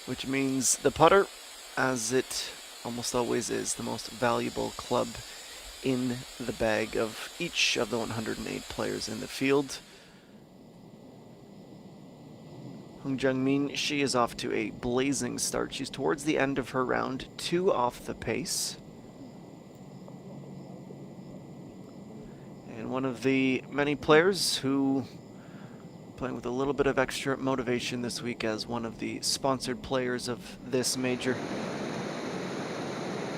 which means the putter, as it almost always is, the most valuable club in the bag of each of the 108 players in the field. Hong Jung-min, she is off to a blazing start. She's towards the end of her round, 2 off the pace. And one of the many players who playing with a little bit of extra motivation this week as one of the sponsored players of this major.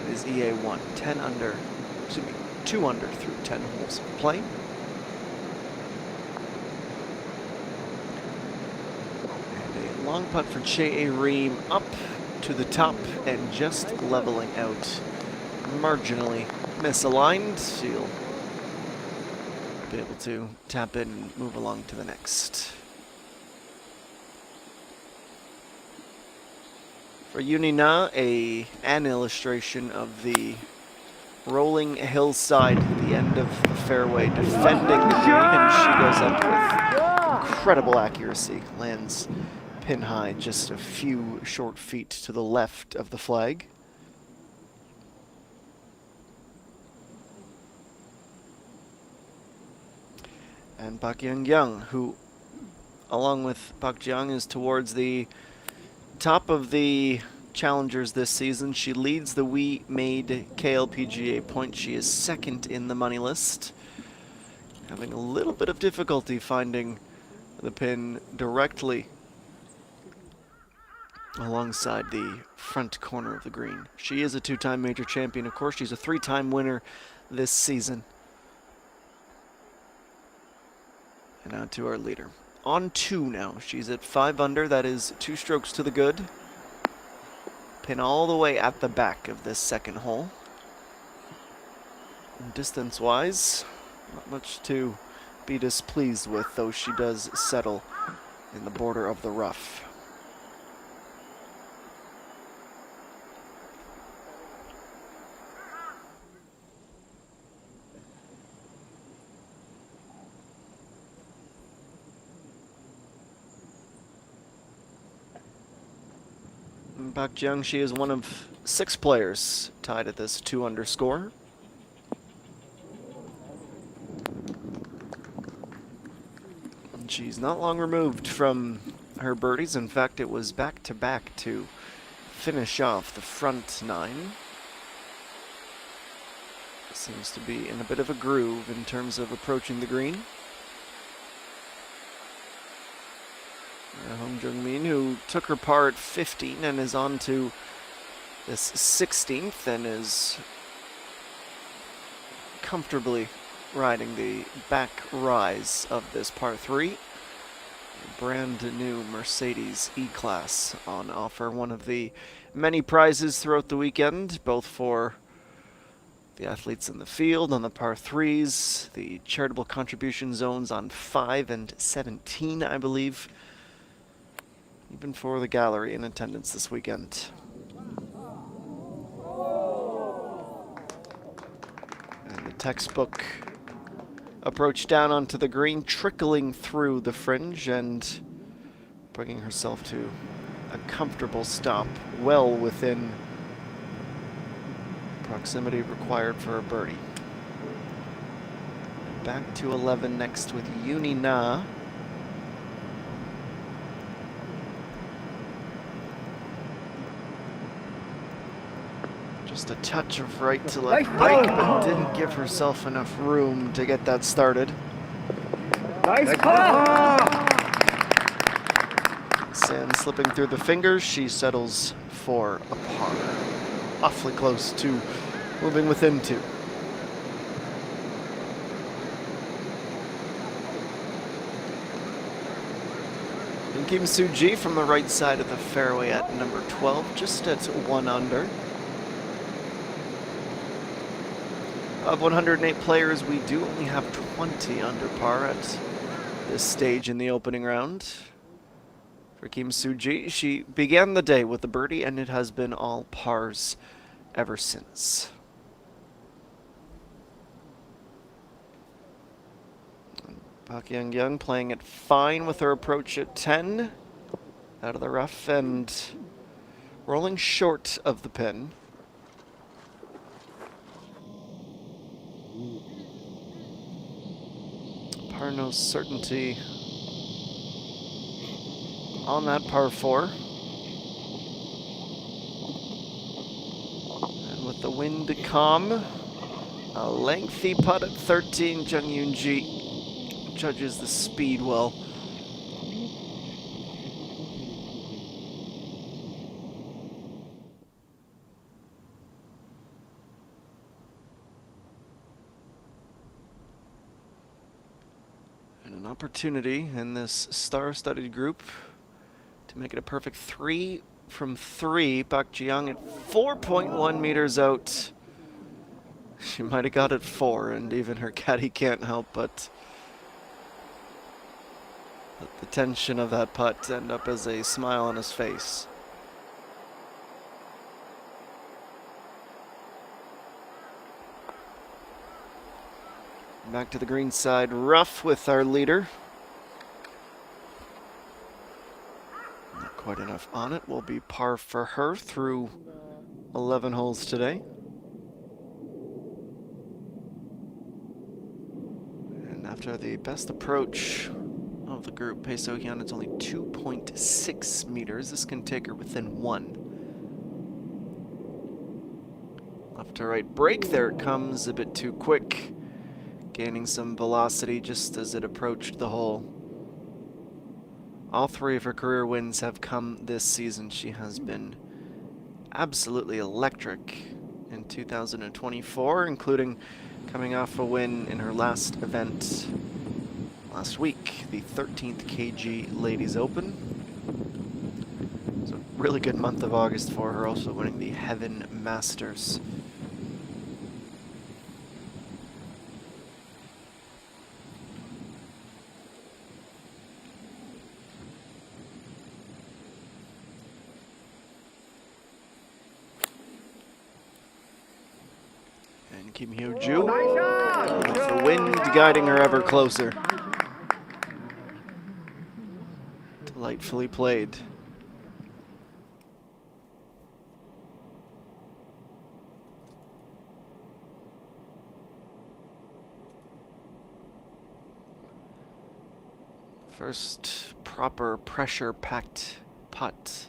It is EA1, 10 under, excuse me, 2 under through 10 holes of play. And a long putt for Che Reem up to the top and just leveling out, marginally misaligned. She'll be able to tap in and move along to the next. For Uni Na, an illustration of the rolling hillside at the end of the fairway, defending the green, and she goes up with incredible accuracy, lands pin high, just a few short feet to the left of the flag. And Park Young, who, along with Park Ji-young, is towards the top of the challengers this season. She leads the We Made KLPGA points. She is second in the money list, having a little bit of difficulty finding the pin directly alongside the front corner of the green. She is a 2-time major champion, of course. She's a 3-time winner this season. And on to our leader. On 2 now. She's at 5 under. That is 2 strokes to the good. Pin all the way at the back of this second hole. Distance-wise, not much to be displeased with, though she does settle in the border of the rough. Park Ji-young, she is one of 6 players tied at this 2 under score. And she's not long removed from her birdies. In fact, it was back-to-back to finish off the front 9. Seems to be in a bit of a groove in terms of approaching the green. Hong Jung-min, who took her par at 15 and is on to this 16th and is comfortably riding the back rise of this par 3. A brand new Mercedes E-Class on offer, one of the many prizes throughout the weekend, both for the athletes in the field on the par 3s, the charitable contribution zones on 5 and 17, I believe. Even for the gallery in attendance this weekend. And the textbook approach down onto the green, trickling through the fringe and bringing herself to a comfortable stop, well within proximity required for a birdie. Back to 11 next with Uni Na. Just a touch of right to left break, but didn't give herself enough room to get that started. Nice putt! Sand slipping through the fingers, she settles for a par. Awfully close to moving within 2. And Kim Soo-ji from the right side of the fairway at number 12, just at 1 under. Of 108 players, we do only have 20 under par at this stage in the opening round. For Kim Soo-ji, she began the day with a birdie, and it has been all pars ever since. Park Young playing it fine with her approach at 10. Out of the rough, and Rolling short of the pin. Par no certainty on that par 4. And with the wind calm, a lengthy putt at 13. Jung Yoon-ji judges the speed well. And an opportunity in this star-studded group to make it a perfect 3 from 3. Bak Ji-young at 4.1 meters out. She might have got it 4, and even her caddy can't help but let the tension of that putt end up as a smile on his face. Back to the green side, rough with our leader. Not quite enough on it. Will be par for her through 11 holes today. And after the best approach of the group, Bae So-hyun, it's only 2.6 meters. This can take her within 1. Left to right break. There it comes, a bit too quick. Gaining some velocity just as it approached the hole. All 3 of her career wins have come this season. She has been absolutely electric in 2024, including coming off a win in her last event last week, the 13th KG Ladies Open. It's a really good month of August for her, also winning the Heaven Masters. And Kim Hyo-ju, with the wind guiding her ever closer. Delightfully played. First proper pressure-packed putt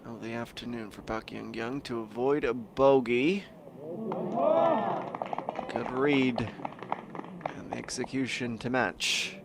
of the afternoon for Bak Young to avoid a bogey. Good read and the execution to match.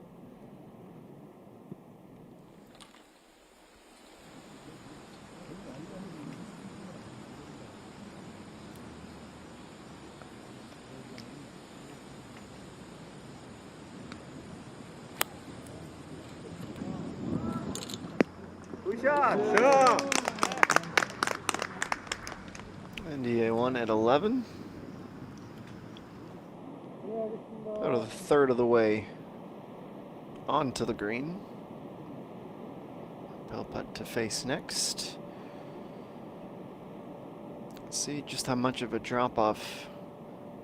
NDA 1 at 11. Out of the third of the way onto the green. Bell putt to face next. Let's see just how much of a drop-off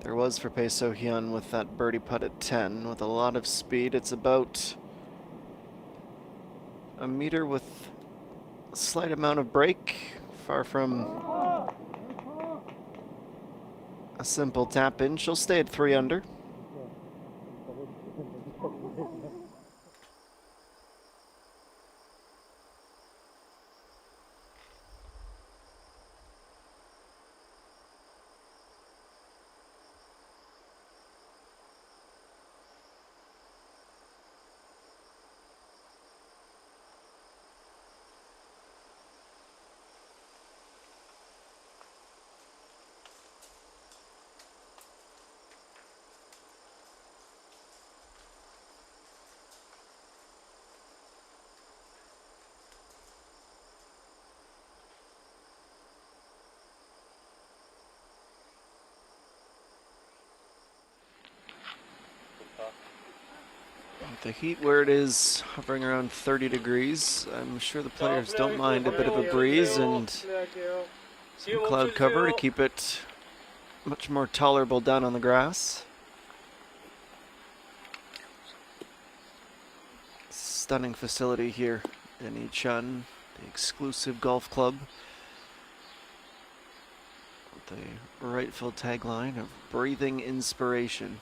there was for Bae So-hyun with that birdie putt at 10. With a lot of speed, it's about a meter with a slight amount of break, far from a simple tap in. She'll stay at 3 under. With the heat where it is, hovering around 30 degrees, I'm sure the players don't mind a bit of a breeze and some cloud cover to keep it much more tolerable down on the grass. Stunning facility here in Icheon. the exclusive golf club with the rightful tagline of breathing inspiration.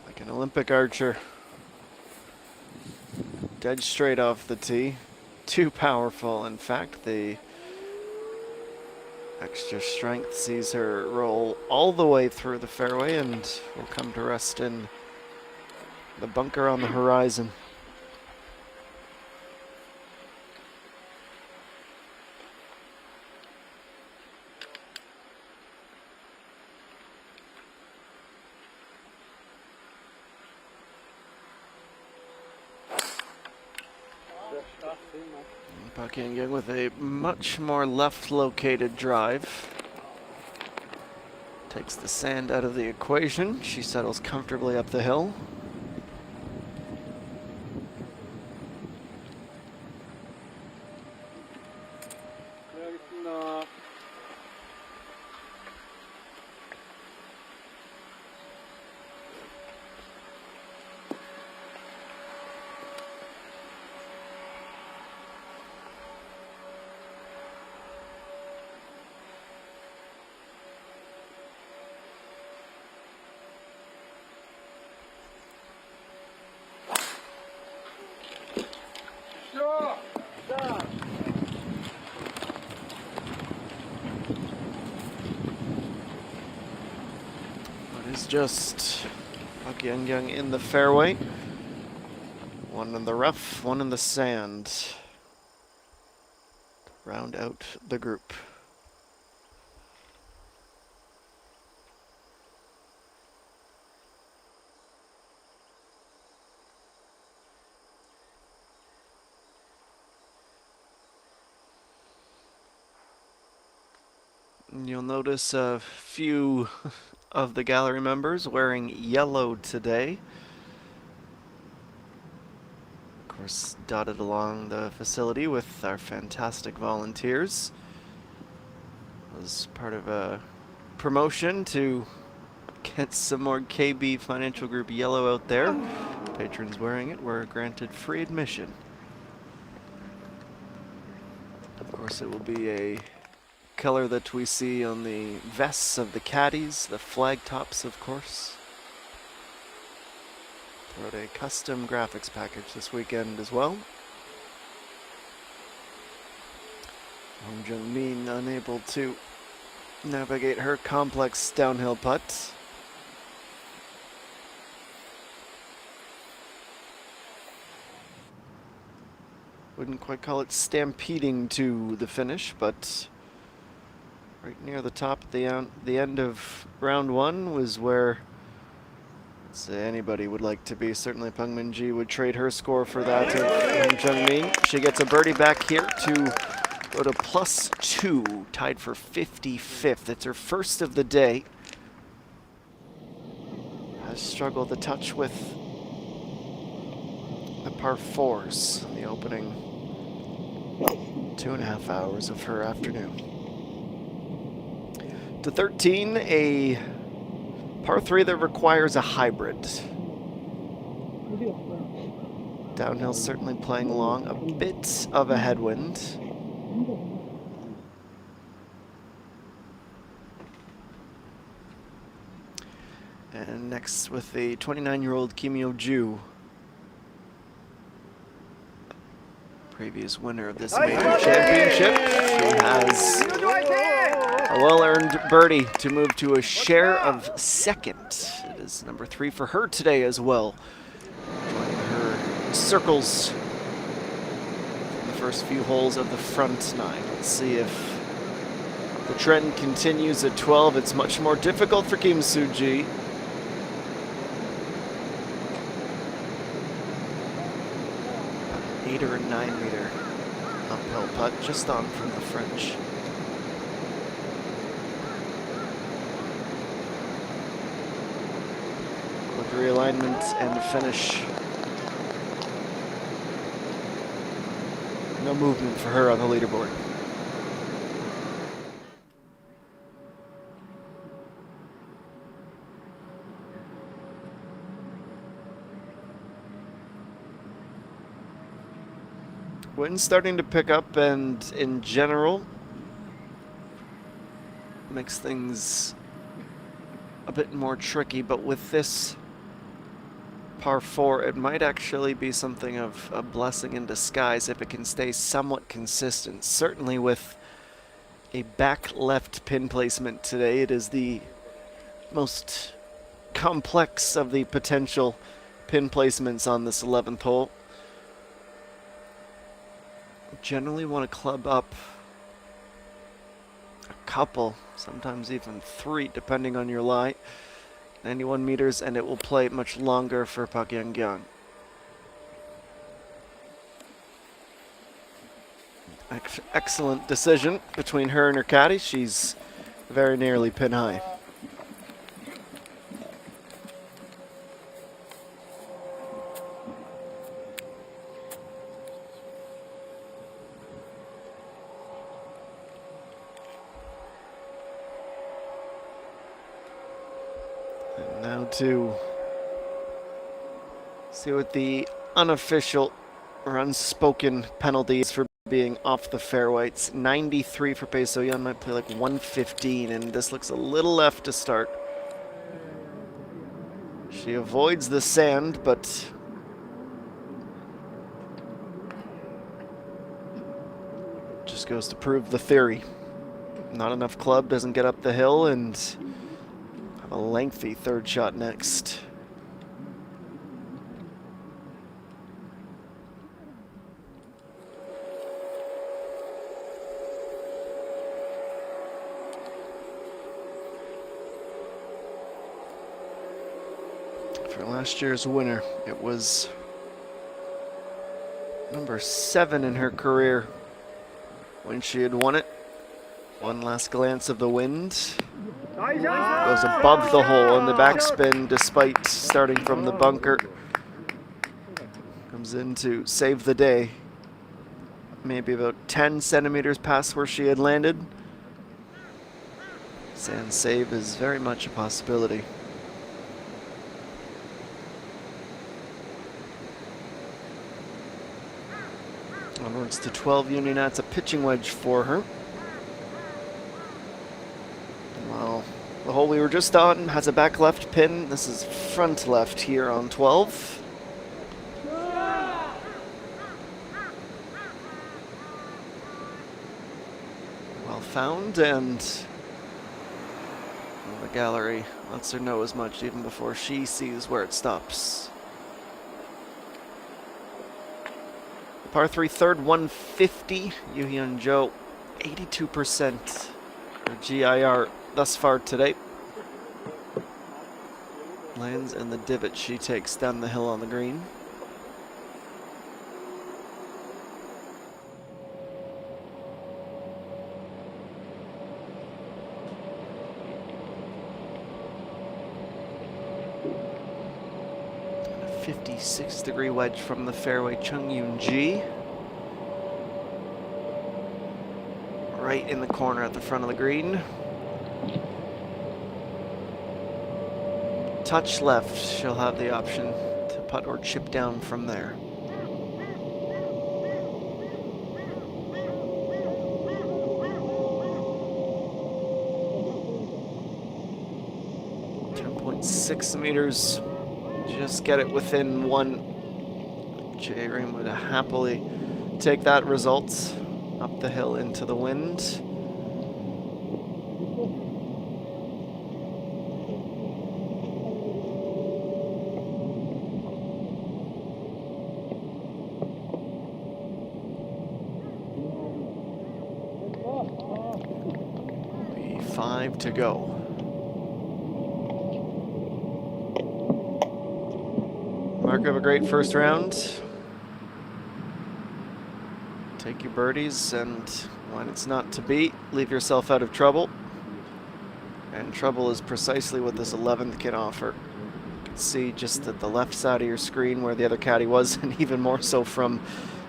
Like an Olympic archer. Dead straight off the tee. Too powerful. In fact, the extra strength sees her roll all the way through the fairway and will come to rest in the bunker on the horizon. Park with a much more left-located drive. Takes the sand out of the equation. She settles comfortably up the hill. Just Park Young in the fairway. One in the rough, one in the sand. To round out the group. And you'll notice a few of the gallery members wearing yellow today. Of course, dotted along the facility with our fantastic volunteers. As part of a promotion to get some more KB Financial Group yellow out there. Patrons wearing it were granted free admission. Of course, it will be a color that we see on the vests of the caddies, the flag tops, of course. Wrote a custom graphics package this weekend as well. Hong Jung-min unable to navigate her complex downhill putt. Wouldn't quite call it stampeding to the finish, but right near the top at the end of round one was where anybody would like to be. Certainly Peng Min-ji would trade her score for that of Hong Jung-min. She gets a birdie back here to go to +2, tied for 55th. It's her first of the day. Has struggled a touch with the par fours, the opening 2.5 hours of her afternoon. To 13, a par 3 that requires a hybrid. Downhill certainly playing along, a bit of a headwind. And next with the 29-year-old Kim Yo-ju, previous winner of this major championship. She has a well-earned birdie to move to a share of second. It is number 3 for her today as well. Joining her circles from the first few holes of the front 9. Let's see if the trend continues at 12. It's much more difficult for Kim Soo-ji. An 8 or a 9 meter uphill putt, just on from the French. Realignment and finish. No movement for her on the leaderboard. Wind's starting to pick up, and in general, makes things a bit more tricky, but with this par 4, it might actually be something of a blessing in disguise if it can stay somewhat consistent. Certainly with a back left pin placement today, it is the most complex of the potential pin placements on this 11th hole. Generally want to club up a couple, sometimes even 3, depending on your lie. 91 meters, and it will play much longer for Park Young-kyung. Excellent decision between her and her caddy. She's very nearly pin high. And now to see what the unofficial or unspoken penalties for being off the fairway. It's 93 for Bae So-hyun, might play like 115, and this looks a little left to start. She avoids the sand, but just goes to prove the theory. Not enough club, doesn't get up the hill, and have a lengthy third shot next. For last year's winner, it was number 7 in her career when she had won it. One last glance of the wind. Goes above the hole in the backspin despite starting from the bunker. Comes in to save the day. Maybe about 10 centimeters past where she had landed. Sand save is very much a possibility. Onwards to 12 Union. That's a pitching wedge for her. Well, the hole we were just on has a back left pin. This is front left here on 12. Well found, and the gallery lets her know as much even before she sees where it stops. Par 3 third, 150. Yoo-hyun Jo, 82% for GIR thus far today. Lands in the divot she takes down the hill on the green. A 56-degree wedge from the fairway, Chung Yoon-ji. Right in the corner at the front of the green. Touch left, she'll have the option to putt or chip down from there. .6 meters, just get it within 1. Jay Ream would happily take that result. Up the hill into the wind. .5 to go. Mark of a great first round. Take your birdies, and when it's not to be, leave yourself out of trouble. And trouble is precisely what this 11th can offer. You can see just at the left side of your screen where the other caddy was, and even more so from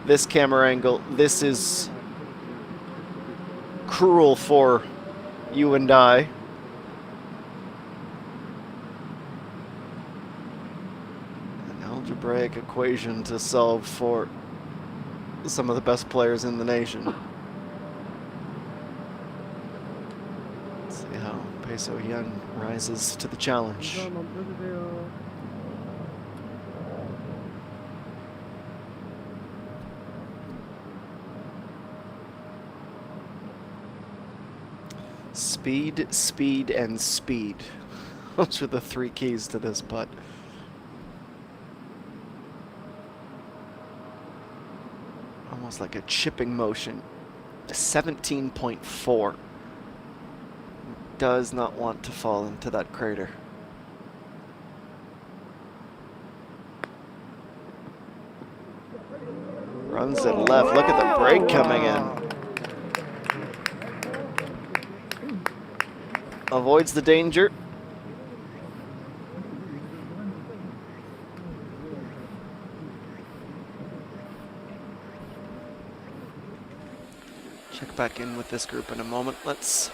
this camera angle. This is cruel for you and I. An algebraic equation to solve for some of the best players in the nation. Let's see how Bae So-hyun rises to the challenge. Speed, speed, and speed. Those are the 3 keys to this putt. Almost like a chipping motion. 17.4. Does not want to fall into that crater. Runs it left. Look at the break coming in. Avoids the danger. Check back in with this group in a moment. Let's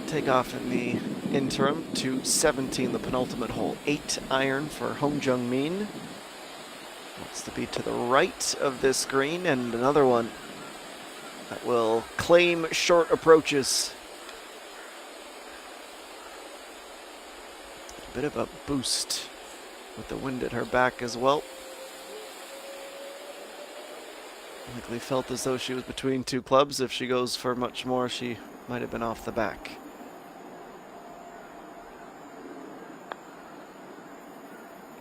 take off in the interim to 17, the penultimate hole. 8 iron for Hong Jung-min. Wants to be to the right of this green, and another one that will claim short approaches. A bit of a boost with the wind at her back as well. Likely felt as though she was between 2 clubs. If she goes for much more, she might have been off the back.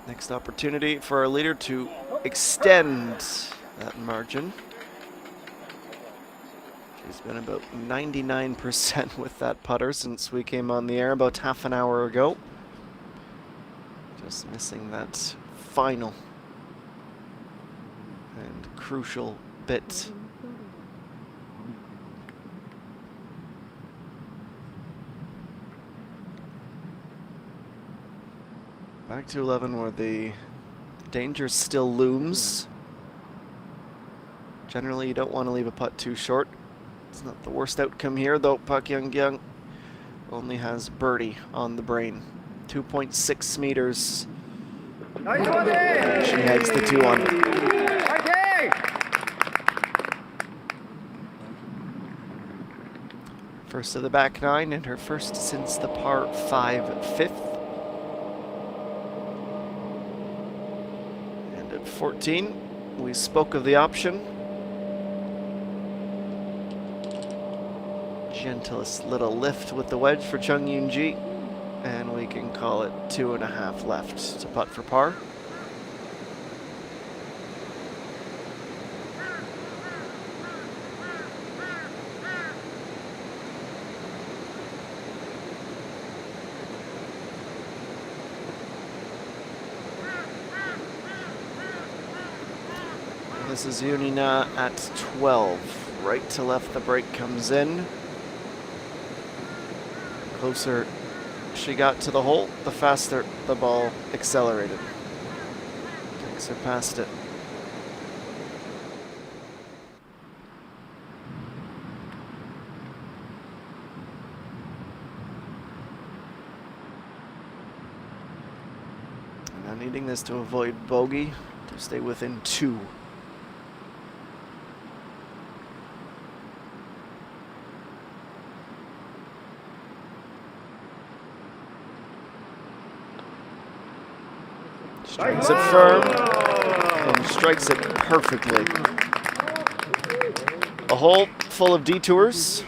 Next opportunity for our leader to extend that margin. She's been about 99% with that putter since we came on the air about half an hour ago. Just missing that final and crucial bit. Back to 11 where the danger still looms. Generally, you don't want to leave a putt too short. It's not the worst outcome here, though. Park Young-kyung only has birdie on the brain. 2.6 meters. Nice one, Dave. She heads the 2 under. First of the back 9 and her first since the par 5 fifth. And at 14, we spoke of the option. Gentlest little lift with the wedge for Chung Yoon-ji, and we can call it 2.5 left to putt for par. This is Yoonina at 12. Right to left the break comes in. Closer she got to the hole, the faster the ball accelerated. Takes her past it. Now needing this to avoid bogey, to stay within 2. Strikes it firm and strikes it perfectly. A hole full of detours.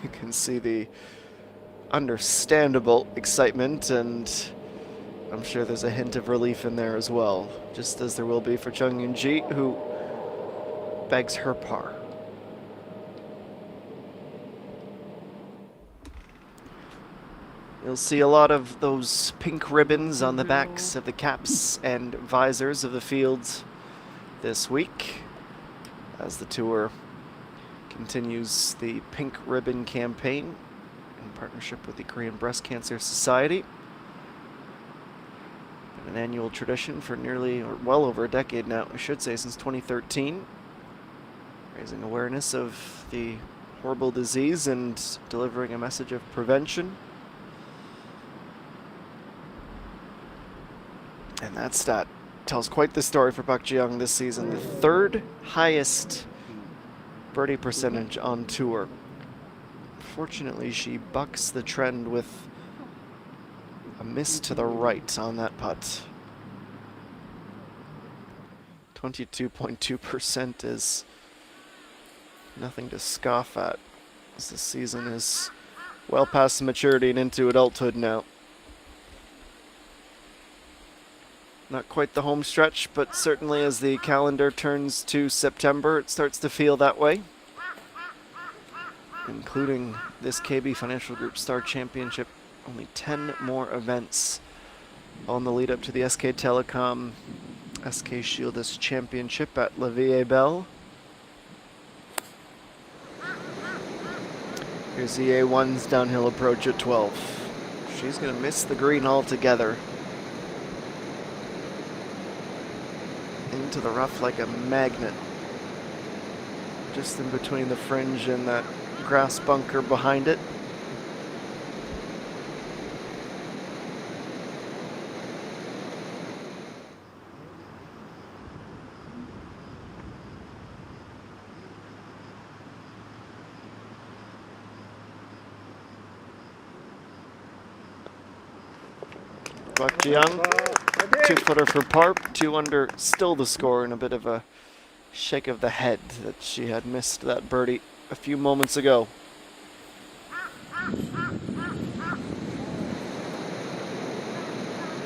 You can see the understandable excitement, and I'm sure there's a hint of relief in there as well, just as there will be for Chung Yoon-ji, who begs her par. You'll see a lot of those pink ribbons on the backs of the caps and visors of the fields this week as the tour continues the Pink Ribbon campaign in partnership with the Korean Breast Cancer Society. Been an annual tradition for nearly, or well over a decade now, I should say, since 2013, raising awareness of the horrible disease and delivering a message of prevention. And that stat tells quite the story for Park Ji-young this season. The third highest birdie percentage on tour. Fortunately, she bucks the trend with a miss to the right on that putt. 22.2% is nothing to scoff at, as the season is well past maturity and into adulthood now. Not quite the home stretch, but certainly as the calendar turns to September, it starts to feel that way. Including this KB Financial Group Star Championship. Only 10 more events on the lead up to the SK Telecom SK Shieldus Championship at La Vie Belle. Here's the A1's downhill approach at 12. She's going to miss the green altogether. Into the rough like a magnet. Just in between the fringe and that grass bunker behind it. Park Ji-young, 2-footer for par, 2 under, still the score, and a bit of a shake of the head that she had missed that birdie a few moments ago.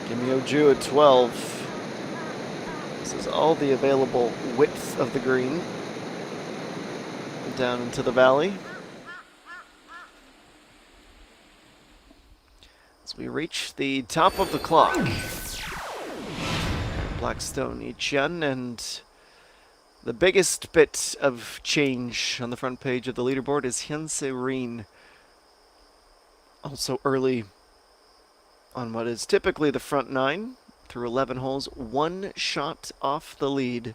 Kim Yo-ju at 12. This is all the available width of the green down into the valley. As we reach the top of the clock, Blackstone Ichian, and the biggest bit of change on the front page of the leaderboard is Hyun Se-rin. Also early on what is typically the front 9 through 11 holes, 1 shot off the lead,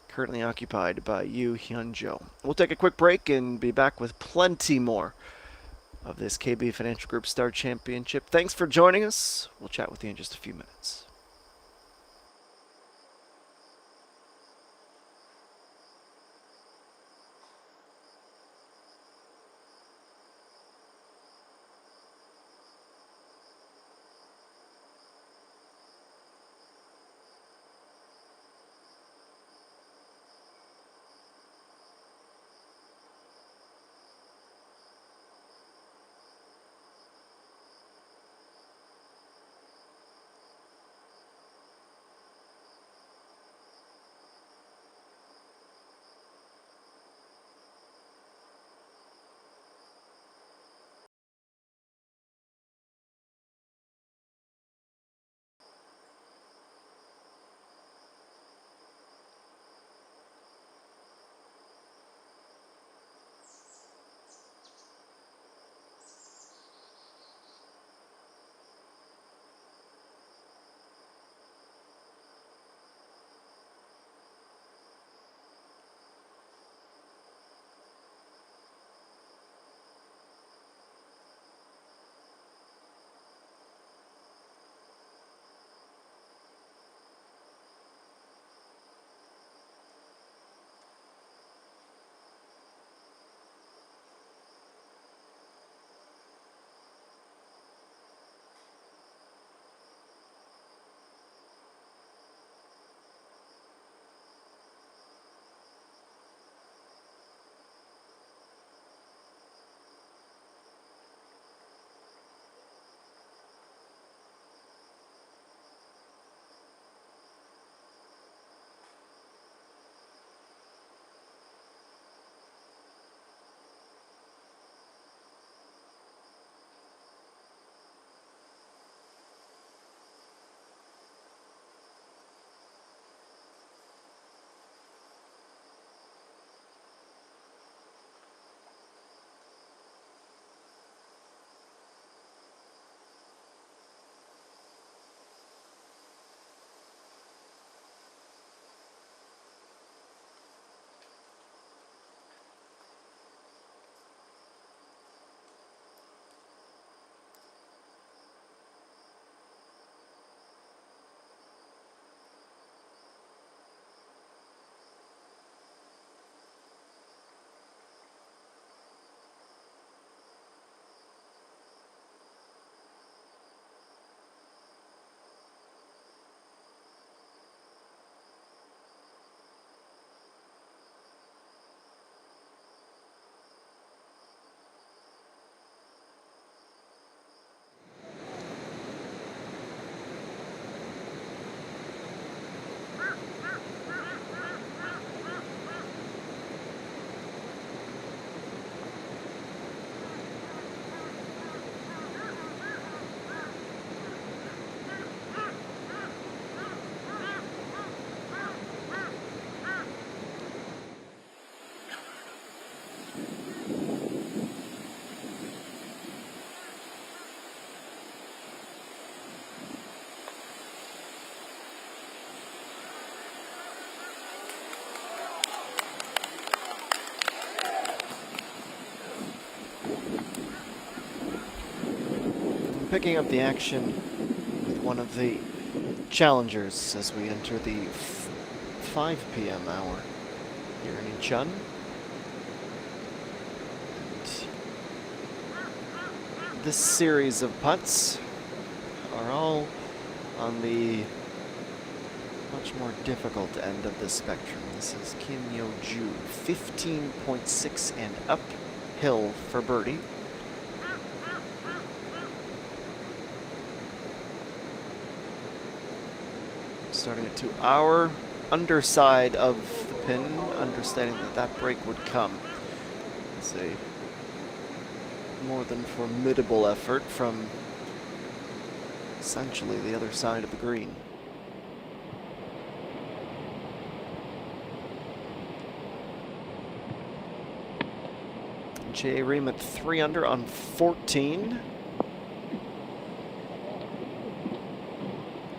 currently occupied by Yoo Hyun-jo. We'll take a quick break and be back with plenty more of this KB Financial Group Star Championship. Thanks for joining us. We'll chat with you in just a few minutes. picking up the action with one of the challengers as we enter the 5 p.m. hour here in Incheon. And this series of putts are all on the much more difficult end of the spectrum. This is Kim Yo-ju, 15.6 and uphill for birdie. Starting it to our underside of the pin, understanding that that break would come. It's a more than formidable effort from essentially the other side of the green. Jae Reem at 3 under on 14.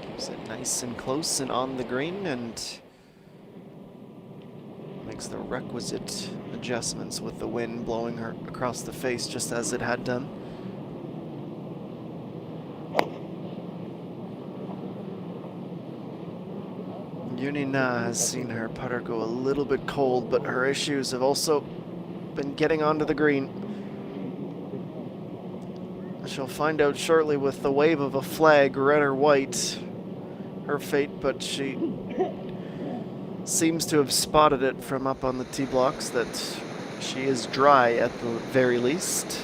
Keeps it nice and close and on the green, and makes the requisite adjustments with the wind blowing her across the face just as it had done. Yuni Na has seen her putter go a little bit cold, but her issues have also been getting onto the green. She'll find out shortly with the wave of a flag, red or white, her fate, but she seems to have spotted it from up on the tee blocks that she is dry at the very least.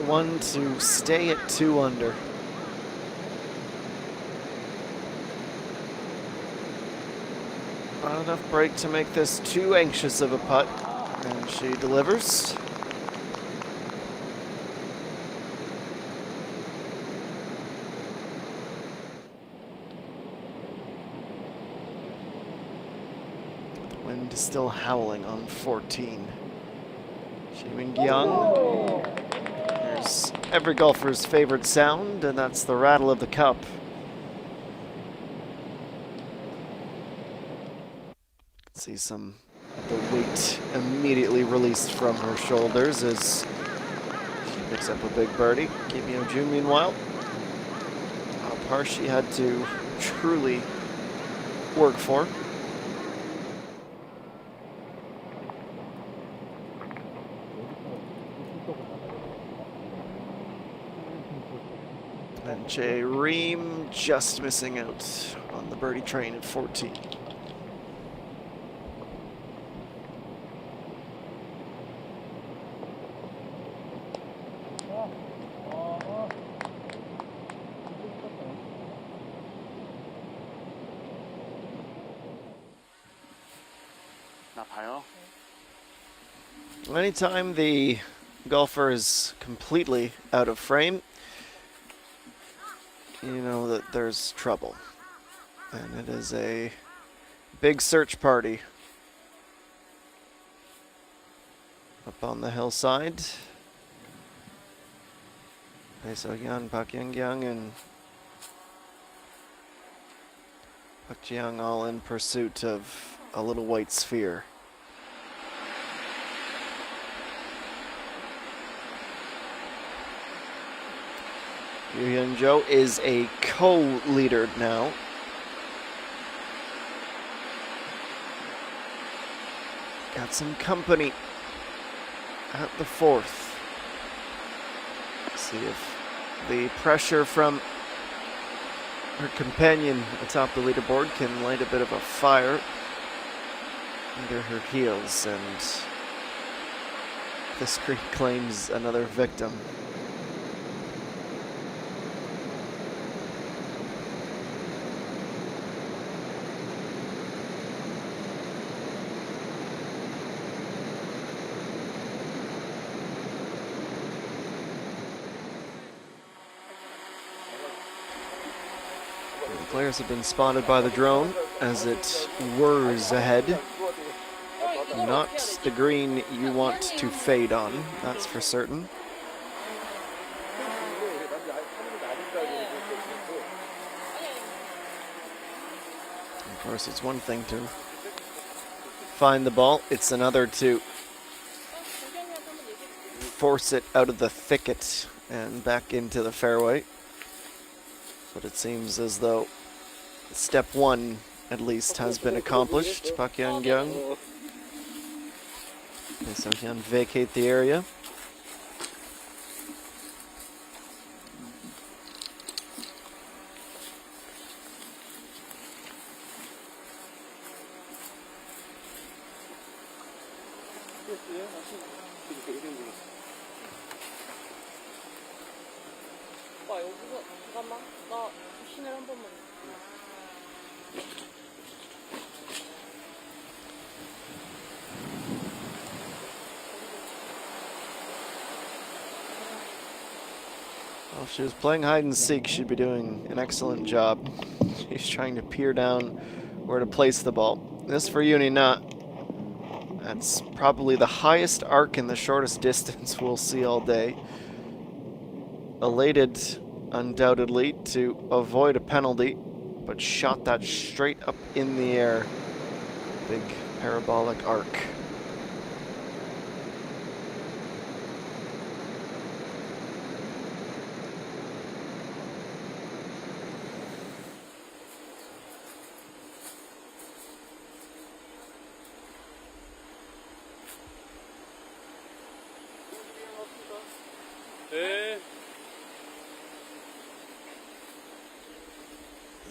One to stay at 2 under. Not enough break to make this too anxious of a putt, and she delivers. The wind is still howling on 14. Ji-Min-gyung. Every golfer's favorite sound, and that's the rattle of the cup. See some of the weight immediately released from her shoulders as she picks up a big birdie. Kim Yo-ju, meanwhile, a par she had to truly work for. And Jae Reem just missing out on the birdie train at 14. Anytime the golfer is completely out of frame, you know that there's trouble. And it is a big search party up on the hillside. Bae So-hyun, Park Young-gyung, and Park Ji-young all in pursuit of a little white sphere. Yoo Hyun-jo is a co-leader now. Got some company at the 4th. See if the pressure from her companion atop the leaderboard can light a bit of a fire under her heels, and the screen claims another victim. The players have been spotted by the drone as it whirs ahead. Not the green you want to fade on, that's for certain. Of course, it's one thing to find the ball, it's another to force it out of the thicket and back into the fairway. But it seems as though step one, at least, has been accomplished. Bae So-hyun. Bae So-hyun vacate the area. Well, if she was playing hide and seek, she'd be doing an excellent job. She's trying to peer down where to place the ball. This for Uni not. That's probably the highest arc and the shortest distance we'll see all day. Elated, undoubtedly, to avoid a penalty, but shot that straight up in the air. Big parabolic arc.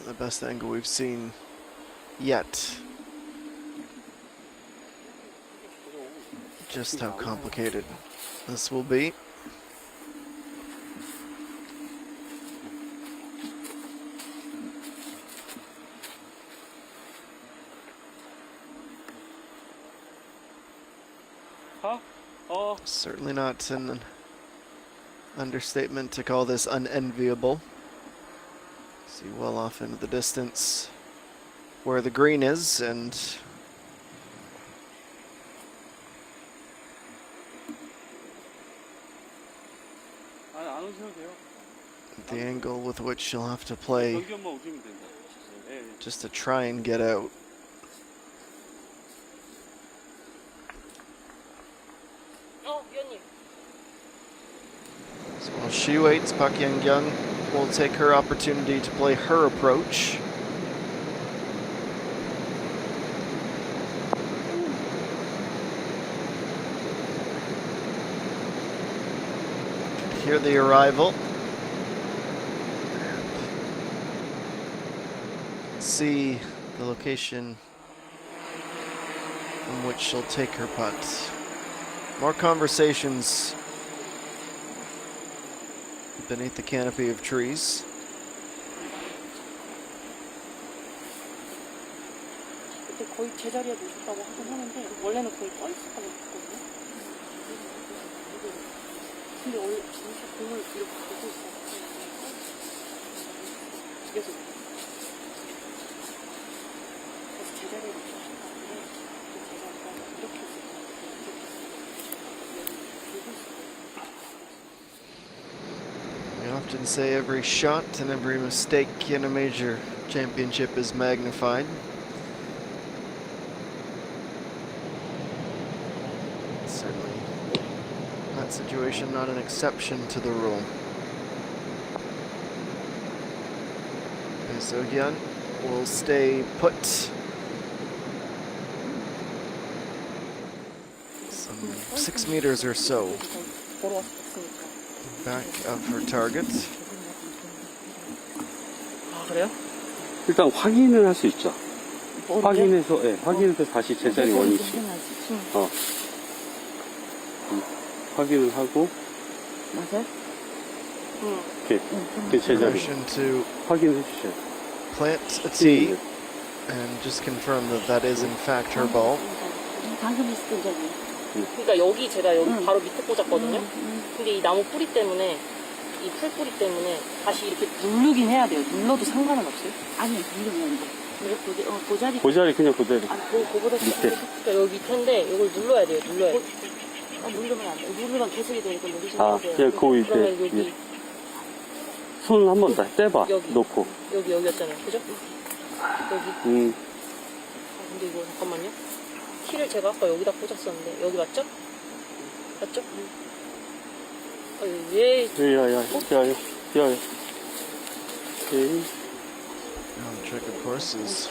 The best angle we've seen yet. Just how complicated this will be. Certainly not an understatement to call this unenviable. See well off into the distance where the green is, and the angle with which she'll have to play just to try and get out. So while she waits, Bae So-hyun will take her opportunity to play her approach. Hear the arrival. See the location from which she'll take her putt. More conversations beneath the canopy of trees. 거의 제자리에 놓으셨다고 하긴 하는데 원래는 거의 떠 있었다고 했거든요. 근데 원래 진짜 공을 이렇게 보고 있어요. 그래서 제자리에 놓으셨다는데 그 제자리가 이렇게 We often say every shot and every mistake in a major championship is magnified. Certainly, that situation not an exception to the rule. Bae So-hyun will stay put. Some 6 meters or so back of her target. 아 그래요? 일단 확인을 할 수 있죠. 확인해서, 예, 확인해서 다시 제자리 원위치. 확인을 하고. 맞아요? 이렇게 제자리. Motion to 확인해 주셔야 돼요. plant a tee and just confirm that that is in fact her ball. 방금 있을 때 그러니까 여기 제가 여기 바로 밑에 꽂았거든요. 근데 이 나무 뿌리 때문에 이 풀뿌리 때문에 다시 이렇게 누르긴 해야 돼요. 눌러도 상관은 없어요? 아니, 누르면 안 돼. 이렇게 고자리. 고자리 그냥 그대로. 그거보다 밑에. 그러니까 여기 밑인데 이걸 눌러야 돼요. 눌러야 돼. 누르면 안 돼. 누르면 계속이 되니까 누르시면 아, 안 돼요. 그냥 그 그러면 밑에. 여기 예. 손 한 번 더 떼봐. 여기. 놓고. 여기였잖아요. 그죠? 여기. 음. 근데 이거 잠깐만요. 키를 제가 아까 여기다 꽂았었는데 여기 맞죠? 맞죠? 왜? 야야야. 오케이. Now the trick, of course, is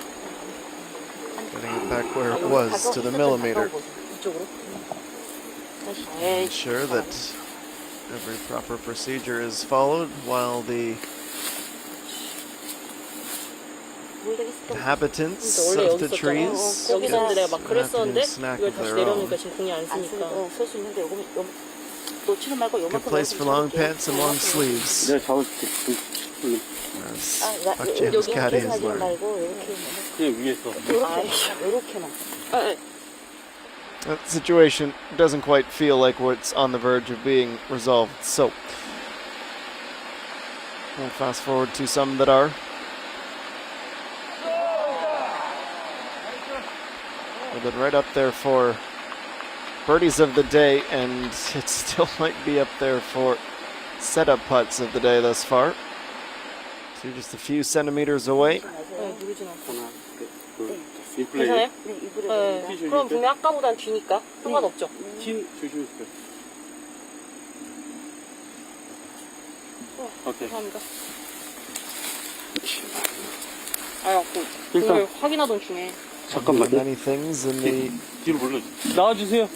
getting it back where it was to the millimeter. 이쪽으로. 다시. Ensure that every proper procedure is followed while the inhabitants 원래 of 여기 the 있었잖아. trees 여기서 get 내가 막 an 그랬었는데 afternoon snack 이걸 of 다시 their 내려놓으니까 own. 지금 공이 안 안 쓰니까. 쓸 수 있는데 놓치는 말고 Good 요만큼 place for long pants and long sleeves, 내가 잡아줄게. as 아, Buck Jam's caddy 계속 has 하지 learned. 말고 이렇게 그냥 위에서. 요렇게만. That situation doesn't quite feel like what's on the verge of being resolved, so we'll fast forward to some that are. Well, then right up there for birdies of the day, and it still might be up there for setup putts of the day thus far. So just a few centimeters away. 네, 누르지 마. 하나, 둘, 인플레이. 괜찮아요? 네, 이불에 네. 넣는다. 그럼 분명 아까보단 뒤니까 상관없죠. 틴 조심해주세요. 오케이. 감사합니다. 아, 일단- 그걸 확인하던 중에 잠깐만. Many things in the 뒤로 물러. 나와주세요.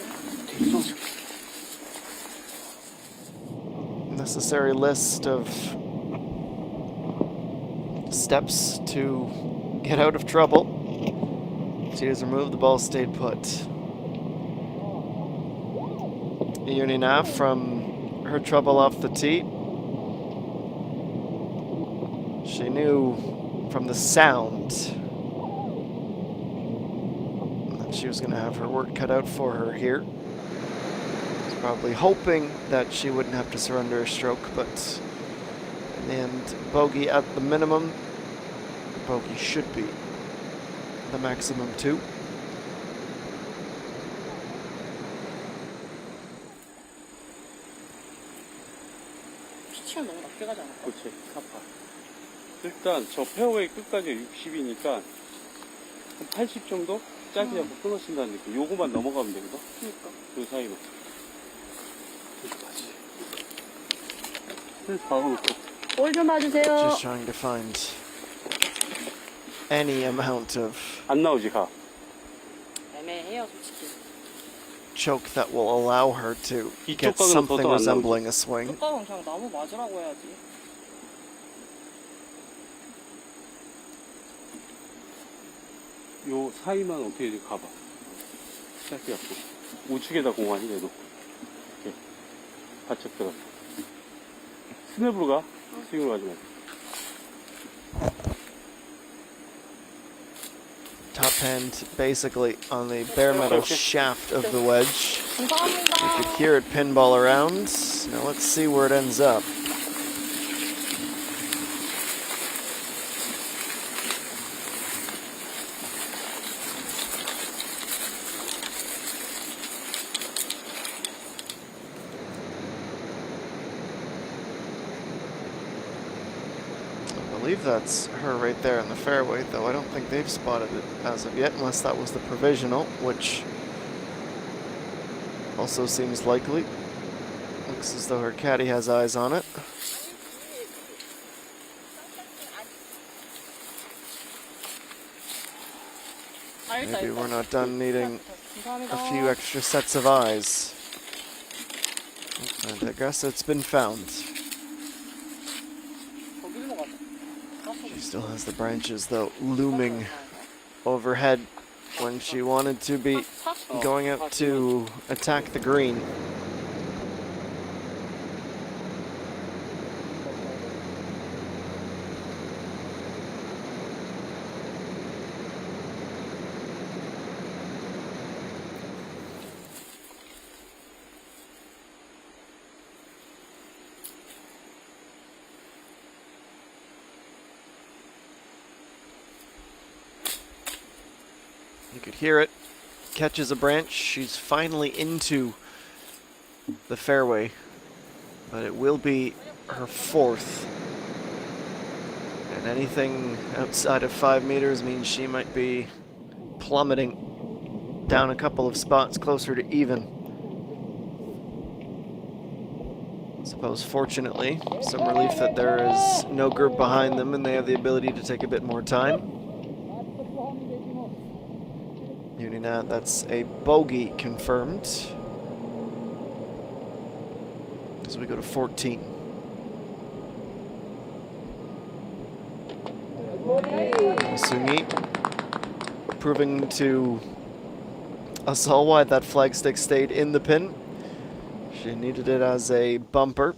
necessary list of steps to get out of trouble. She has removed the ball, stayed put. Unina from her trouble off the tee. She knew from the sound that she was going to have her work cut out for her here. Was probably hoping that she wouldn't have to surrender a stroke, but in the end, bogey at the minimum. Bogey should be the maximum too. 피치는 너무 낮게 가지 않을까? 그렇지. 아파. 일단 저 페어웨이 끝까지 60이니까 한 80 정도 짧게 잡고 끊어친다는 느낌. 요거만 넘어가면 되거든. 그니까. 그 사이로. 여기까지. 그래서 박아놓고. 볼 좀 봐주세요. Just trying to find any amount of 안 나오지 가. 애매해요, 솔직히. choke that will allow her to 이쪽 get 각은 something 더도 안 resembling a swing. 똑바로 그냥 나무 맞으라고 해야지. 요 사이만 어떻게 가봐. 짧게 잡고. 우측에다 공하니 그래도. 이렇게. 바짝 들어가. 스냅으로 가. 스윙으로 가지 말고. Top end basically on the bare metal shaft of the wedge. 감사합니다. You could hear it pinball around. Now let's see where it ends up. I believe that's her right there in the fairway, though I don't think they've spotted it as of yet, unless that was the provisional, which also seems likely. Looks as though her caddy has eyes on it. Maybe we're not done needing a few extra sets of eyes. And I guess it's been found. She still has the branches, though, looming overhead when she wanted to be going out to attack the green. You could hear it. Catches a branch. She's finally into the fairway, but it will be her 4th. And anything outside of 5 meters means she might be plummeting down a couple of spots closer to even. I suppose, fortunately, some relief that there is no group behind them and they have the ability to take a bit more time. Uninat, that's a bogey confirmed. As we go to 14. Sungi proving to us all why that flagstick stayed in the pin. She needed it as a bumper.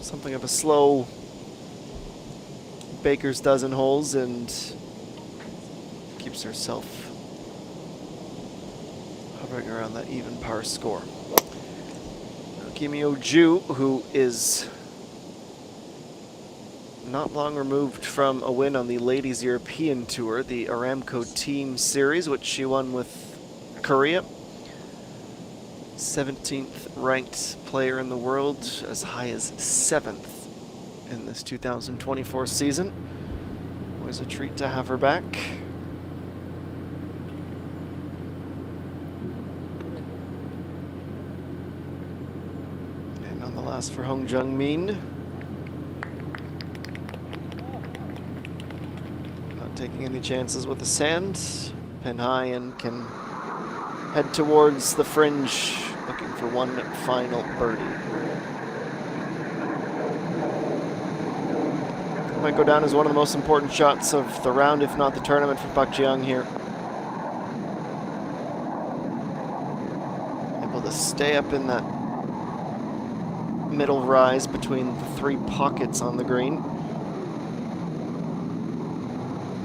Something of a slow baker's dozen holes, and keeps herself hovering around that even par score. Kim Yo-ju, who is not long removed from a win on the Ladies European Tour, the Aramco Team Series, which she won with Korea. 17th ranked player in the world, as high as 7th in this 2024 season. Always a treat to have her back. And on the last for Hong Jung-min. Not taking any chances with the sand. Pin high and can head towards the fringe, looking for one final birdie. Might go down as one of the most important shots of the round, if not the tournament, for Park Ji-young here. Able to stay up in that middle rise between the 3 pockets on the green.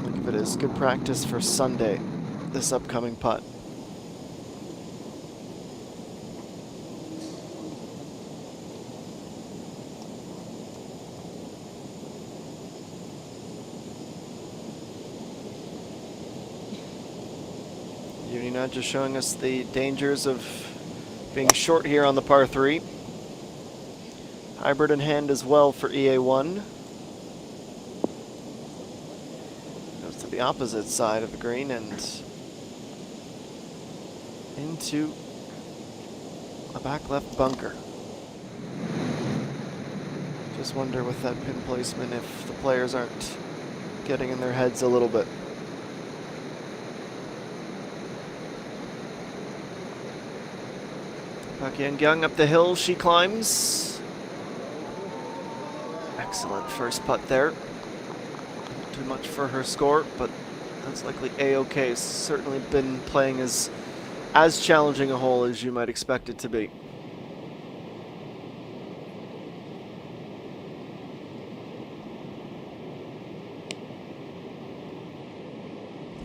Think of it as good practice for Sunday, this upcoming putt. Unina just showing us the dangers of being short here on the par 3. Hybrid in hand as well for EA1. Goes to the opposite side of the green and into a back left bunker. Just wonder with that pin placement if the players aren't getting in their heads a little bit. Park Ji-young up the hill, she climbs. Excellent first putt there. Too much for her score, but that's likely A-okay. Certainly been playing as challenging a hole as you might expect it to be.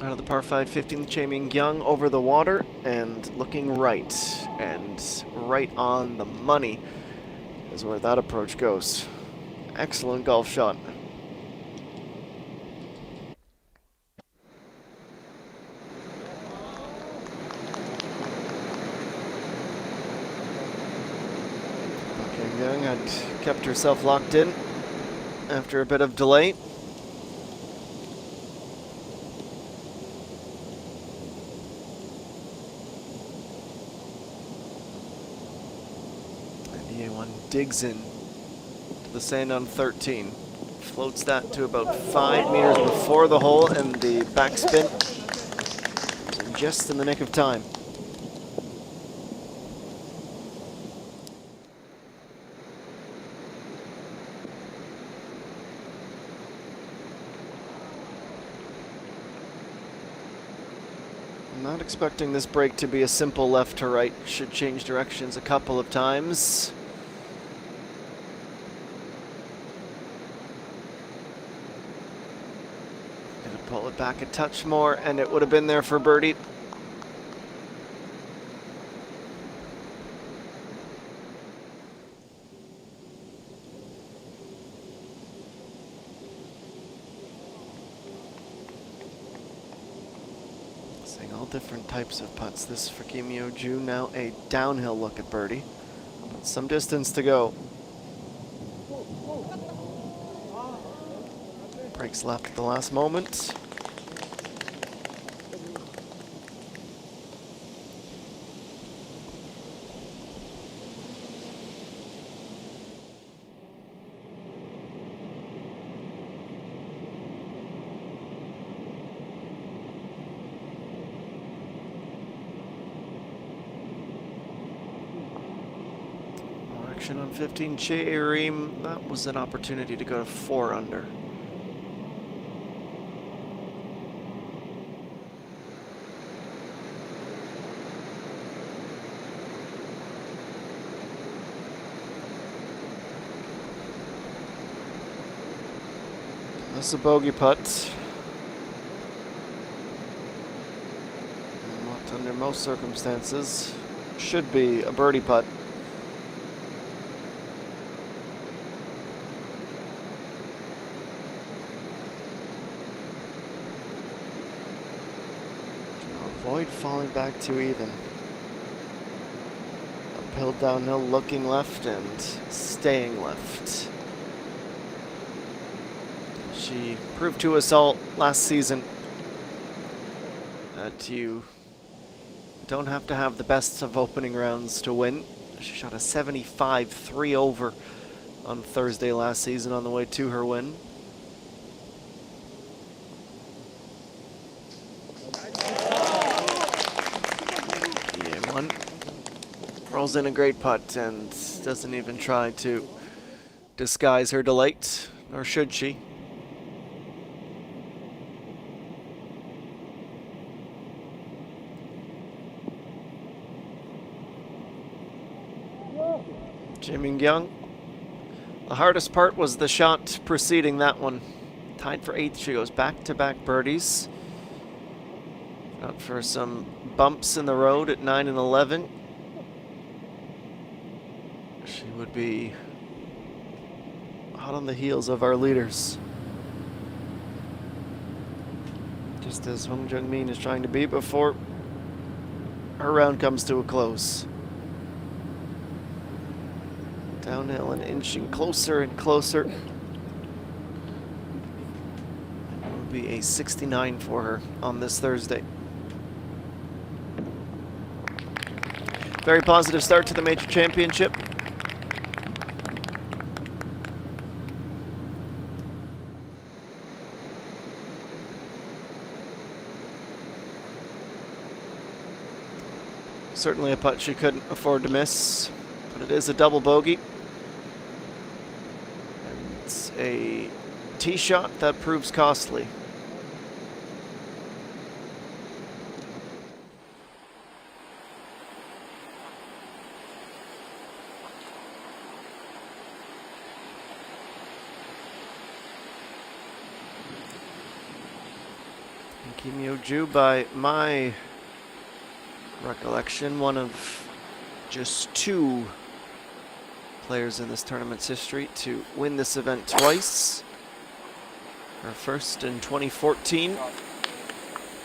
Out of the par 5, 15th, Chae Min-kyung over the water and looking right. And right on the money is where that approach goes. Excellent golf shot. Young had kept herself locked in after a bit of delay. Digs in to the sand on 13. Floats that to about 5 meters before the hole, and the backspin is just in the nick of time. I'm not expecting this break to be a simple left to right. Should change directions a couple of times. Pull it back a touch more, and it would have been there for birdie. Seeing all different types of putts. This for Kim Yo-ju, now a downhill look at birdie. But some distance to go. Breaks left at the last moment. Action on 15, Cherim. That was an opportunity to go to 4 under. That's a bogey putt. And what, under most circumstances, should be a birdie putt. Avoid falling back too even. Uphill, downhill, looking left and staying left. She proved to us all last season that you don't have to have the best of opening rounds to win. She shot a 75 3 over on Thursday last season on the way to her win. EA1 rolls in a great putt and doesn't even try to disguise her delight, nor should she. Jae-myung. The hardest part was the shot preceding that one. Tied for 8th, she goes back-to-back birdies. Out for some bumps in the road at 9 and 11. She would be hot on the heels of our leaders. Just as Hong Jung-min is trying to be before her round comes to a close. Downhill and inching closer and closer. It will be a 69 for her on this Thursday. Very positive start to the Major Championship. Certainly a putt she couldn't afford to miss, but it is a double bogey. It's a tee shot that proves costly. And Kim Yo-ju, by my recollection, one of just 2 players in this tournament's history to win this event twice. Her first in 2014,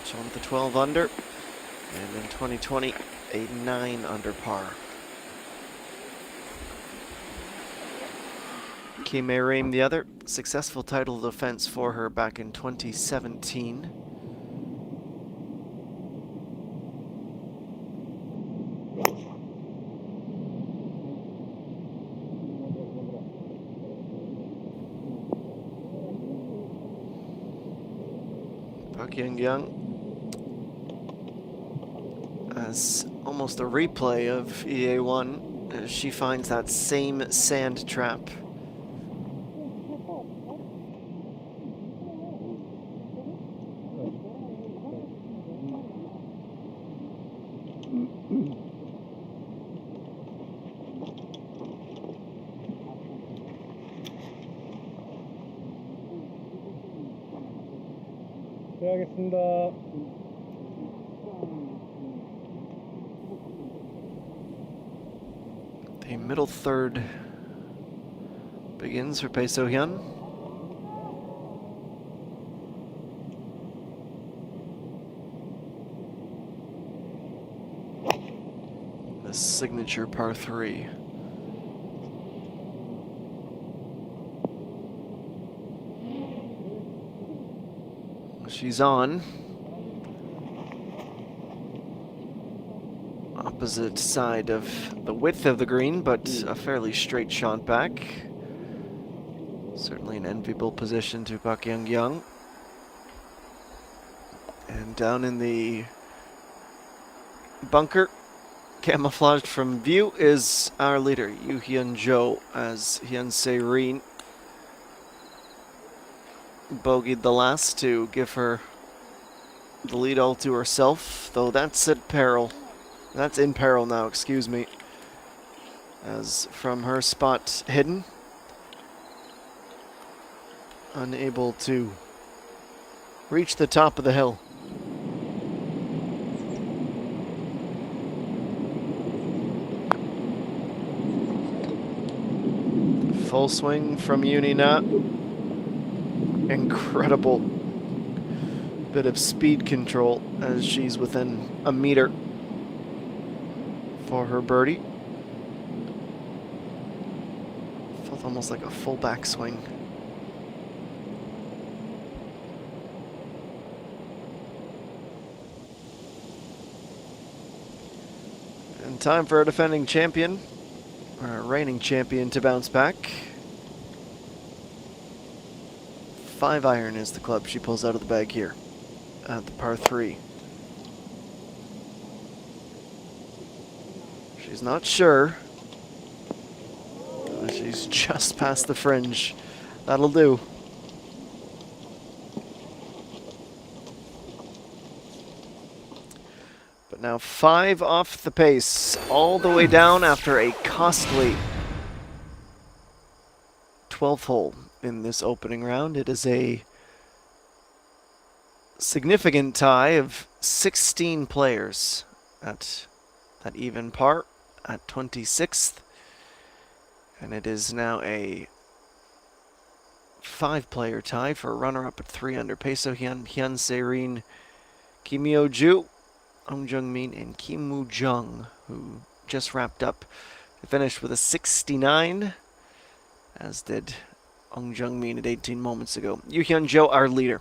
showing with the 12 under, and in 2020, a 9 under par. Kim Ae-rim, the other, successful title defense for her back in 2017. Young as almost a replay of EA1 as she finds that same sand trap. The middle third begins for Bae So-hyun. the signature par 3. She's on. Opposite side of the width of the green, but a fairly straight shot back. Certainly an enviable position to Park Young. And down in the bunker, camouflaged from view, is our leader, Yoo-hyun Jo, as Hyun Se-rin bogeyed the last to give her the lead all to herself, though that's at peril. That's in peril now, excuse me. As from her spot hidden, unable to reach the top of the hill. Full swing from Unina. Incredible bit of speed control as she's within a meter for her birdie. Felt almost like a full backswing. And time for a defending champion, or a reigning champion, to bounce back. 5-iron is the club she pulls out of the bag here at the par 3. She's not sure. She's just past the fringe. That'll do. But now 5 off the pace, all the way down after a costly 12th hole in this opening round. It is a significant tie of 16 players at that even par at 26th. And it is now a 5-player tie for a runner-up at 3 under. Bae So-hyun, Hyun Se-rin, Kim Yo-ju, Ong Jung-min, and Kim Woo-jung, who just wrapped up to finish with a 69, as did Ong Jung-min at 18 moments ago. Yoo-hyun Jo, our leader,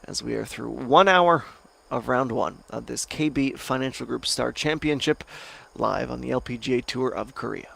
as we are through 1 hour of round 1 of this KB Financial Group Star Championship, live on the LPGA Tour of Korea.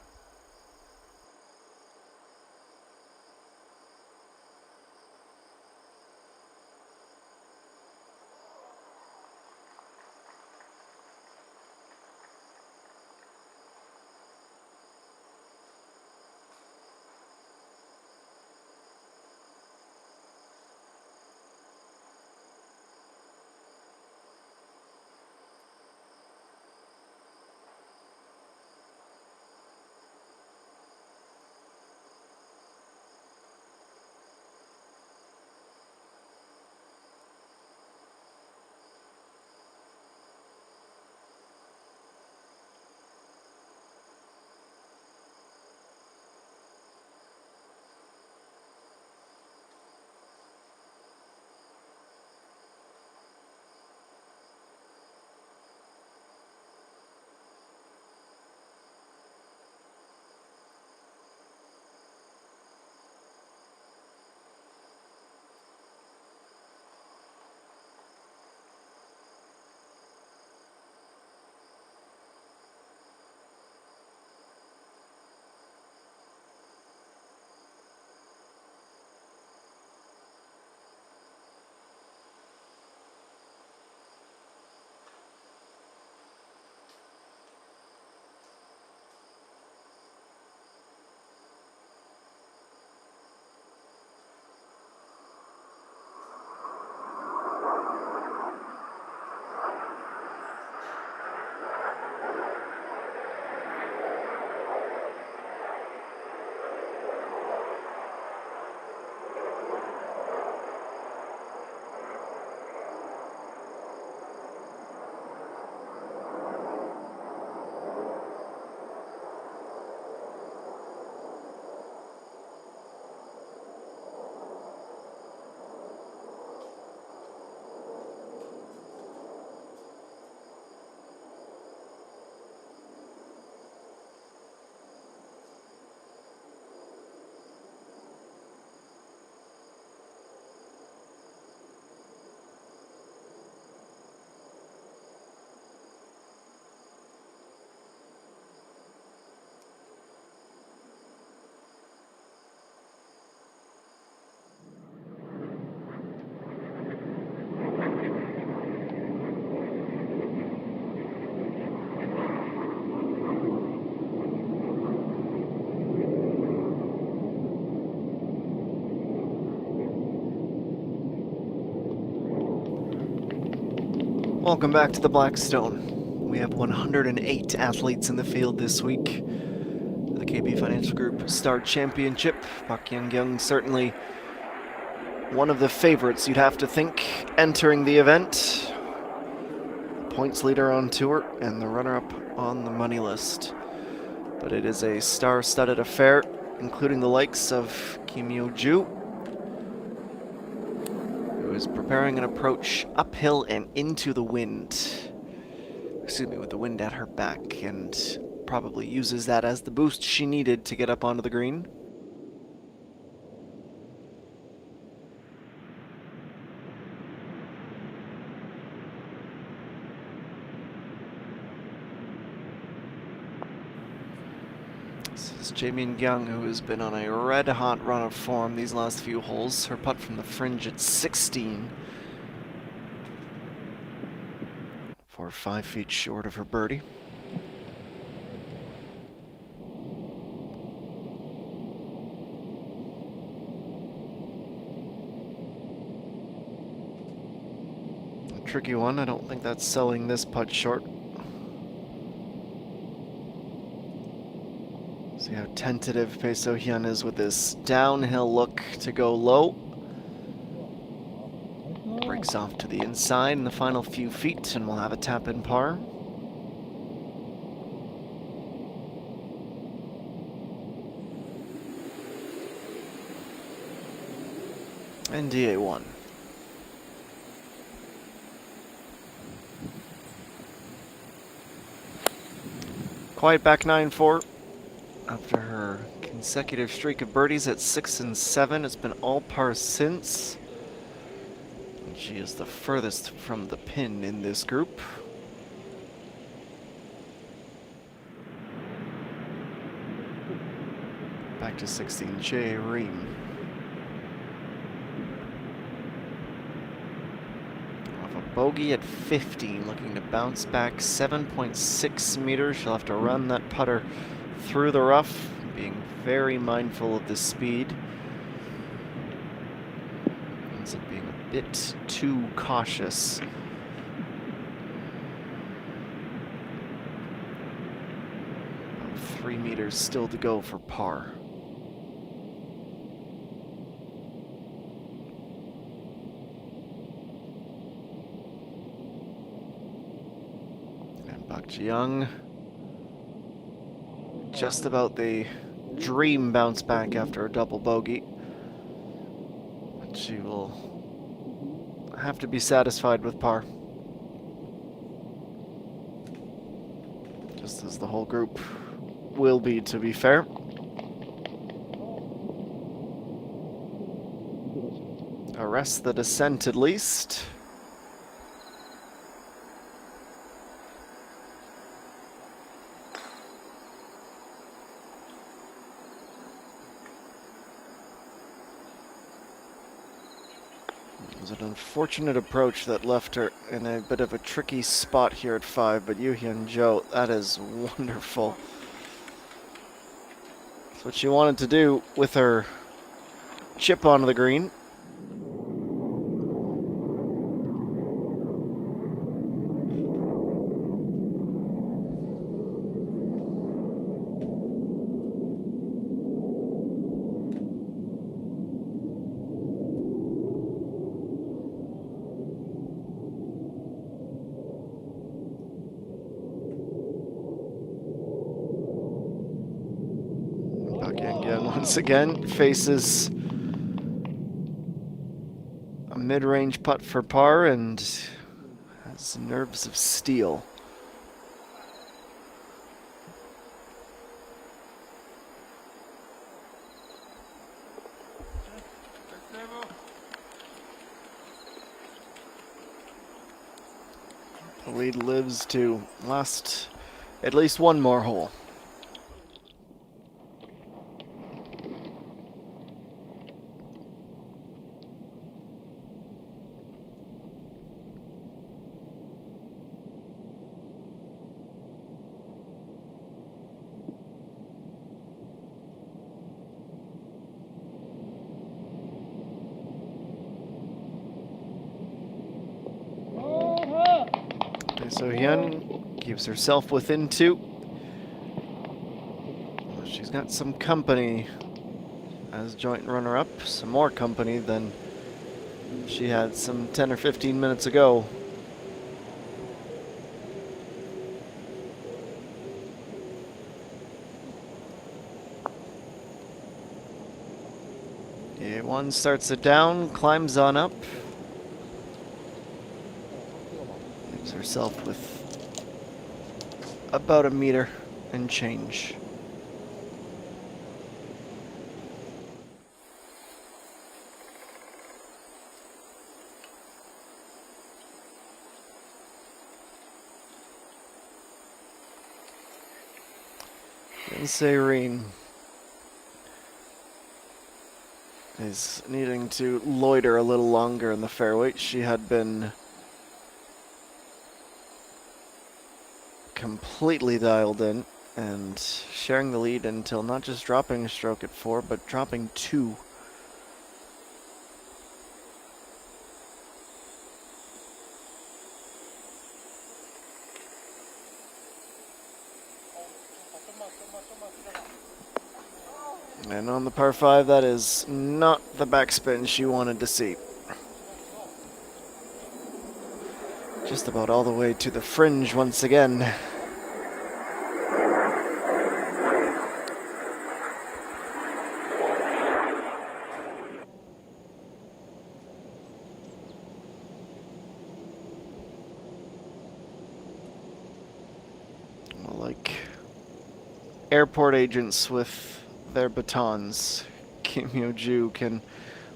Welcome back to the Blackstone. We have 108 athletes in the field this week. The KB Financial Group Star Championship. Park Yang-kyung certainly one of the favorites, you'd have to think, entering the event. Points leader on tour and the runner-up on the money list. But it is a star-studded affair, including the likes of Kim Yo-ju, who is preparing an approach uphill and into the wind. Excuse me, with the wind at her back, and probably uses that as the boost she needed to get up onto the green. This is Jae-min Kyung, who has been on a red-hot run of form these last few holes. Her putt from the fringe at 16. 4 or 5 feet short of her birdie. A tricky one. I don't think that's selling this putt short. See how tentative Bae So-hyun is with this downhill look to go low. Breaks off to the inside in the final few feet, and we'll have a tap-in par. And DA1. Quiet back 9-4. After her consecutive streak of birdies at 6 and 7, it's been all par since. And she is the furthest from the pin in this group. Back to 16, Jae Reem. Off a bogey at 15, looking to bounce back 7.6 meters. She'll have to run that putter through the rough, being very mindful of the speed. Ends up being a bit too cautious. About 3 meters still to go for par. And Park Ji-young, just about the dream bounce back after a double bogey. But she will have to be satisfied with par. Just as the whole group will be, to be fair. Arrest the descent at least. It was an unfortunate approach that left her in a bit of a tricky spot here at 5, but Yoo-hyun Jo, that is wonderful. That's what she wanted to do with her chip onto the green. Once again, faces a mid-range putt for par and has nerves of steel. The lead lives to last at least one more hole. So-hyun keeps herself within 2. She's got some company as joint runner-up, some more company than she had some 10 or 15 minutes ago. One starts it down, climbs on up. Leaves herself with about a meter and change. And Serene is needing to loiter a little longer in the fairway. She had been completely dialed in and sharing the lead until not just dropping a stroke at 4, but dropping 2. And on the par 5, that is not the backspin she wanted to see. Just about all the way to the fringe once again. Well, like airport agents with their batons, Kim Yo-ju can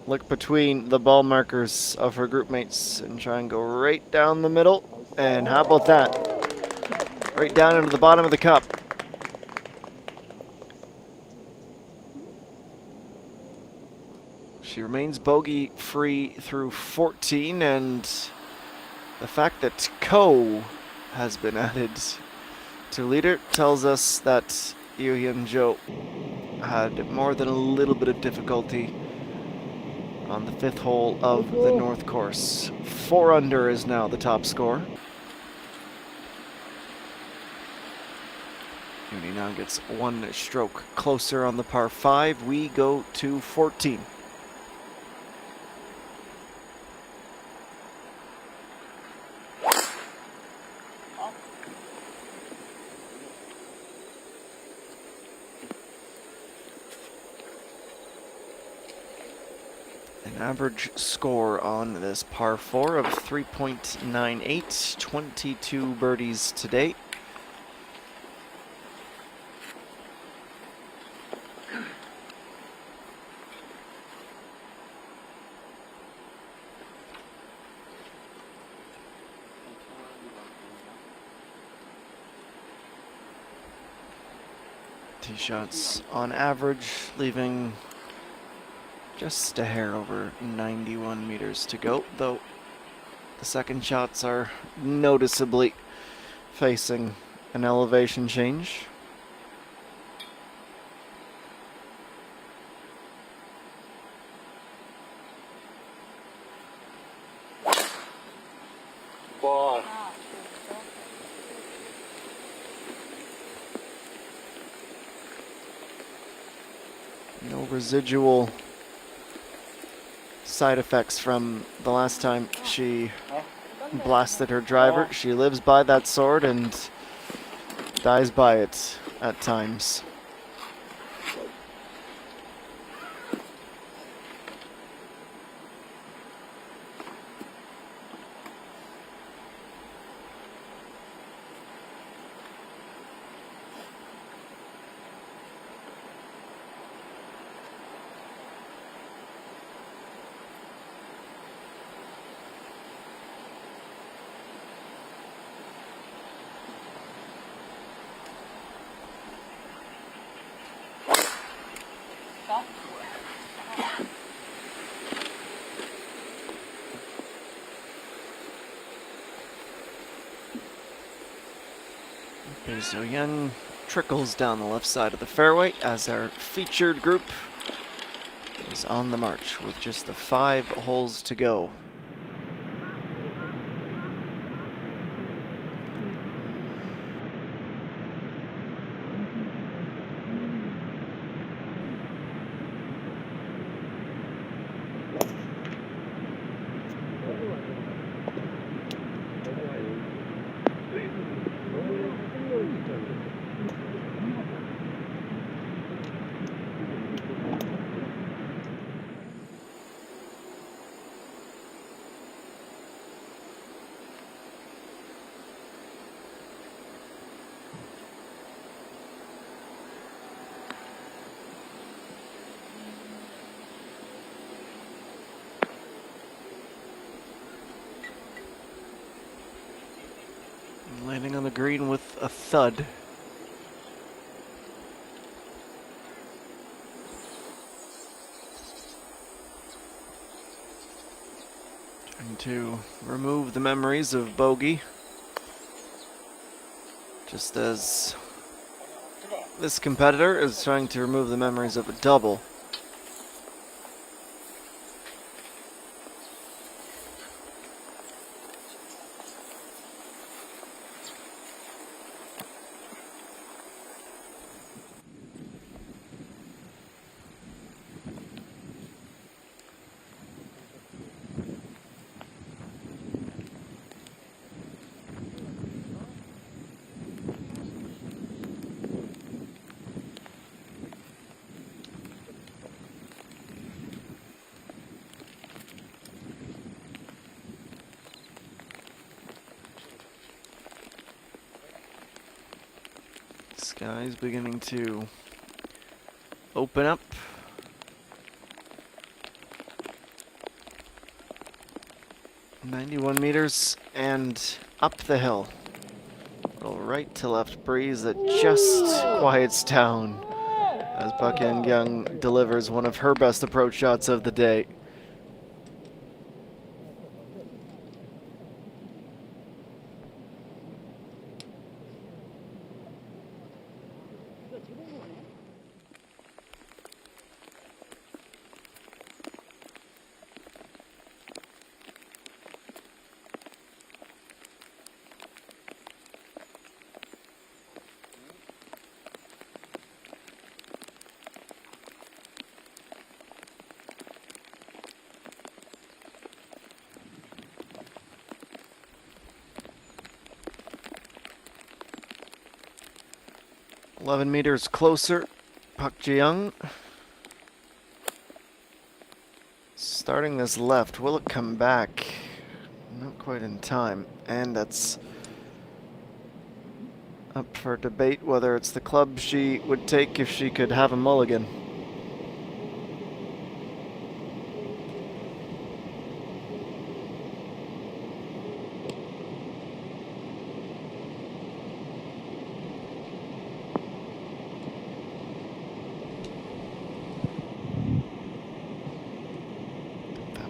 look between the ball markers of her group mates and try and go right down the middle. And how about that? Right down into the bottom of the cup. She remains bogey free through 14, and the fact that Ko has been added to leader tells us that Yoo Hyun-jo had more than a little bit of difficulty on the 5th hole of the North Course. 4 under is now the top score. Uni now gets 1 stroke closer on the par 5. We go to 14. An average score on this par 4 of 3.98, 22 birdies today. Tee shots on average, leaving just a hair over 91 meters to go, though the second shots are noticeably facing an elevation change. 와. No residual side effects from the last time she blasted her driver. She lives by that sword and dies by it at times. Bae So-hyun trickles down the left side of the fairway as our featured group is on the march with just the 5 holes to go. Landing on the green with a thud. Trying to remove the memories of bogey. Just as this competitor is trying to remove the memories of a double. Sky's beginning to open up. .91 meters and up the hill. Little right to left breeze that just quiets down as Park Young delivers one of her best approach shots of the day. .11 meters closer, Park Ji-young. Starting this left, will it come back? Not quite in time, and that's up for debate whether it's the club she would take if she could have a mulligan.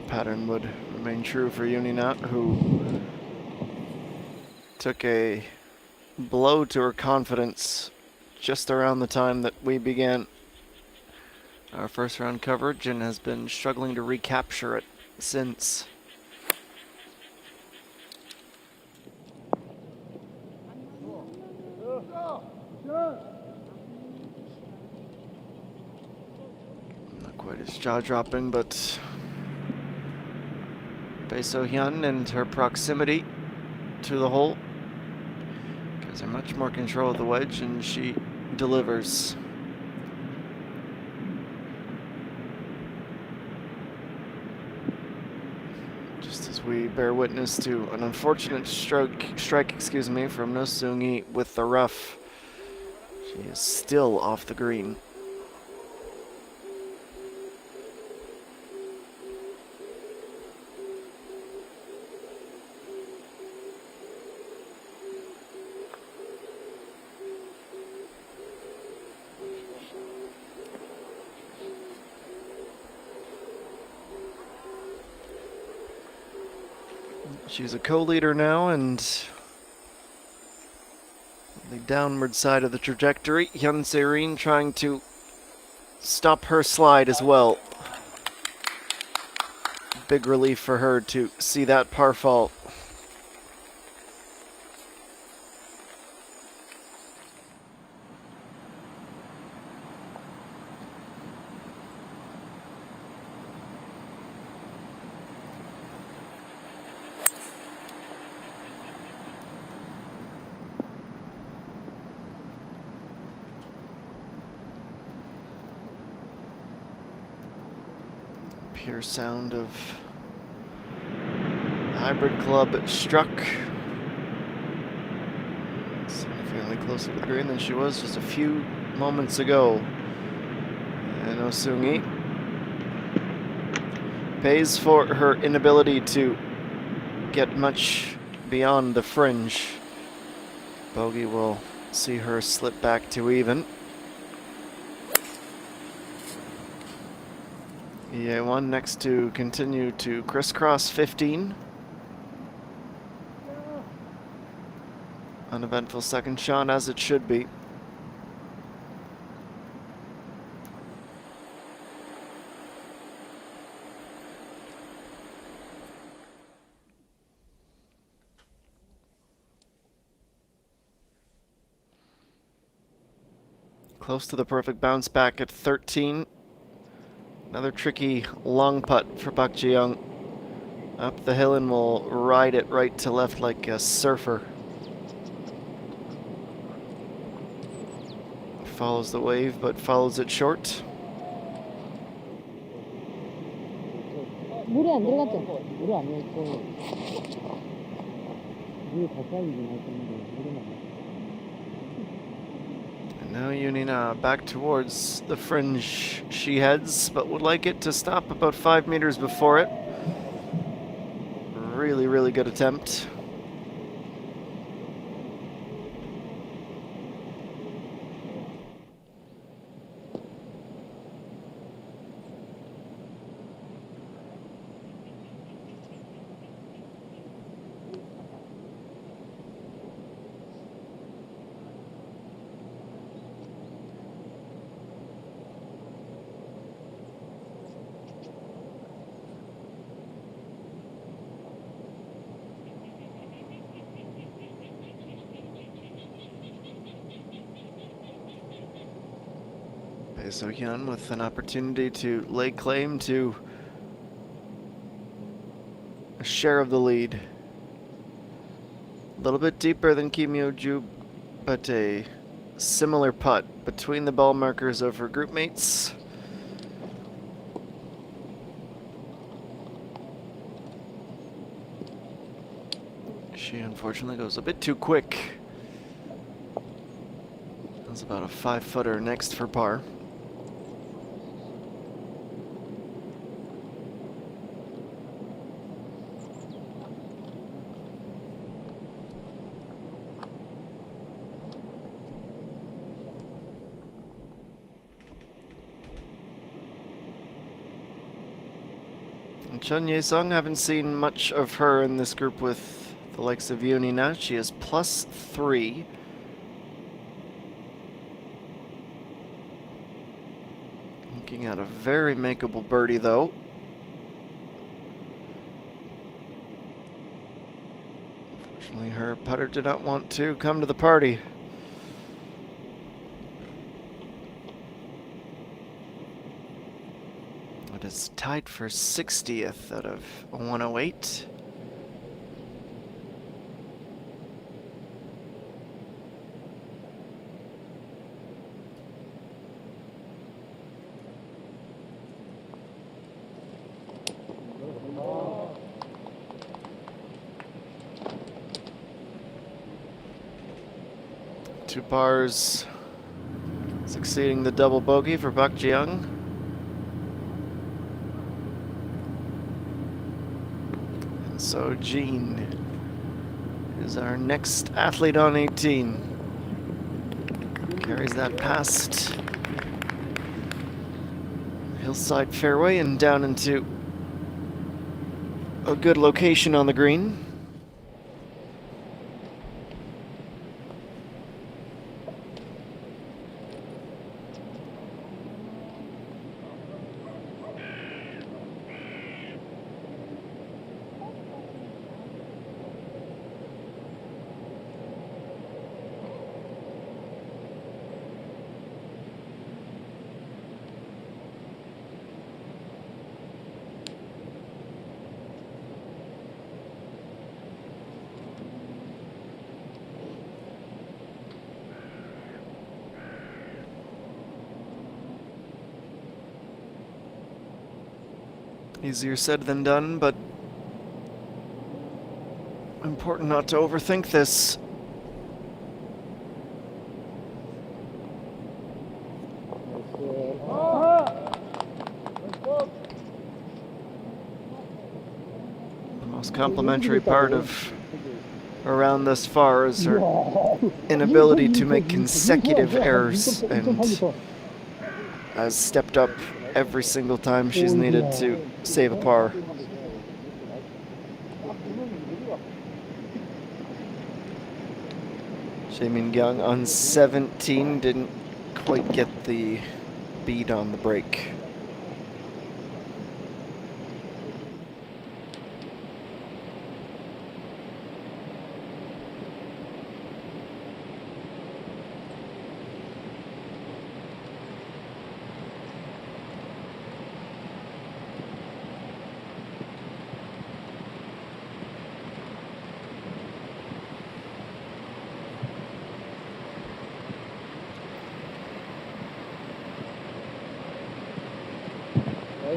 Pattern would remain true for Uninat, who took a blow to her confidence just around the time that we began our first round coverage and has been struggling to recapture it since. Not quite as jaw-dropping, but Bae So-hyun and her proximity to the hole gives her much more control of the wedge, and she delivers. Just as we bear witness to an unfortunate strike, from No Seung-hee with the rough. She is still off the green. She's a co-leader now, and the downward side of the trajectory. Hyun Se-rin trying to stop her slide as well. Big relief for her to see that par fall. Pure sound of hybrid club struck. Significantly closer to the green than she was just a few moments ago. And No Seung-hee pays for her inability to get much beyond the fringe. Bogey will see her slip back to even. EA1 next to continue to crisscross 15. Uneventful second shot as it should be. Close to the perfect bounce back at 13. Another tricky long putt for Bak Ji-young. Up the hill and will ride it right to left like a surfer. Follows the wave, but follows it short. 물에 안 들어갔잖아. 물에 안 들어갔고. 물이 가까이긴 할 건데, 물은 안 And now Yunina back towards the fringe she heads, but would like it to stop about 5 meters before it. Really, really good attempt. Bae So-hyun with an opportunity to lay claim to a share of the lead. A little bit deeper than Kim Yo-ju, but a similar putt between the ball markers of her group mates. She unfortunately goes a bit too quick. That's about a 5-footer next for par. Chun Ye-sung, haven't seen much of her in this group with the likes of Yunina. She is +3. Looking at a very makeable birdie, though. Unfortunately, her putter did not want to come to the party. It is tied for 60th out of 108. Two pars succeeding the double bogey for Bak Ji-young. And so Jean is our next athlete on 18. Carries that past hillside fairway and down into a good location on the green. Easier said than done, but important not to overthink this. The most complimentary part of around this far is her inability to make consecutive errors, and has stepped up every single time she's needed to save a par. Jae-min Young on 17 didn't quite get the beat on the break.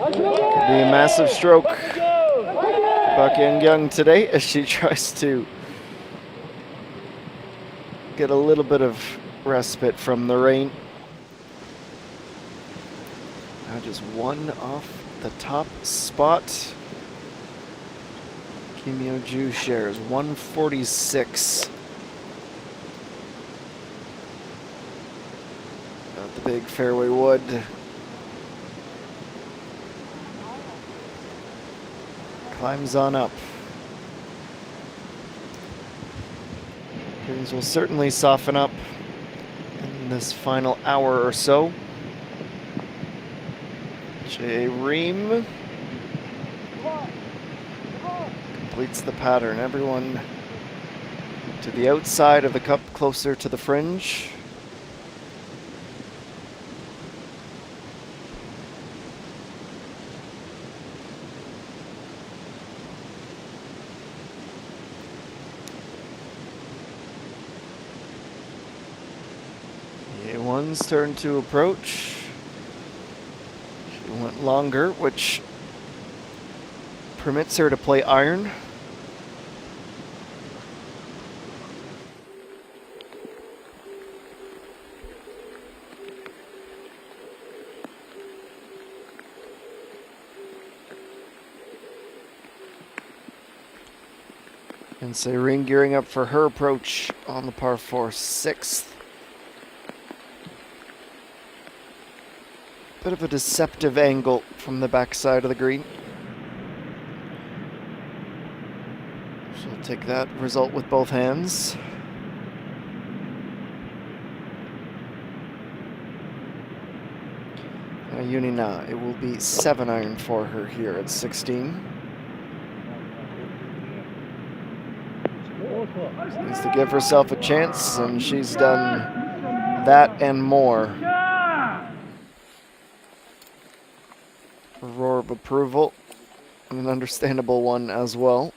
Be a massive stroke by Kim Young today as she tries to get a little bit of respite from the rain. Now just one off the top spot. Kim Yo-ju shares 146. Got the big fairway wood. Climbs on up. Things will certainly soften up in this final hour or so. Jae Reem completes the pattern. Everyone to the outside of the cup, closer to the fringe. One's turn to approach. She went longer, which permits her to play iron. And Seirin gearing up for her approach on the par 4, 6th. Bit of a deceptive angle from the backside of the green. She'll take that result with both hands. Yunina, it will be 7 iron for her here at 16. She needs to give herself a chance, and she's done that and more. A roar of approval, and an understandable one as well.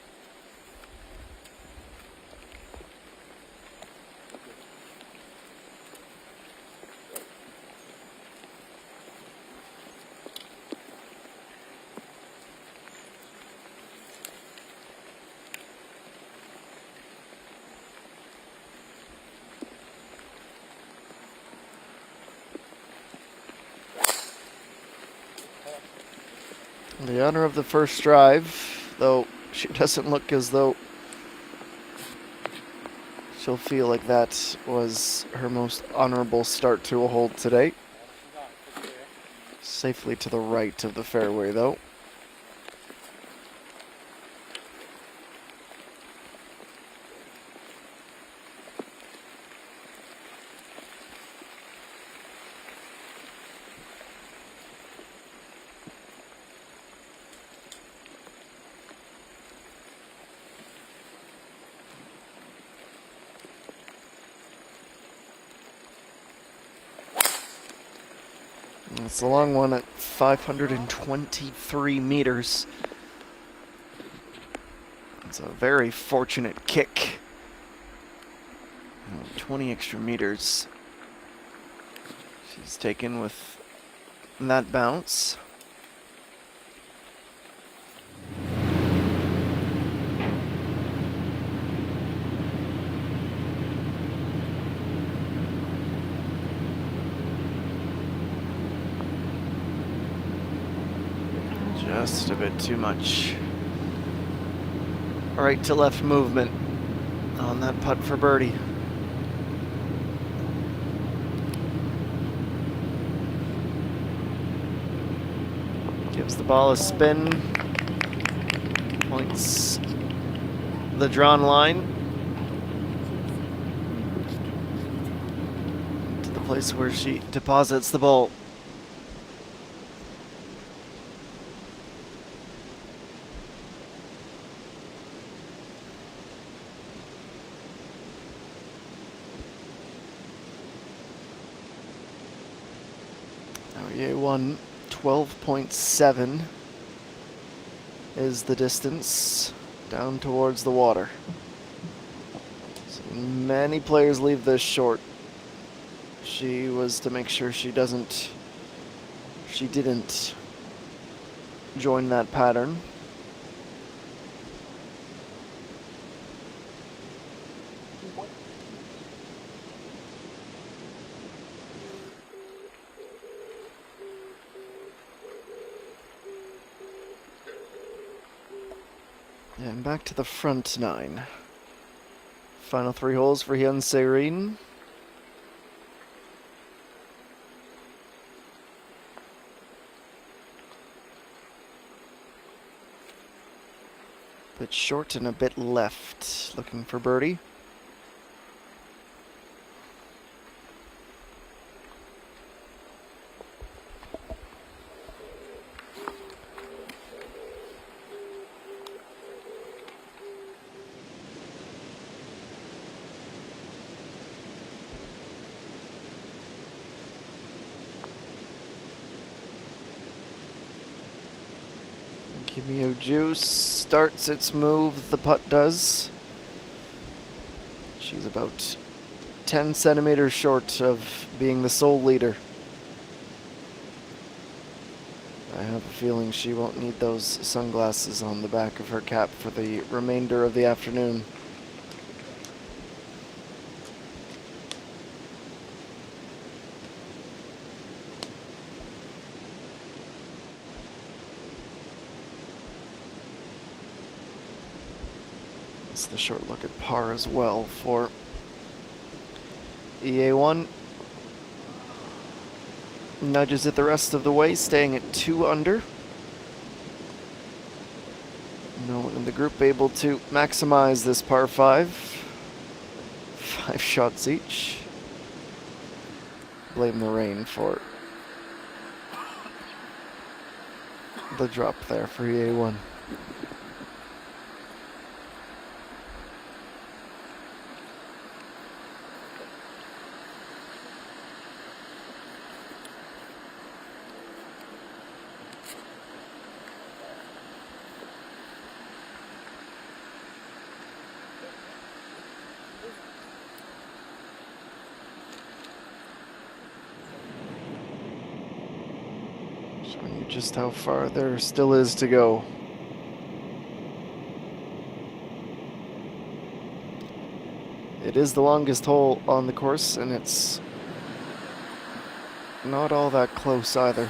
The honor of the first drive, though she doesn't look as though she'll feel like that was her most honorable start to a hole today. Safely to the right of the fairway, though. It's a long one at 523 meters. It's a very fortunate kick. 20 extra meters she's taken with that bounce. Just a bit too much right to left movement on that putt for birdie. Gives the ball a spin. Points the drawn line to the place where she deposits the ball. Now EA1 12.7 is the distance down towards the water. So many players leave this short. She was to make sure she didn't join that pattern. And back to the front nine. Final 3 holes for Hyun Se-rin. Bit short and a bit left. Looking for birdie. Kimio Juice starts its move, the putt does. She's about 10 centimeters short of being the sole leader. I have a feeling she won't need those sunglasses on the back of her cap for the remainder of the afternoon. The short look at par as well for EA1. Nudges it the rest of the way, staying at 2 under. No one in the group able to maximize this par 5. 5 shots each. Blame the rain for the drop there for EA1. Showing you just how far there still is to go. It is the longest hole on the course, and it's not all that close either.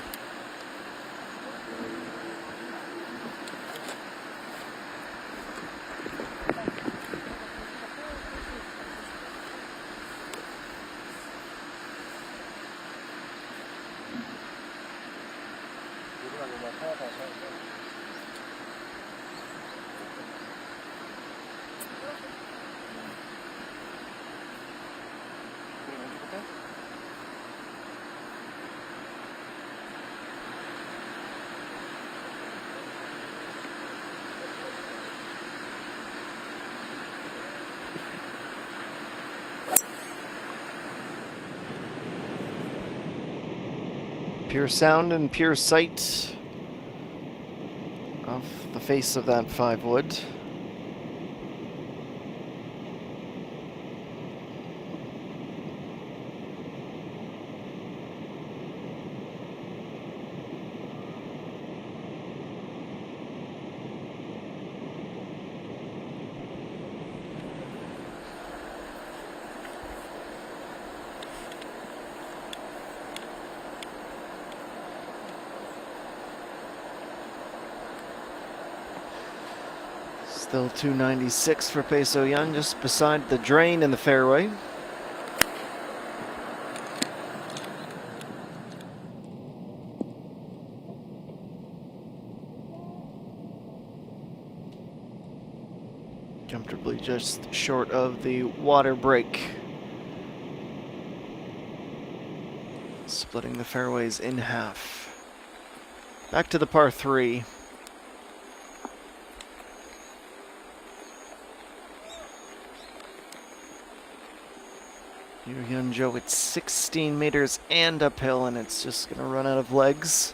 Pure sound and pure sight of the face of that 5 wood. Still 296 for Bae So-hyun, just beside the drain in the fairway. Comfortably just short of the water break. Splitting the fairways in half. Back to the par 3. Yoo-hyun Jo, it's 16 meters and uphill, and it's just going to run out of legs.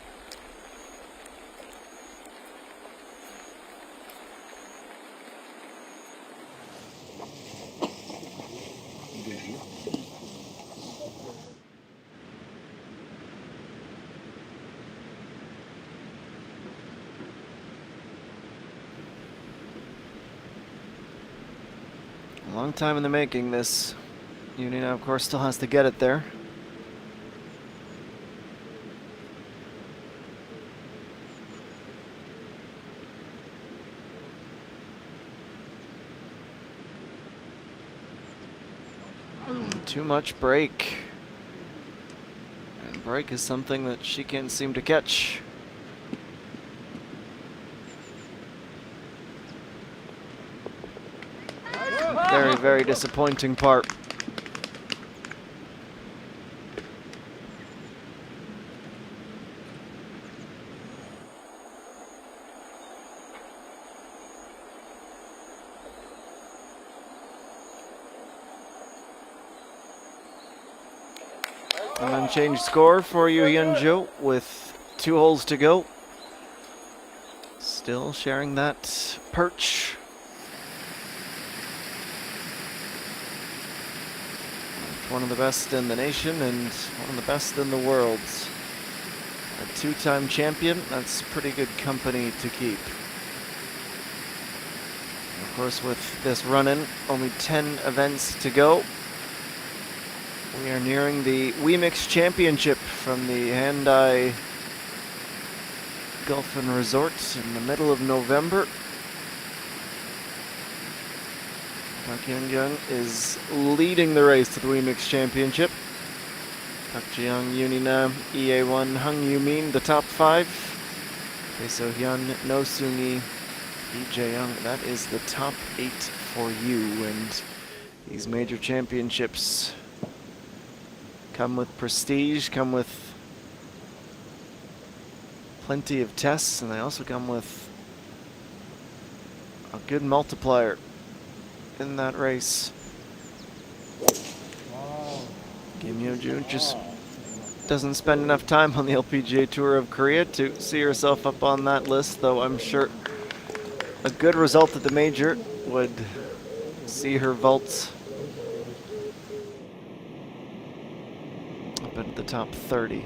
A long time in the making, this. Uni now, of course, still has to get it there. Too much break. And break is something that she can't seem to catch. Very, very disappointing part. An unchanged score for Yoo-hyun Jo with 2 holes to go. Still sharing that perch. One of the best in the nation and one of the best in the world. A 2-time champion, that's pretty good company to keep. And of course, with this run-in, only 10 events to go. We are nearing the WeMix Championship from the Handai Golf and Resort in the middle of November. Park Hyung-jung is leading the race to the WeMix Championship. Park Ji-young, Yoonina, EA1, Hung Yoo-min, the top 5. Bae So-hyun, No Sung-hee, Lee Jae-young. That is the top 8 for you. And these major championships come with prestige, come with plenty of tests, and they also come with a good multiplier in that race. Kim Hyo-jun just doesn't spend enough time on the LPGA Tour of Korea to see herself up on that list, though I'm sure a good result at the major would see her vault up at the top 30.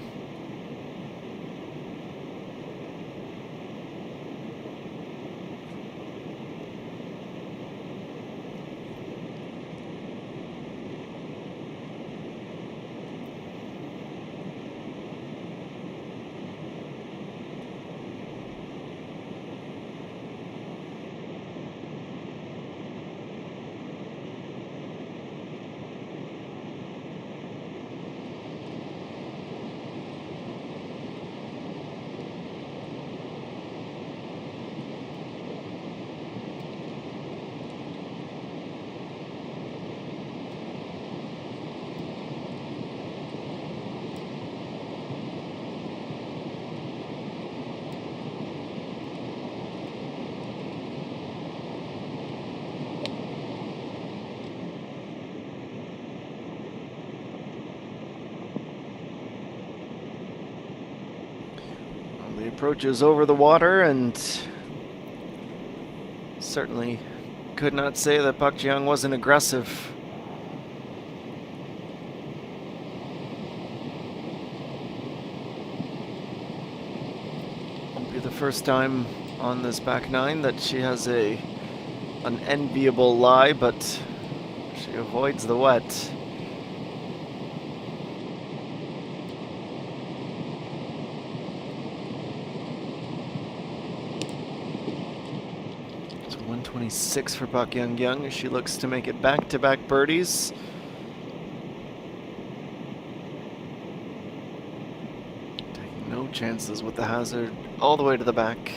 The approach is over the water, and certainly could not say that Park Ji-young wasn't aggressive. Won't be the first time on this back 9 that she has an enviable lie, but she avoids the wet. 26 for Park Young as she looks to make it back-to-back birdies. Taking no chances with the hazard all the way to the back.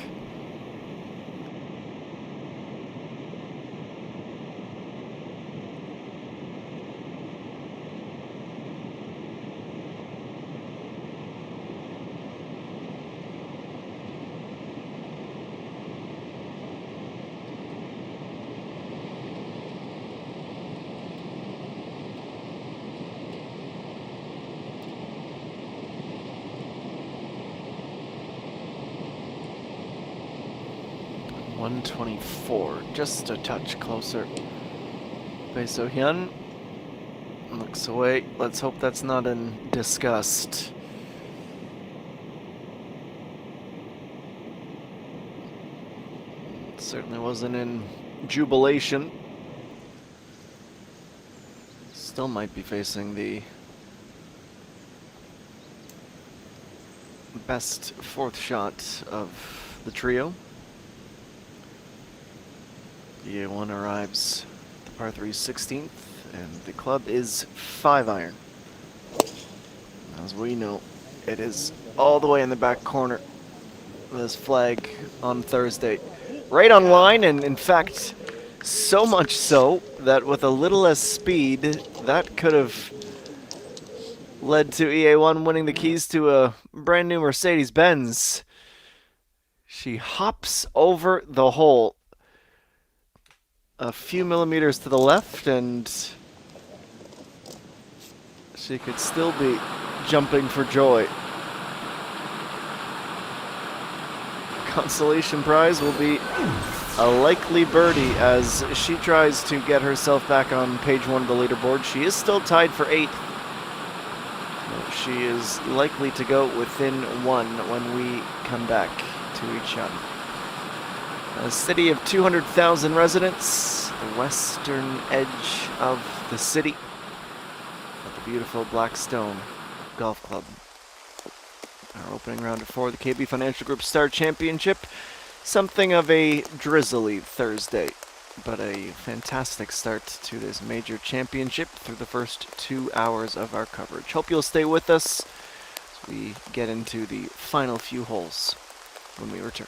.124, just a touch closer. Bae So-hyun looks away. Let's hope that's not in disgust. It certainly wasn't in jubilation. Still might be facing the best fourth shot of the trio. The A1 arrives at the par 3 16th, and the club is 5-iron. As we know, it is all the way in the back corner. This flag on Thursday. Right on line, and in fact, so much so that with a little less speed, that could have led to EA1 winning the keys to a brand new Mercedes-Benz. She hops over the hole a few millimeters to the left, and she could still be jumping for joy. Consolation prize will be a likely birdie as she tries to get herself back on page 1 of the leaderboard. She is still tied for 8th. She is likely to go within 1 when we come back to each other. A city of 200,000 residents, the western edge of the city, at the beautiful Blackstone Golf Club. Our opening round of 4 of the KB Financial Group Star Championship. Something of a drizzly Thursday, but a fantastic start to this major championship through the first 2 hours of our coverage. Hope you'll stay with us as we get into the final few holes when we return.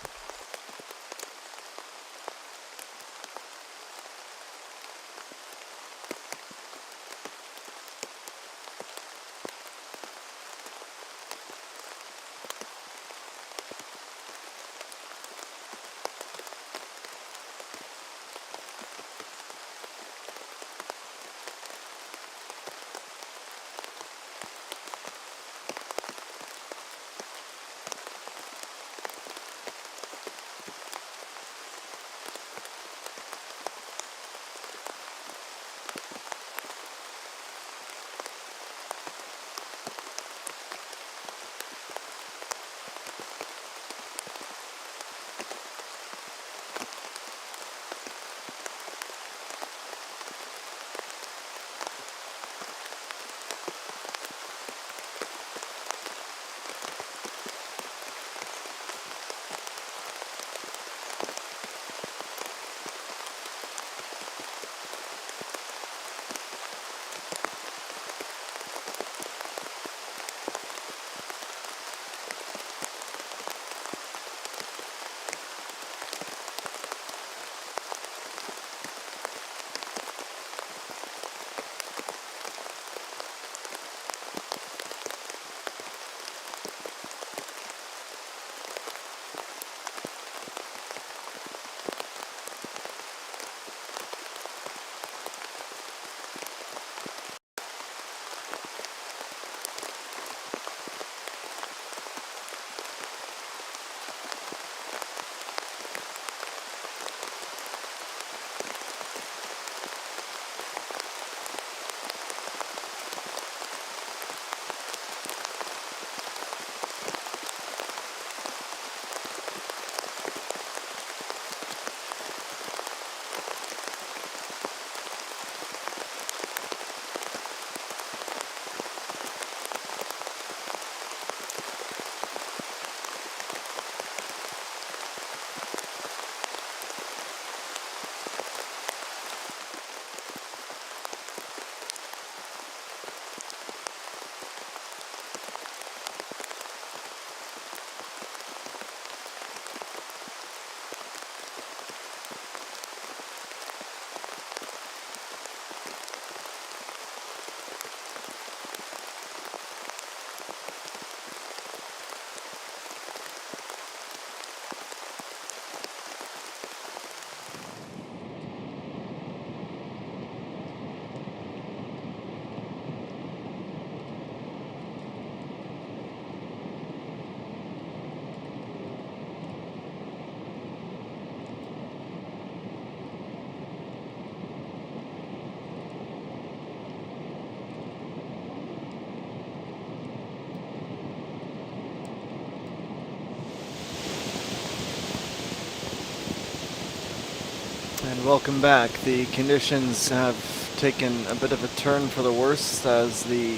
And welcome back. The conditions have taken a bit of a turn for the worse as the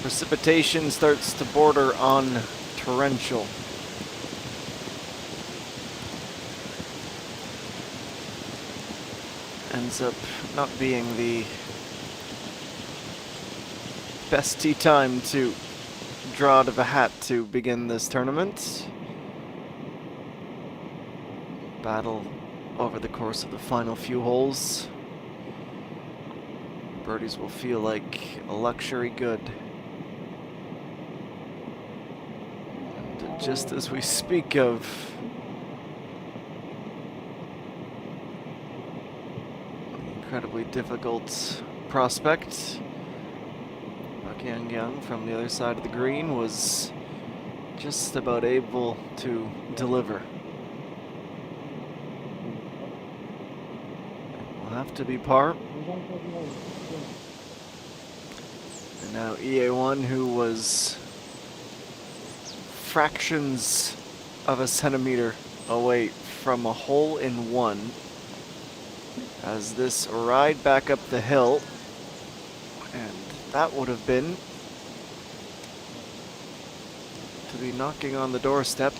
precipitation starts to border on torrential. Ends up not being the best tee time to draw out of a hat to begin this tournament. Battle over the course of the final few holes. Birdies will feel like a luxury good. And just as we speak of incredibly difficult prospect, Young from the other side of the green was just about able to deliver. Will have to be par. And now EA1, who was fractions of a centimeter away from a hole in one, as this ride back up the hill, and that would have been to be knocking on the doorstep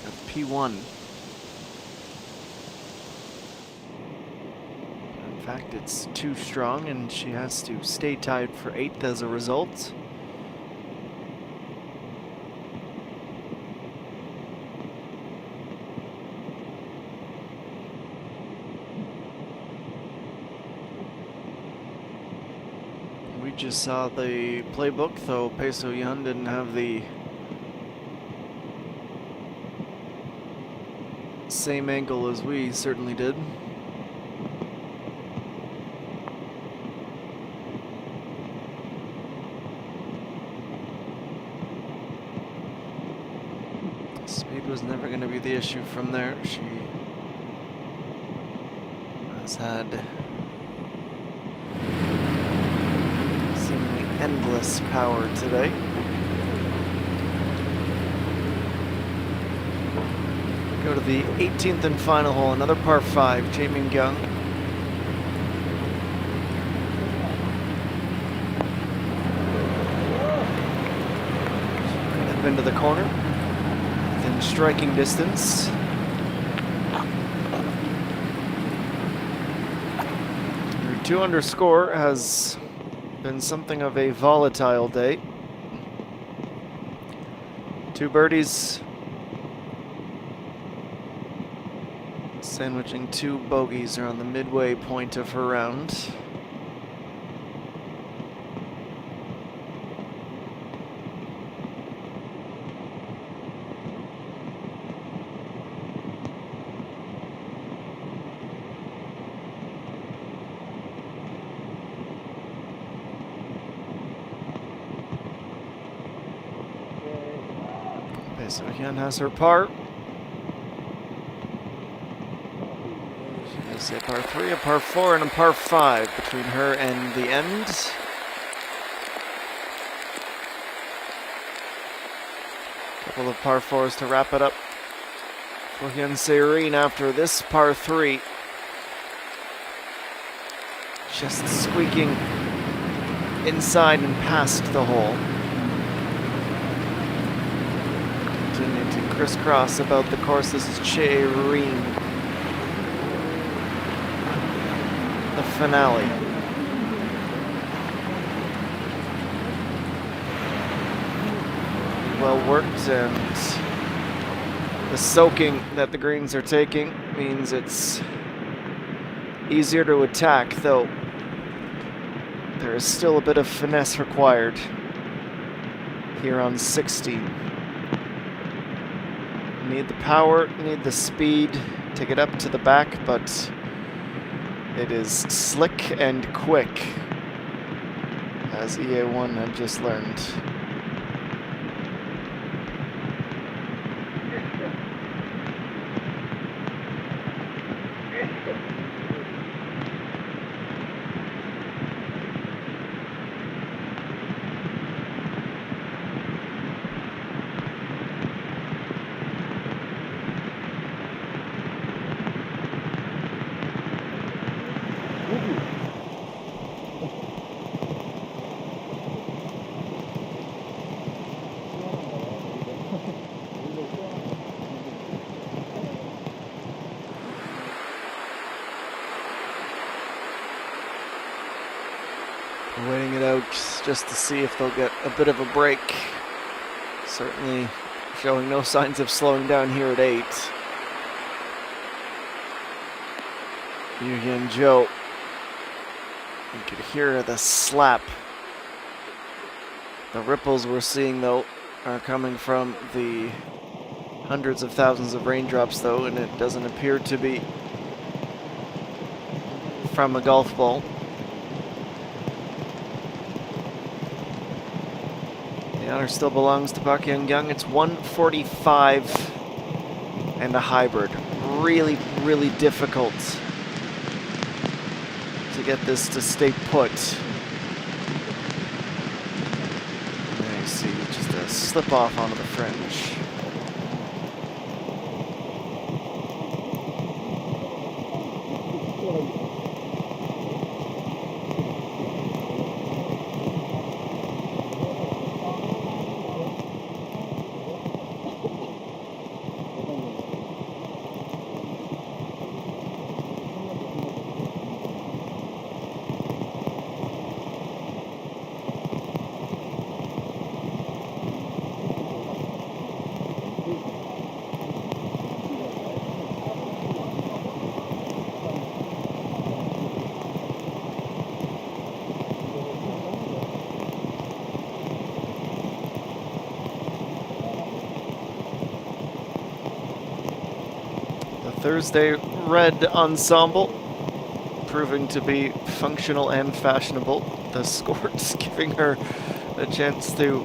of P1. In fact, it's too strong, and she has to stay tied for 8th as a result. We just saw the playbook, though Bae So-hyun didn't have the same angle as we certainly did. Speed was never going to be the issue from there. She has had seemingly endless power today. Go to the 18th and final hole, another par 5, Jae Min-kyung. Up into the corner, within striking distance. Her 2-under score has been something of a volatile day. 2 birdies, sandwiching 2 bogeys around the midway point of her round. Bae So-hyun has her par. She has a par 3, a par 4, and a par 5 between her and the end. Couple of par 4s to wrap it up for Hyun Se-rin after this par 3. Just squeaking inside and past the hole. Continuing to crisscross about the course. This is Se-rin. The finale. Well worked, and the soaking that the greens are taking means it's easier to attack, though there is still a bit of finesse required here on 16. Need the power, need the speed to get up to the back, but it is slick and quick, as EA1 had just learned. out just to see if they'll get a bit of a break. Certainly showing no signs of slowing down here at 8. Yu-Hyun Joe. You could hear the slap. The ripples we're seeing, though, are coming from the hundreds of thousands of raindrops, though, and it doesn't appear to be from a golf ball. The honor still belongs to Park Young-young. It's 145 and a hybrid. Really, really difficult to get this to stay put. And there you see just a slip off onto the fringe. Thursday red ensemble proving to be functional and fashionable. The scorch giving her a chance to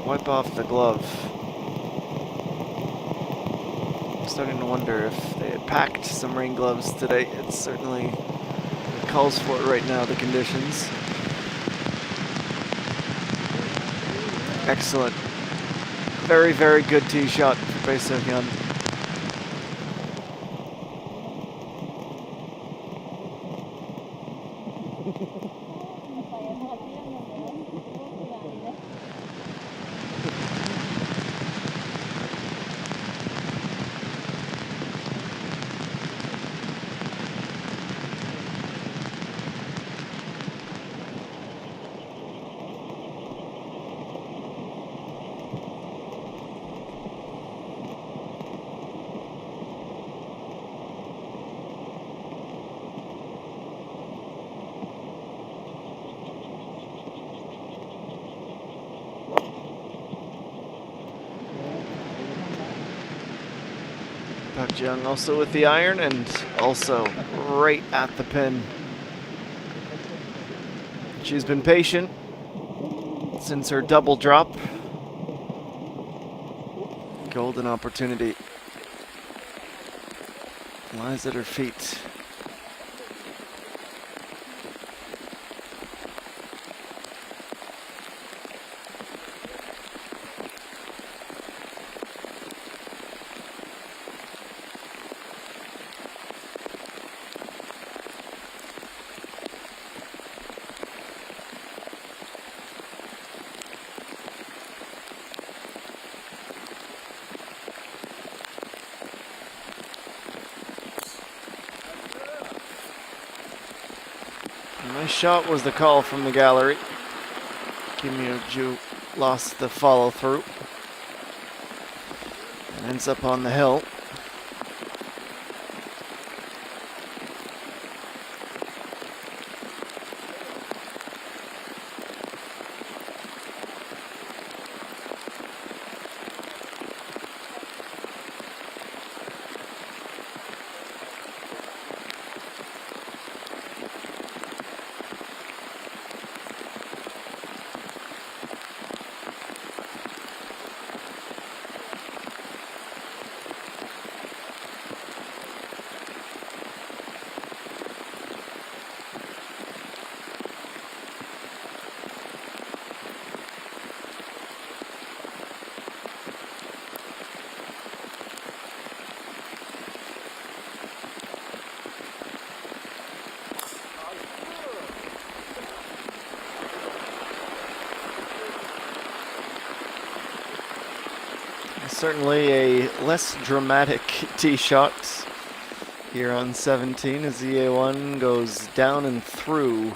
wipe off the glove. I'm starting to wonder if they had packed some rain gloves today. It certainly calls for it right now, the conditions. Excellent. Very, very good tee shot for Bae So-hyun. Park Jung also with the iron and also right at the pin. She's been patient since her double drop. Golden opportunity lies at her feet. Nice shot was the call from the gallery. Kim Yoo-ju lost the follow through and ends up on the hill. Certainly a less dramatic tee shot here on 17 as EA1 goes down and through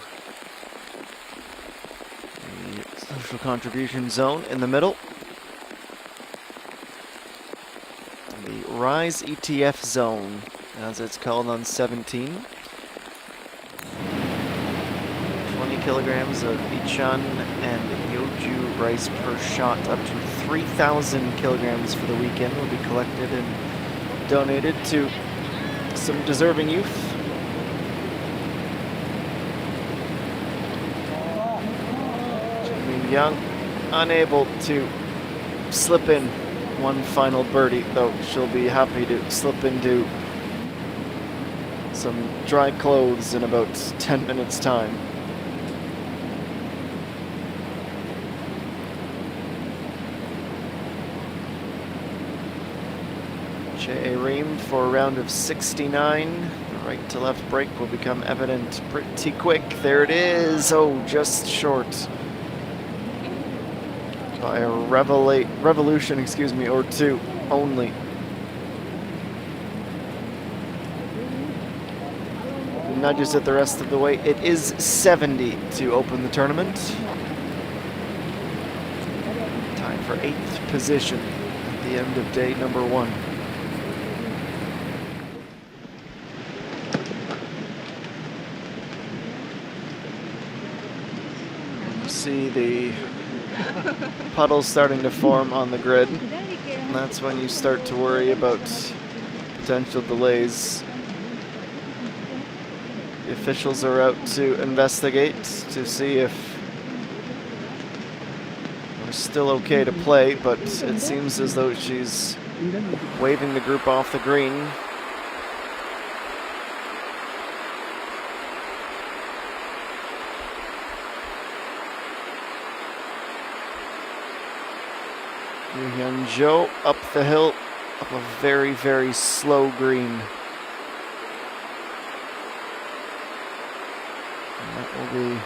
social contribution zone in the middle. The Rise ETF zone, as it's called on 17. 20 kilograms of Ichan and Yeoju rice per shot, up to 3,000 kilograms for the weekend will be collected and donated to some deserving youth. Jimmy Young unable to slip in one final birdie, though she'll be happy to slip into some dry clothes in about 10 minutes time. J.A. Ream for a round of 69. The right to left break will become evident pretty quick. There it is. Oh, just short by a revolution, or two only. Nudges it the rest of the way. It is 70 to open the tournament. Time for 8th position at the end of day number 1. See the puddles starting to form on the grid. And that's when you start to worry about potential delays. The officials are out to investigate to see if we're still okay to play, but it seems as though she's waving the group off the green. Yoo Hyun-jo up the hill, up a very, very slow green. And that will be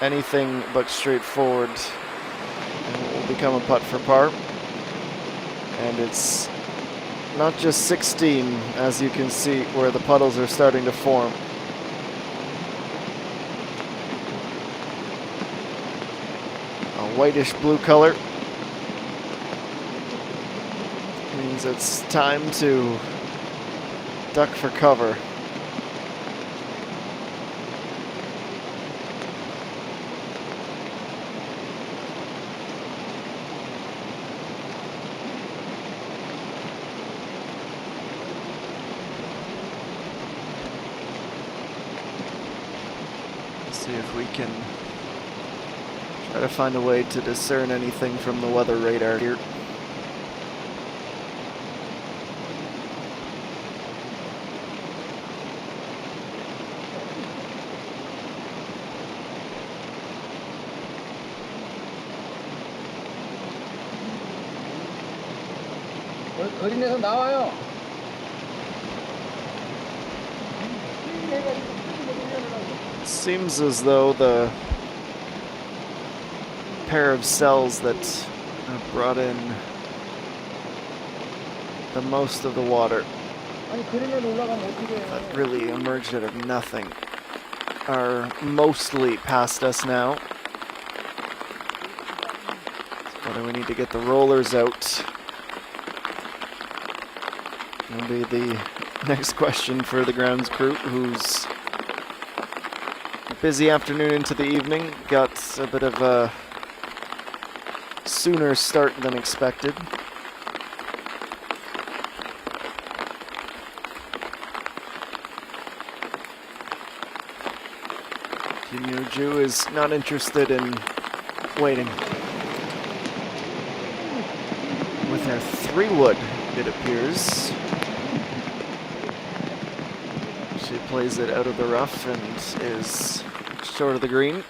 anything but straightforward. And it will become a putt for par. And it's not just 16, as you can see, where the puddles are starting to form. A whitish blue color. Means it's time to duck for cover. Let's see if we can try to find a way to discern anything from the weather radar here. 그린에서 나와요. Seems as though the pair of cells that have brought in the most of the water that really emerged out of nothing are mostly past us now. So whether we need to get the rollers out will be the next question for the grounds crew, who's busy afternoon into the evening. Got a bit of a sooner start than expected. Kim Yoo-ju is not interested in waiting. With her 3-wood, it appears. She plays it out of the rough and is short of the green.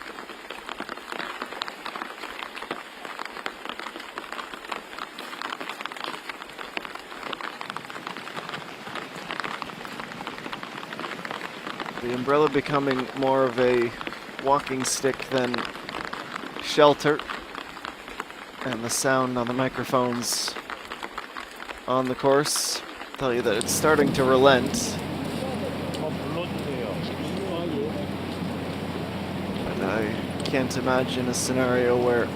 The umbrella becoming more of a walking stick than shelter. And the sound on the microphones on the course tell you that it's starting to relent. can't imagine a scenario where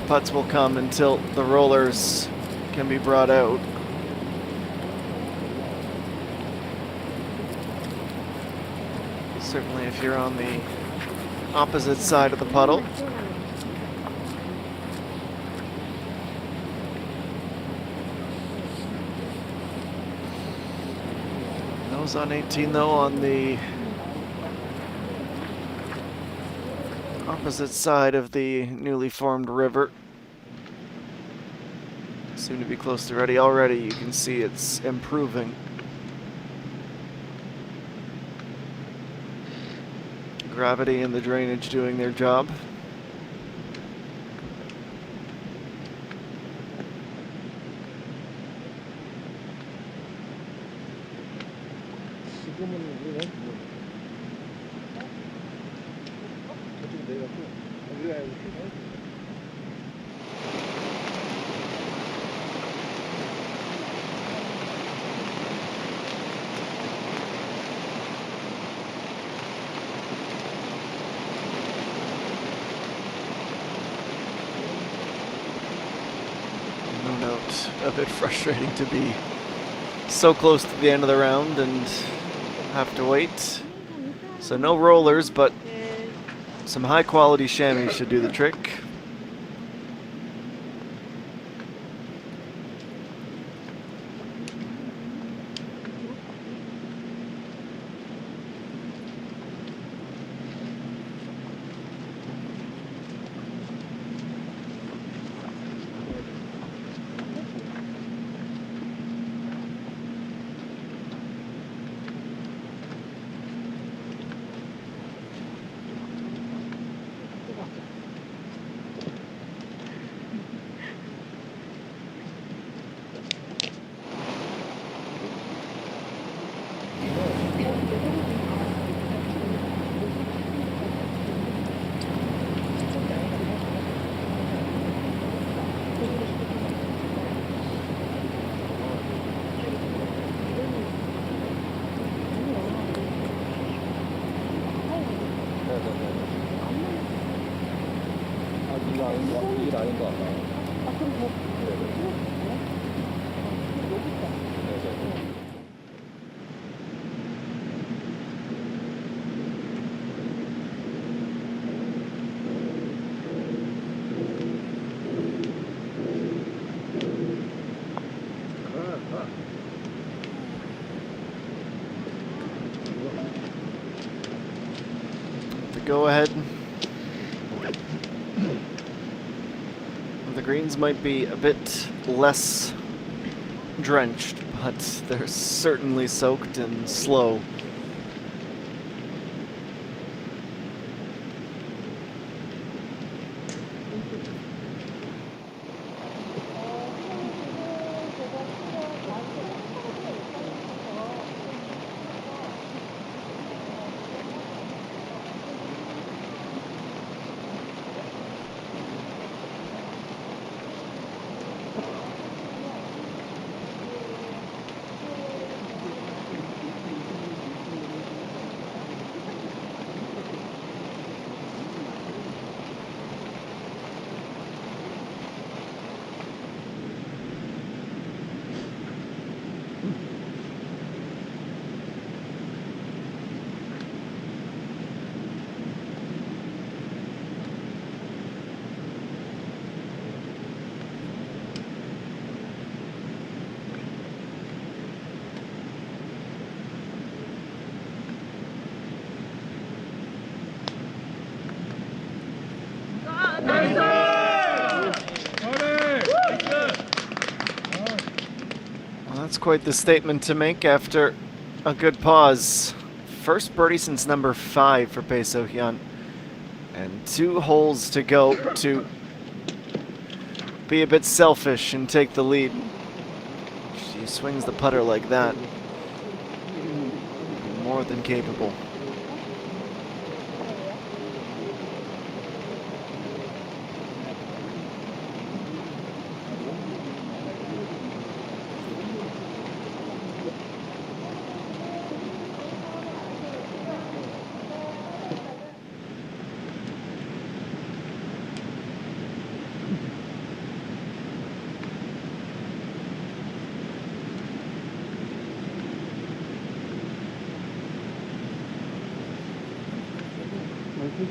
putts will come until the rollers can be brought out. Certainly if you're on the opposite side of the puddle. Nose on 18 though on the opposite side of the newly formed river. Soon to be close to ready. Already you can see it's improving. Gravity and the drainage doing their job. 지금은 우리는 뭐 저쪽 내려고 우리가 이렇게 No doubt a bit frustrating to be so close to the end of the round and have to wait. So no rollers, but some high quality chamois should do the trick. 이게 아닌 것 같다. The go ahead. The greens might be a bit less drenched, but they're certainly soaked and slow. Well, that's quite the statement to make after a good pause. First birdie since number 5 for Bae So-hyun. And 2 holes to go to be a bit selfish and take the lead. She swings the putter like that. More than capable.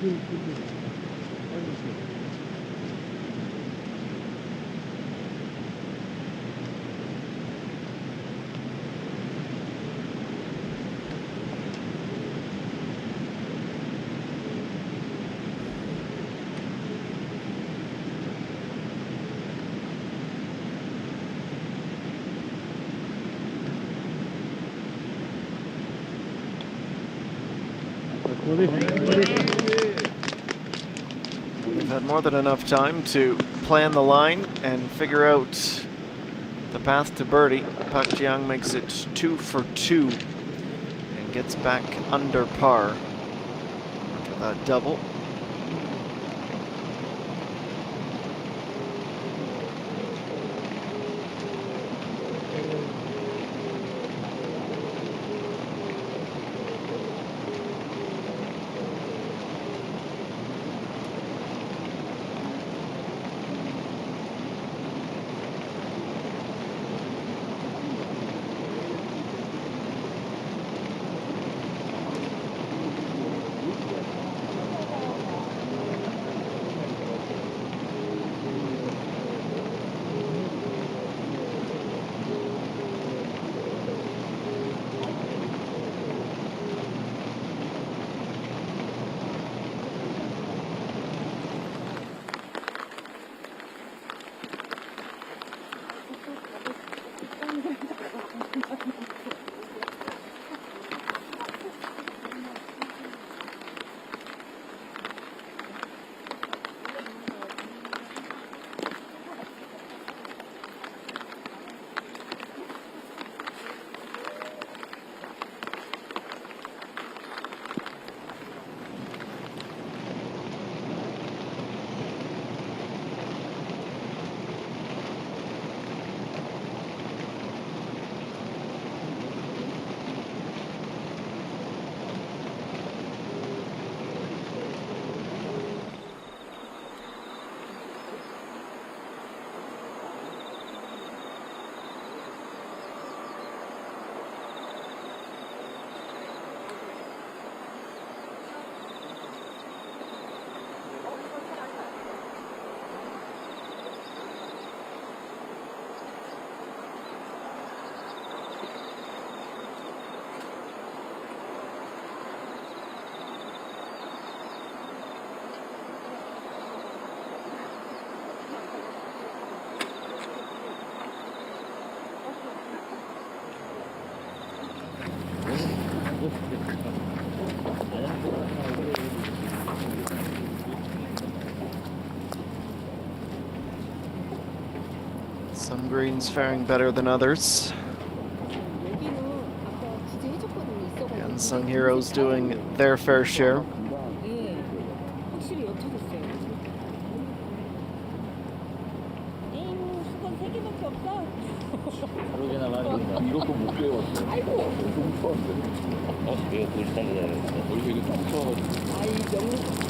We've had more than enough time to plan the line and figure out the path to birdie. Park Ji-young makes it 2 for 2 and gets back under par after that double. Some greens faring better than others. And some heroes doing their fair share. 이것도 못 배웠어. 아이고. 너무 추웠는데. 내가 보지도 않는다. 원래 이거 딱 추워가지고.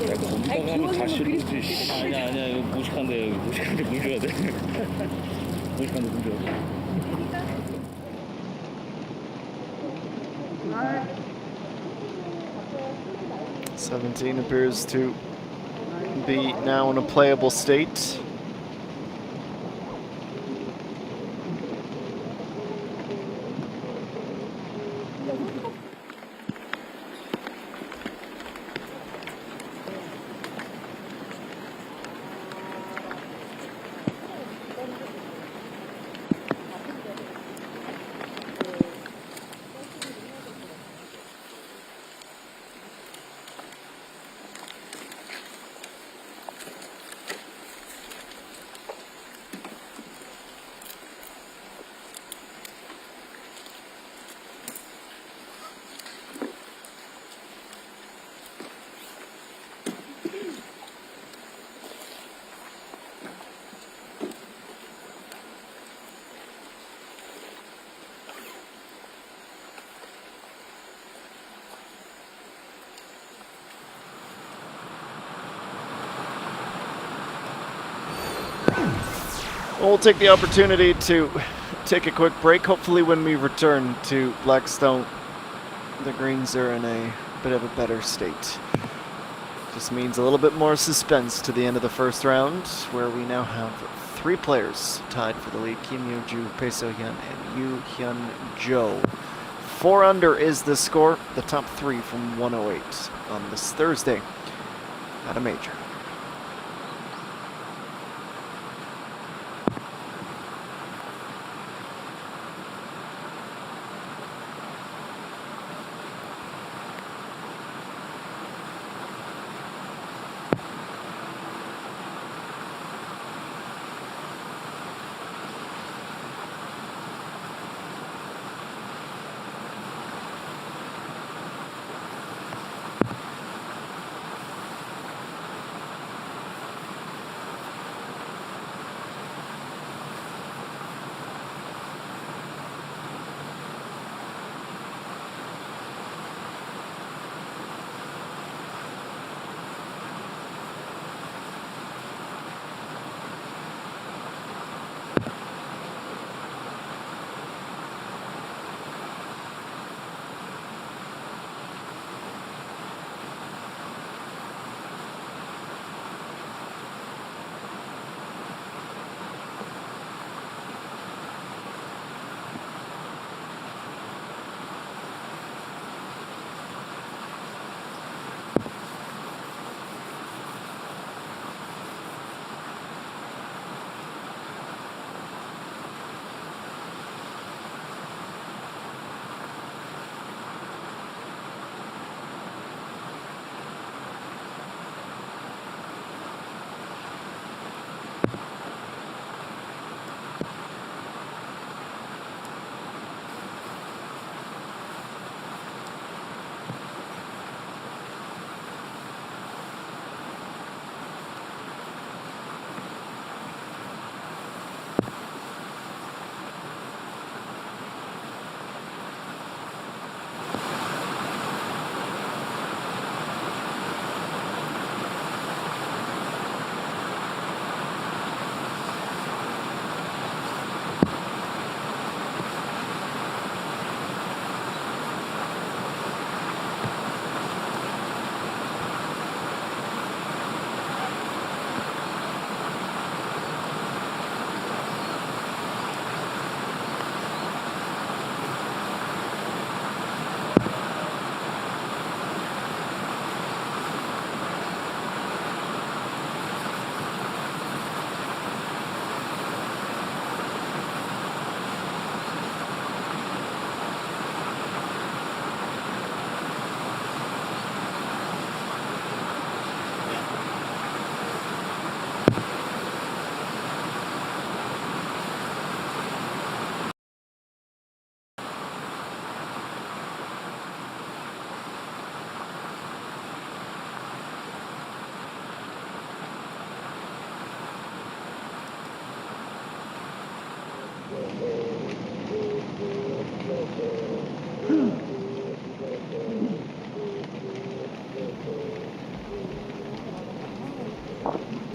내가 거기다가 하면 다 싫지. 아니야, 이거 무식한데, 무식한데 물 줘야 돼. 무식한데 물 줘야 돼. 17 appears to be now in a playable state. We'll take the opportunity to take a quick break. Hopefully when we return to Blackstone, the greens are in a bit of a better state. Just means a little bit more suspense to the end of the first round, where we now have 3 players tied for the lead: Kim Yoo-ju, Bae So-hyun, and Yoo Hyun-jo. 4 under is the score, the top 3 from 108 on this Thursday at a major.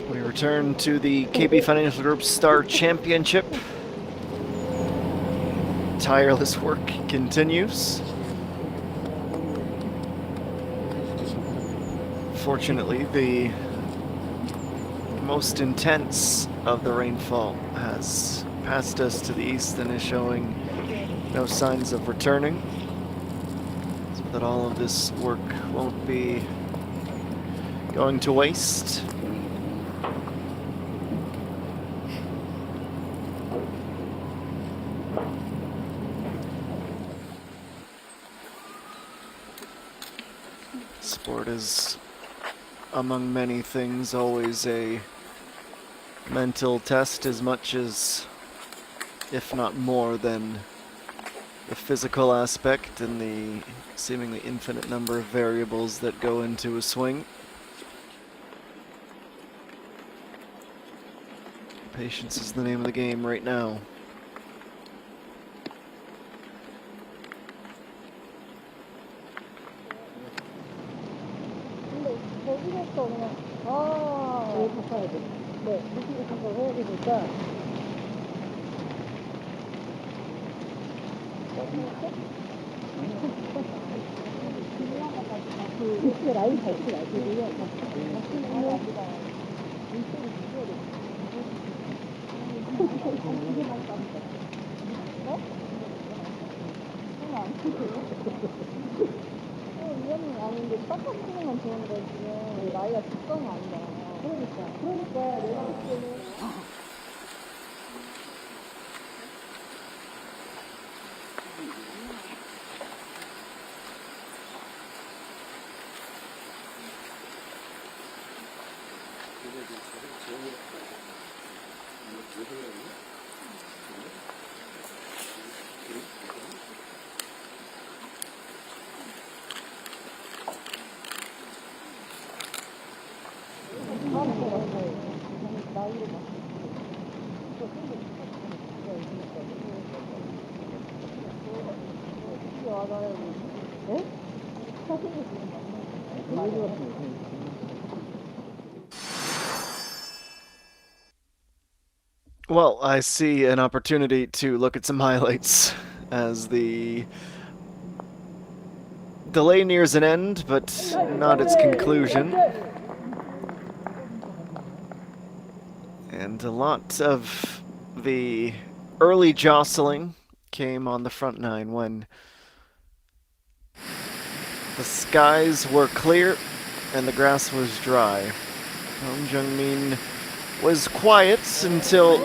We return to the KB Financial Group Star Championship. Tireless work continues. Fortunately, the most intense of the rainfall has passed us to the east and is showing no signs of returning, so that all of this work won't be going to waste. Sport is, among many things, always a mental test as much as, if not more than, the physical aspect and the seemingly infinite number of variables that go into a swing. Patience is the name of the game right now. 거기서 그냥 여기 가야 돼. 네, 무슨 가서 해야 되니까. 이렇게 라인 잘 치라. 그리고 같이 위험은 아닌데 빡빡치는 건 좋은데 지금 나이가 적성이 아니잖아요. 그러니까 내가 볼 때는 나이로 봐. 네? Well, I see an opportunity to look at some highlights as the delay nears an end, but not its conclusion. And a lot of the early jostling came on the front nine when the skies were clear and the grass was dry. Hong Jung-min was quiet until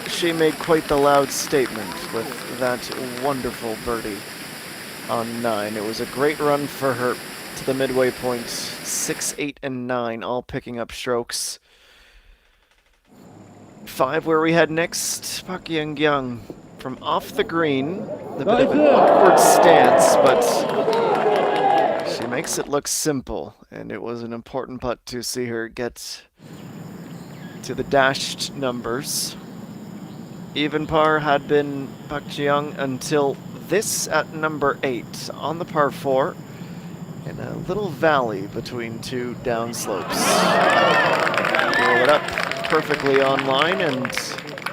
she made quite the loud statement with that wonderful birdie on 9. It was a great run for her to the midway point. 6, 8, and 9 all picking up strokes. 5 where we had next Park Young-kyung from off the green. A bit of an awkward stance, but she makes it look simple, and it was an important putt to see her get to the dashed numbers. Even par had been Park Ji-young until this at number 8 on the par 4 in a little valley between two downslopes. Roll it up perfectly on line and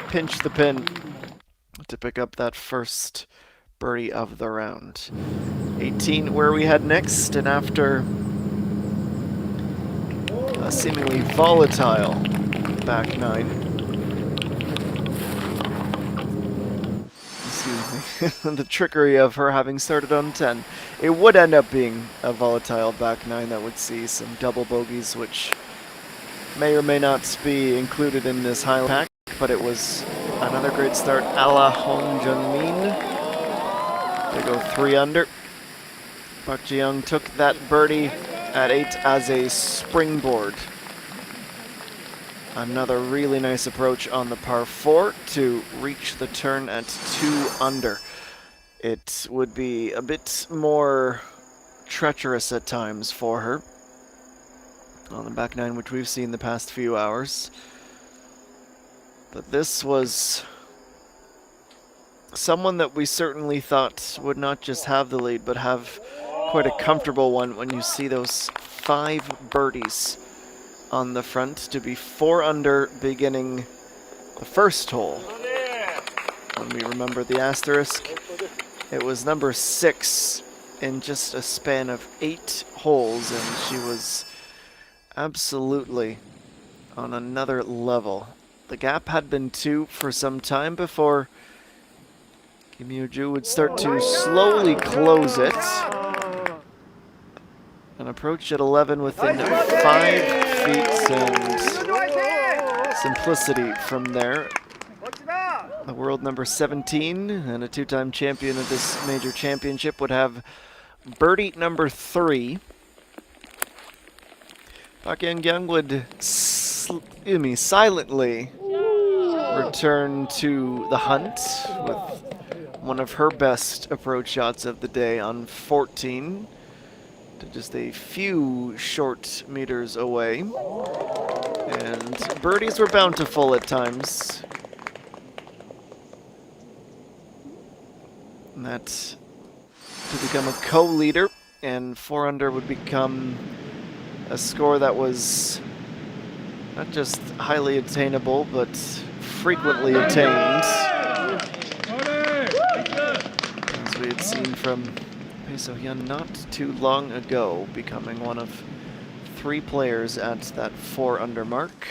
pinch the pin to pick up that first birdie of the round. 18 where we head next, and after a seemingly volatile back 9. Excuse me. The trickery of her having started on 10. It would end up being a volatile back 9 that would see some double bogeys, which may or may not be included in this highlight pack, but it was another great start a la Hong Jung-min. They go 3 under. Park Ji-young took that birdie at 8 as a springboard. Another really nice approach on the par 4 to reach the turn at 2 under. It would be a bit more treacherous at times for her on the back 9, which we've seen the past few hours. But this was someone that we certainly thought would not just have the lead, but have quite a comfortable one when you see those 5 birdies on the front to be 4 under beginning the first hole. When we remember the asterisk, it was number 6 in just a span of 8 holes, and she was absolutely on another level. The gap had been 2 for some time before Kim Yoo-ju would start to slowly close it. An approach at 11 within 5 feet and simplicity from there. The world number 17 and a 2-time champion of this major championship would have birdie number 3. Park Young-kyung would silently return to the hunt with one of her best approach shots of the day on 14 to just a few short meters away. And birdies were bountiful at times. And that to become a co-leader, and 4 under would become a score that was not just highly attainable, but frequently attained. As we had seen from Bae So-hyun not too long ago becoming one of 3 players at that 4 under mark.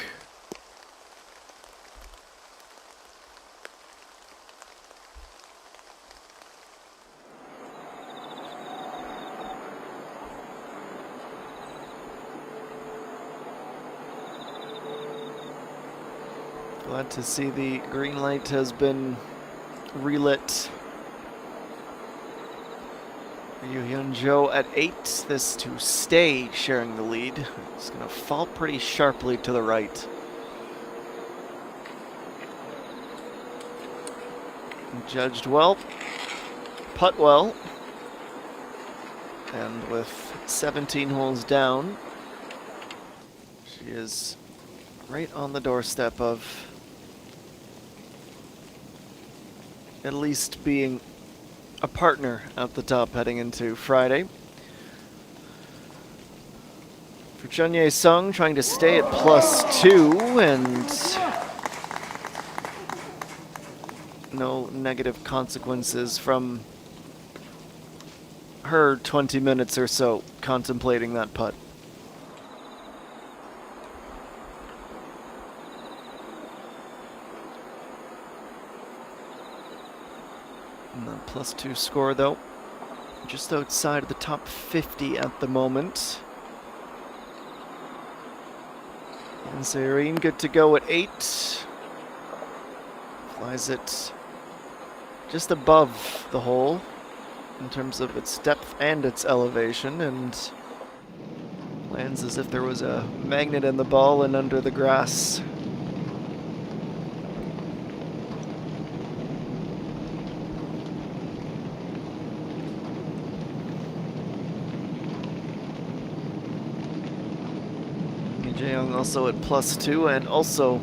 Glad to see the green light has been relit. Hyun-jo at 8. This to stay sharing the lead. It's going to fall pretty sharply to the right. Judged well. Putt well. And with 17 holes down, she is right on the doorstep of at least being a partner at the top heading into Friday. For Chun Ye-sung, trying to stay at +2, and no negative consequences from her 20 minutes or so contemplating that putt. And the +2 score, though, just outside of the top 50 at the moment. And Serene good to go at 8. Flies it just above the hole in terms of its depth and its elevation, and lands as if there was a magnet in the ball and under the grass. Jae-young also at +2 and also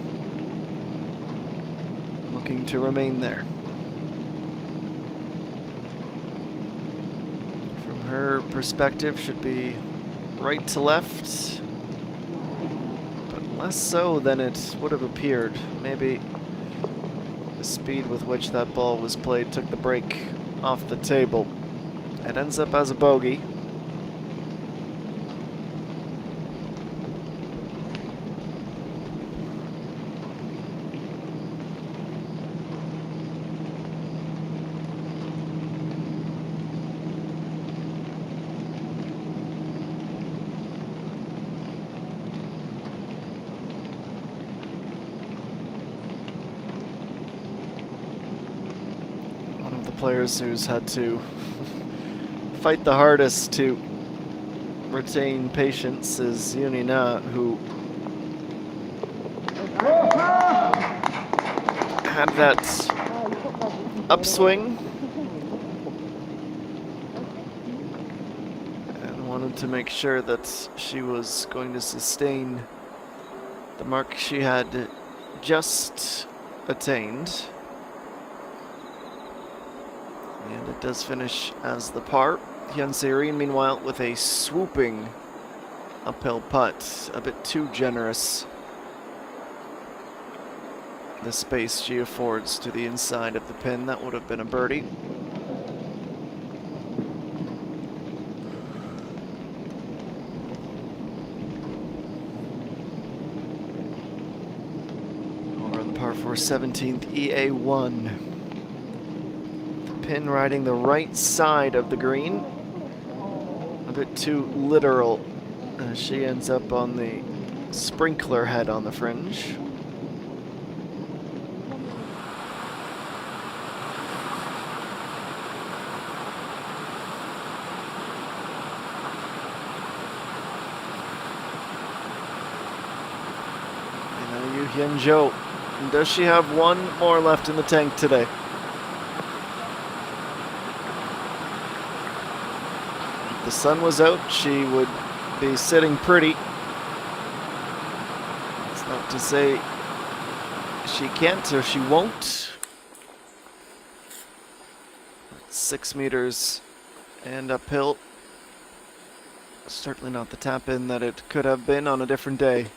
looking to remain there. From her perspective, should be right to left, but less so than it would have appeared. Maybe the speed with which that ball was played took the break off the table. It ends up as a bogey. Players who's had to fight the hardest to retain patience is Yuni Na, who had that upswing and wanted to make sure that she was going to sustain the mark she had just attained. And it does finish as the par. Hyun Se-rin, meanwhile, with a swooping uphill putt, a bit too generous. The space she affords to the inside of the pin, that would have been a birdie. Over on the par 4 17th, EA1. Pin riding the right side of the green. A bit too literal. She ends up on the sprinkler head on the fringe. And now Yoo Hyun-jo. Does she have one more left in the tank today? The sun was out, she would be sitting pretty. It's not to say she can't or she won't. 6 meters and uphill. Certainly not the tap in that it could have been on a different day.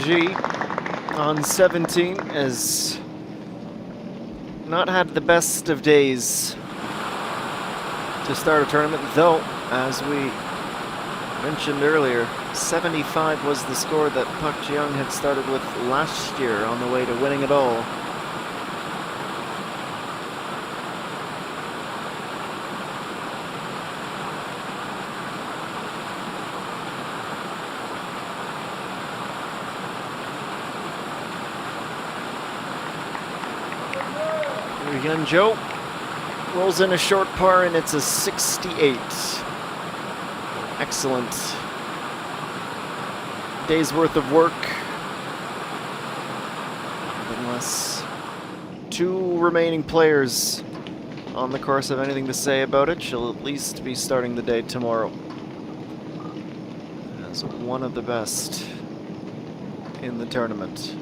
G on 17 has not had the best of days to start a tournament, though, as we mentioned earlier, 75 was the score that Pak Ji-young had started with last year on the way to winning it all. Hyun-jo rolls in a short par, and it's a 68. Excellent day's worth of work. Unless two remaining players on the course have anything to say about it, she'll at least be starting the day tomorrow as one of the best in the tournament.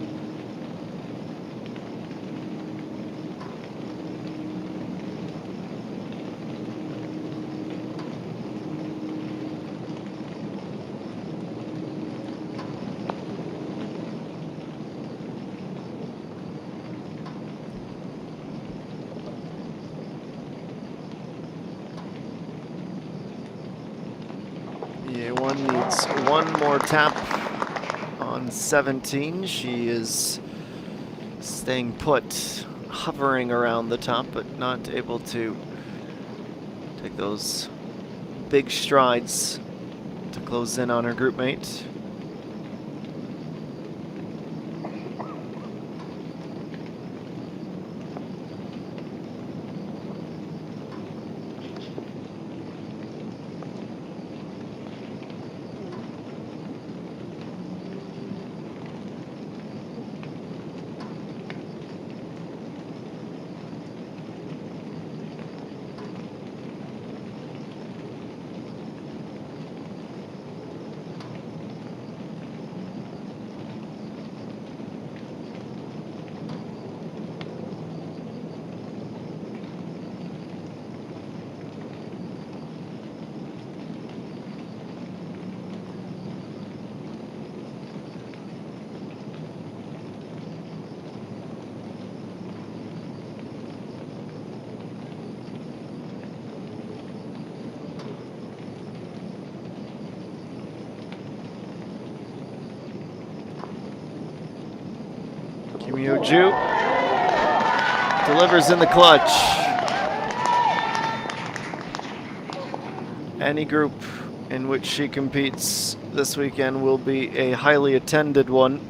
The A1 needs one more tap on 17. She is staying put, hovering around the top, but not able to take those big strides to close in on her group mate. Kim Yo-ju delivers in the clutch. Any group in which she competes this weekend will be a highly attended one.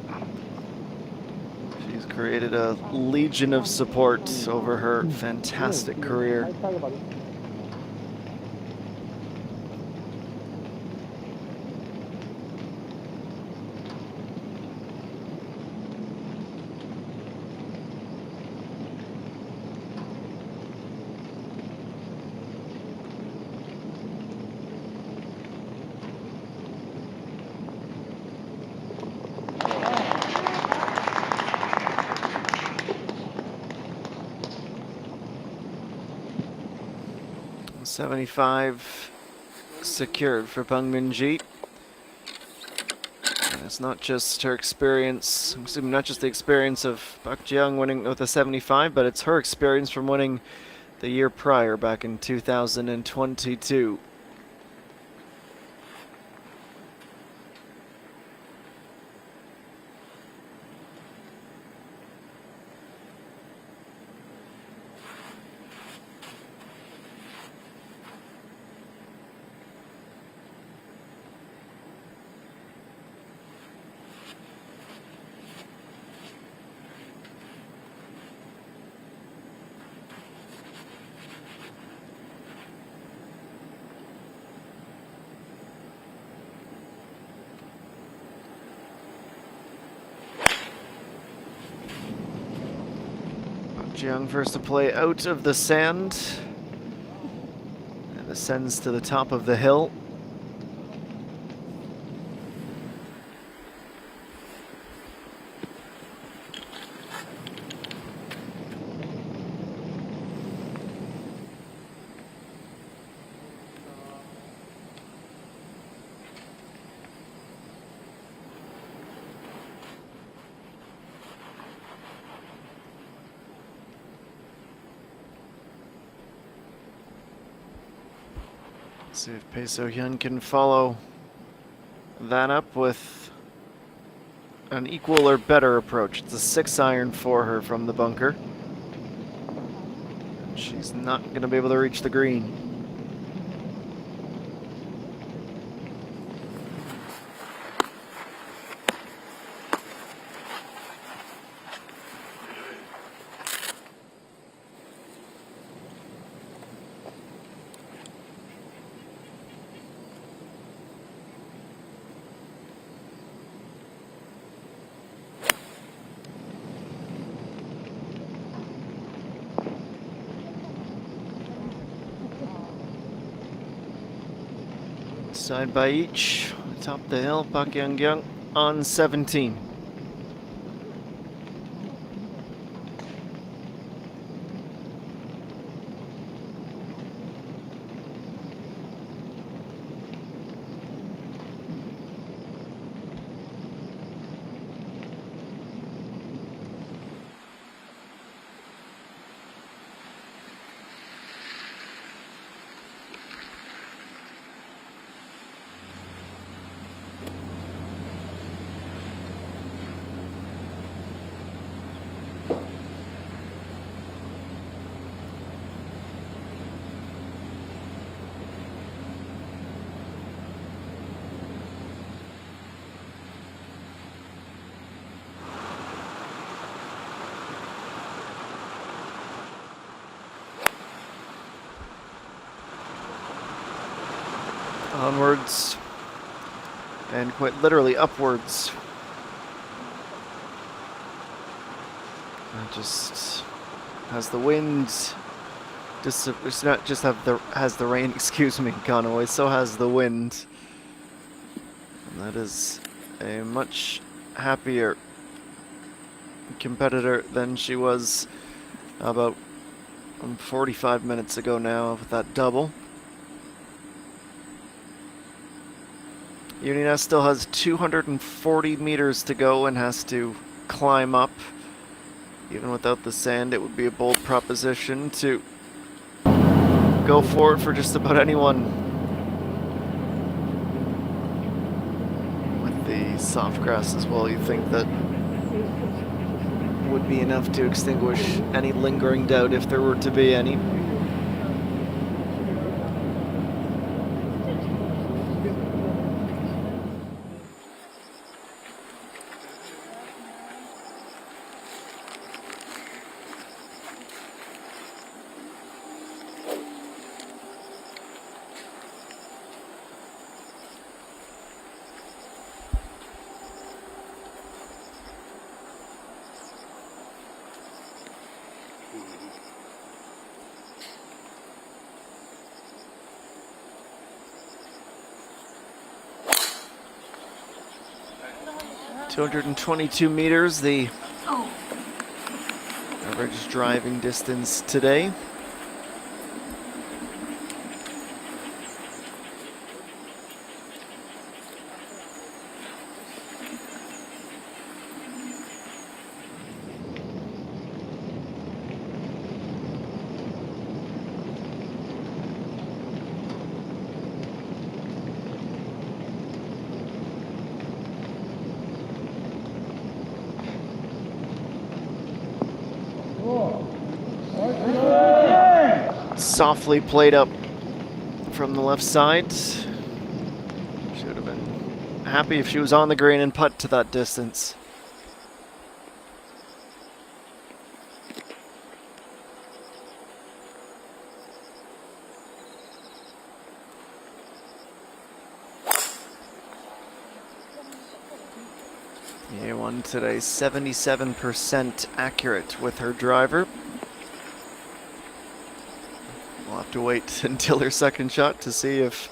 She's created a legion of support over her fantastic career. .75 secured for Bang Min-ji. And it's not just her experience, I'm assuming not just the experience of Park Ji-young winning with a 75, but it's her experience from winning the year prior back in 2022. Ji-young first to play out of the sand and ascends to the top of the hill. See if Bae So-hyun can follow that up with an equal or better approach. It's a 6-iron for her from the bunker. She's not going to be able to reach the green. Side by each, top the hill, Park Young on 17. onwards, and quite literally upwards. It just has the wind. It's not just has the rain. Excuse me, gone away. So has the wind, and that is a much happier competitor than she was about 45 minutes ago now with that double. Unina still has 240 meters to go and has to climb up. Even without the sand, it would be a bold proposition to go for it for just about anyone. With the soft grass as well, you think that would be enough to extinguish any lingering doubt if there were to be any. .222 meters, the average driving distance today. Softly played up from the left side. She would have been happy if she was on the green and putt to that distance. A1 today, 77% accurate with her driver. We'll have to wait until her second shot to see if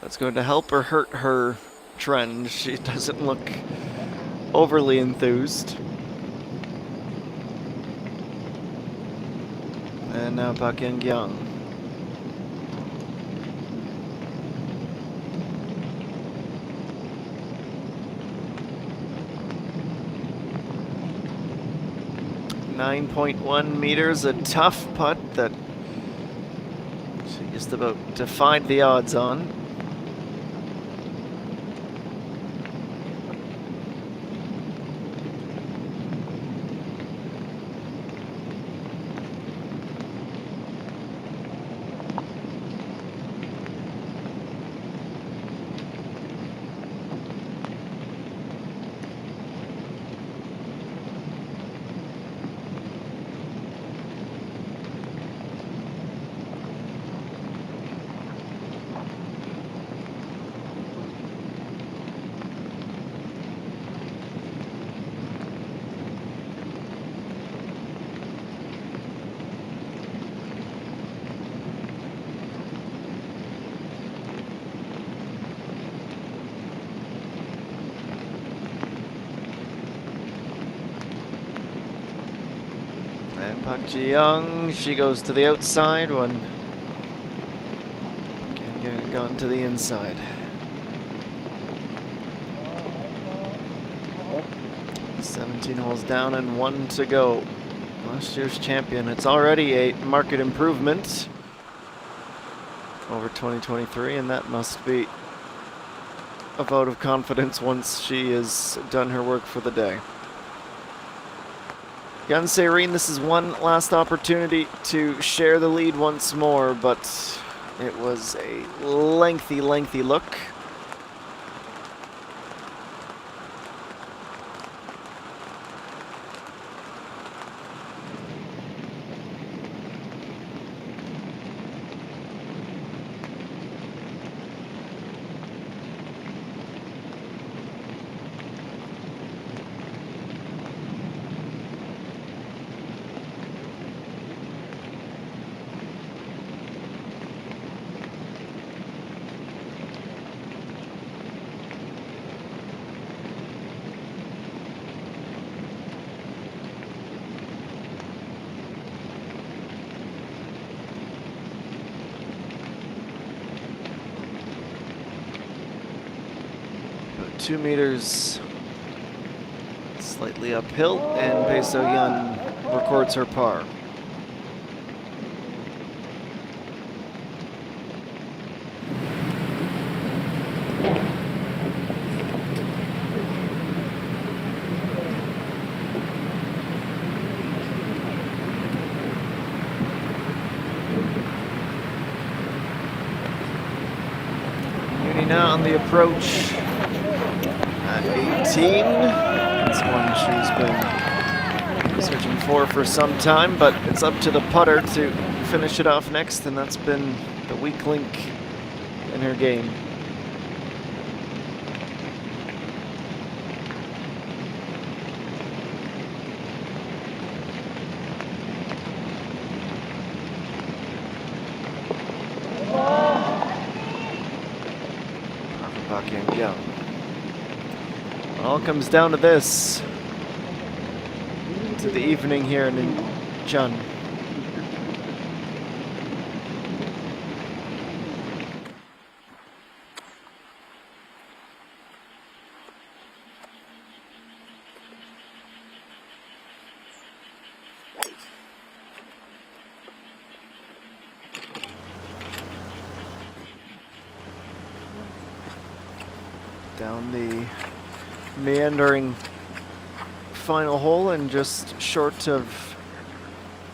that's going to help or hurt her trend. She doesn't look overly enthused. And now Park In-kyung. .1 meters, a tough putt that she just about defied the odds on. And Park Ji-young, she goes to the outside when Kim gone to the inside. .17 holes down and 1 to go. Last year's champion. It's already a market improvement over 2023, and that must be a vote of confidence once she has done her work for the day. Gunserine, this is one last opportunity to share the lead once more, but it was a lengthy look. 2 meters slightly uphill, and Bae So-hyun records her par. Now on the approach at 18. That's one she's been searching for some time, but it's up to the putter to finish it off next, and that's been the weak link in her game. Yeah. It all comes down to this. To the evening here in Incheon. Down the meandering final hole and just short of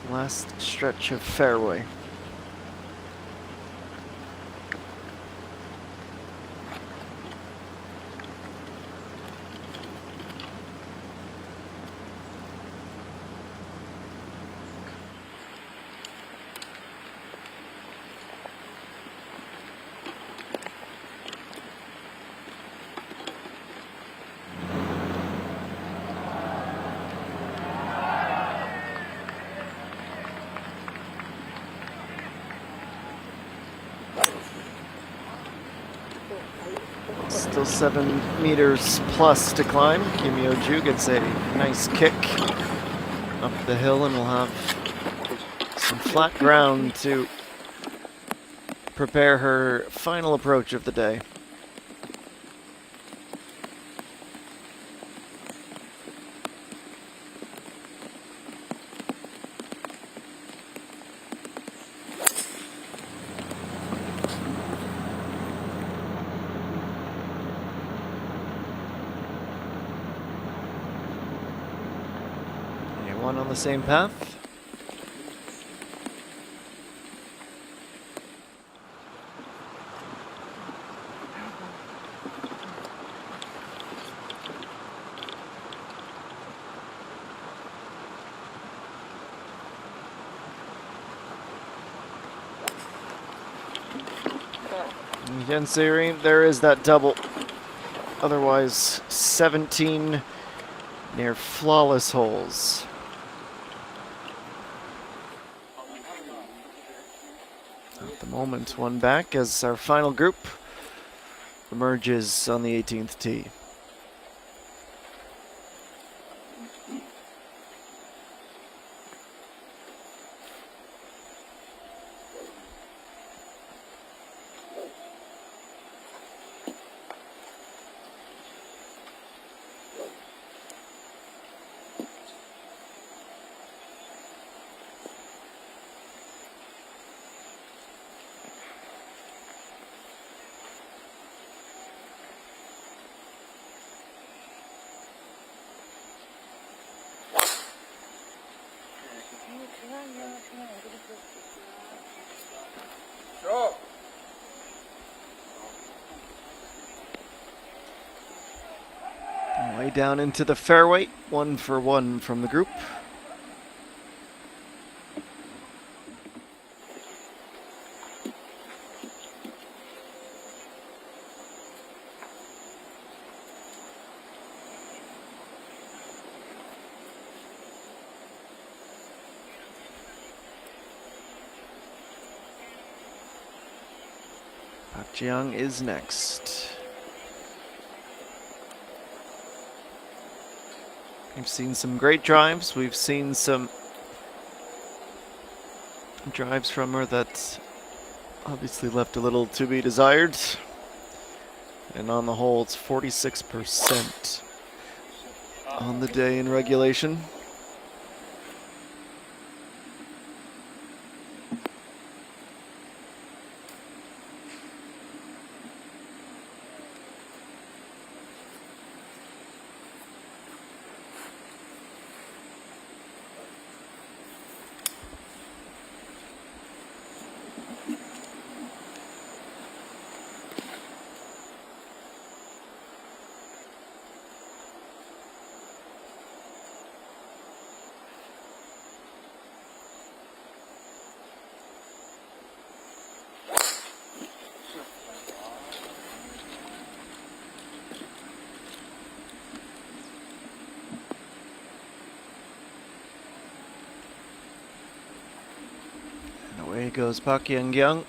last stretch of fairway. Still 7 meters plus to climb. Kim Yo-ju gets a nice kick up the hill, and we'll have some flat ground to prepare her final approach of the day. One on the same path. You can see there is that double. Otherwise, 17 near flawless holes. At the moment, one back as our final group emerges on the 18th tee. Way down into the fairway, 1 for 1 from the group. Park Ji-young is next. We've seen some great drives. We've seen some drives from her that obviously left a little to be desired. And on the whole, it's 46% on the day in regulation. Away goes Park Young.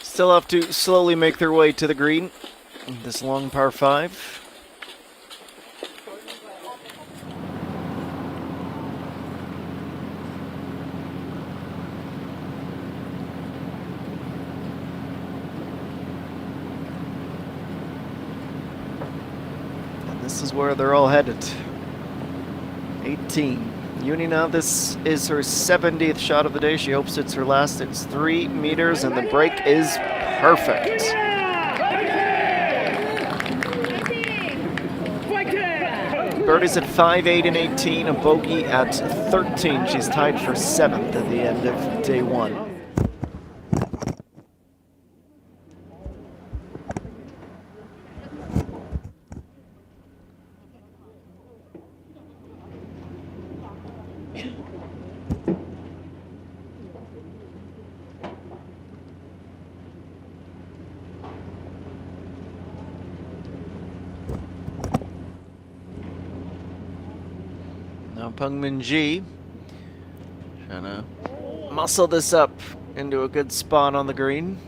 Still have to slowly make their way to the green. This long par 5. And this is where they're all headed. 18. Uni now, this is her 70th shot of the day. She hopes it's her last. It's 3 meters, and the break is perfect. Birdie's at 5-8 and 18, a bogey at 13. She's tied for 7th at the end of day 1. Now Pungmin Ji trying to muscle this up into a good spot on the green.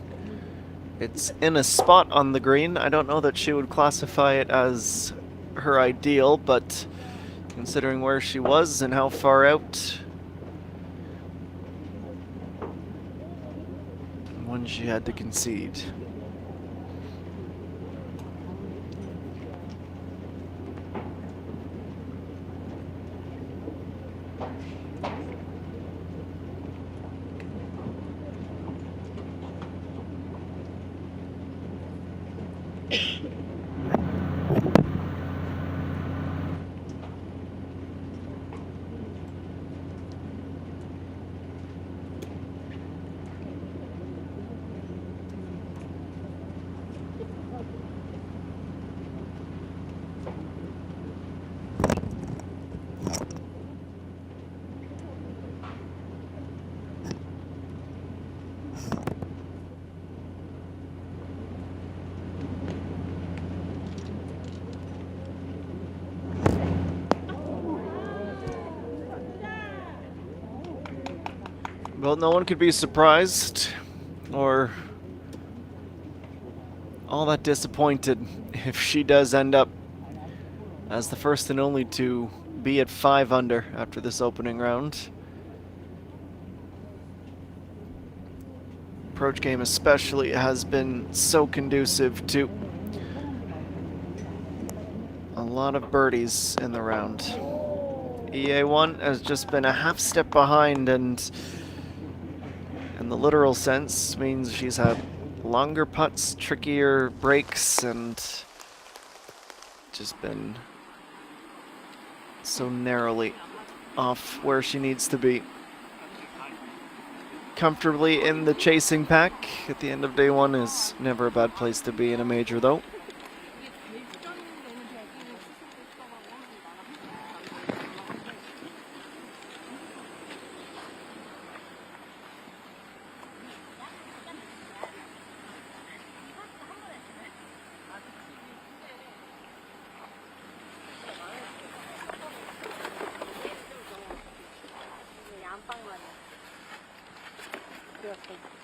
It's in a spot on the green. I don't know that she would classify it as her ideal, but considering where she was and how far out, one she had to concede. Well, no one could be surprised or all that disappointed if she does end up as the first and only to be at 5 under after this opening round. Approach game especially has been so conducive to a lot of birdies in the round. EA1 has just been a half step behind, and in the literal sense means she's had longer putts, trickier breaks, and just been so narrowly off where she needs to be. Comfortably in the chasing pack at the end of day 1 is never a bad place to be in a major, though.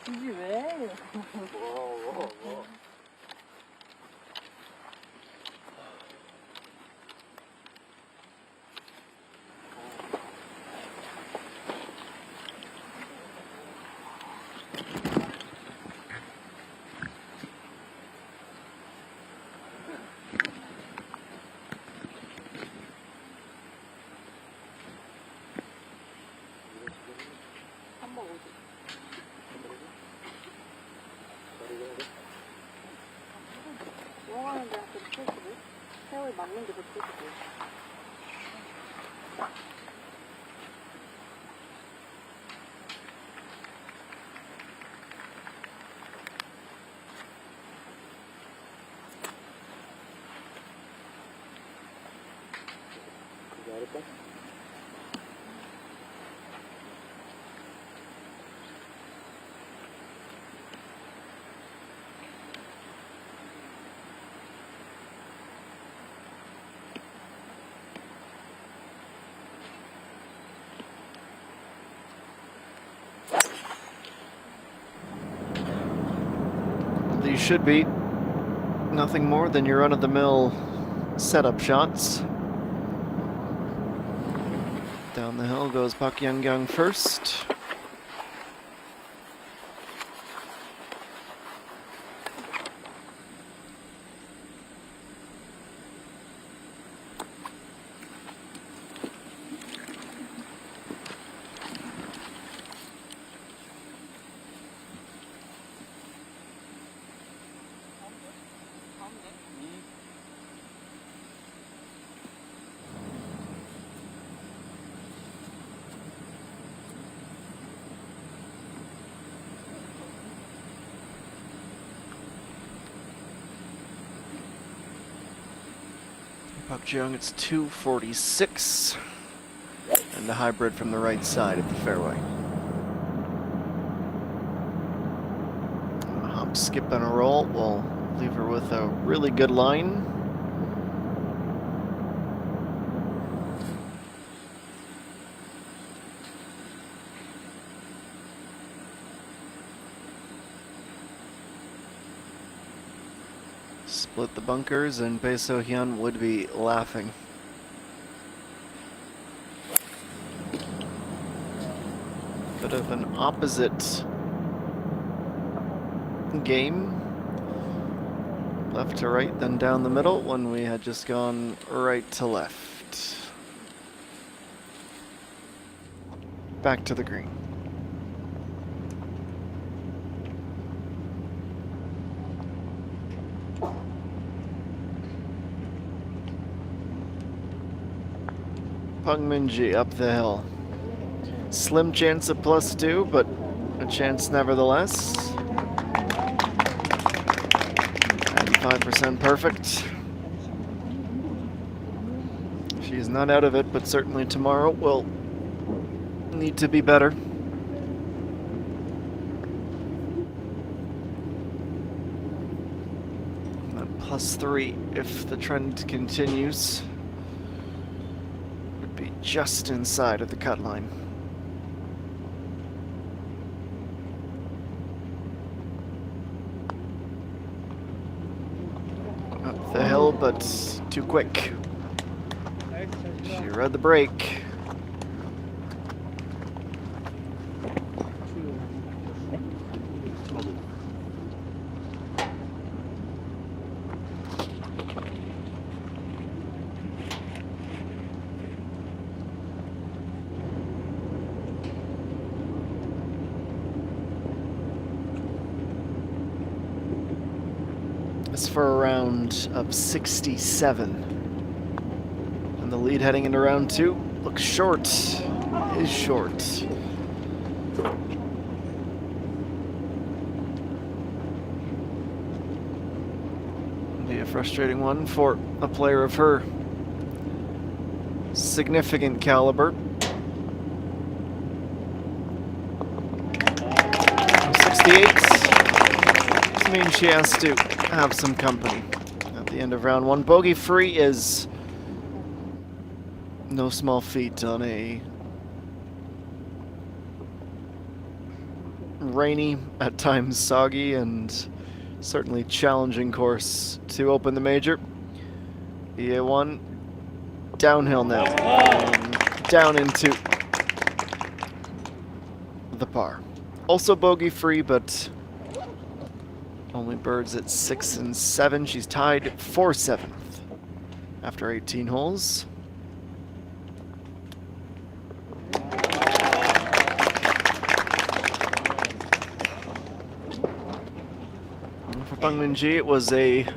굳이 왜? 맞는데 그렇게 해도 돼. 그게 알을까? These should be nothing more than your run-of-the-mill setup shots. Down the hill goes Park Young first. Park Ji-young, it's 246. And the hybrid from the right side of the fairway. A hop, skip, and a roll will leave her with a really good line. Split the bunkers, and Bae So-hyun would be laughing. Bit of an opposite game. Left to right, then down the middle, when we had just gone right to left. Back to the green. Pungminji up the hill. Slim chance of +2, but a chance nevertheless. 95% perfect. She's not out of it, but certainly tomorrow will need to be better. That +3, if the trend continues, would be just inside of the cut line. Up the hill, but too quick. She read the break. It's for a round of 67. And the lead heading into round 2 looks short. Is short. Be a frustrating one for a player of her significant caliber. 68. This means she has to have some company at the end of round 1. Bogey free is no small feat on a rainy, at times soggy, and certainly challenging course to open the major. EA1 downhill now, and down into the par. Also bogey free, but only birds at 6 and 7. She's tied for 7th after 18 holes. For Pungminji, it was a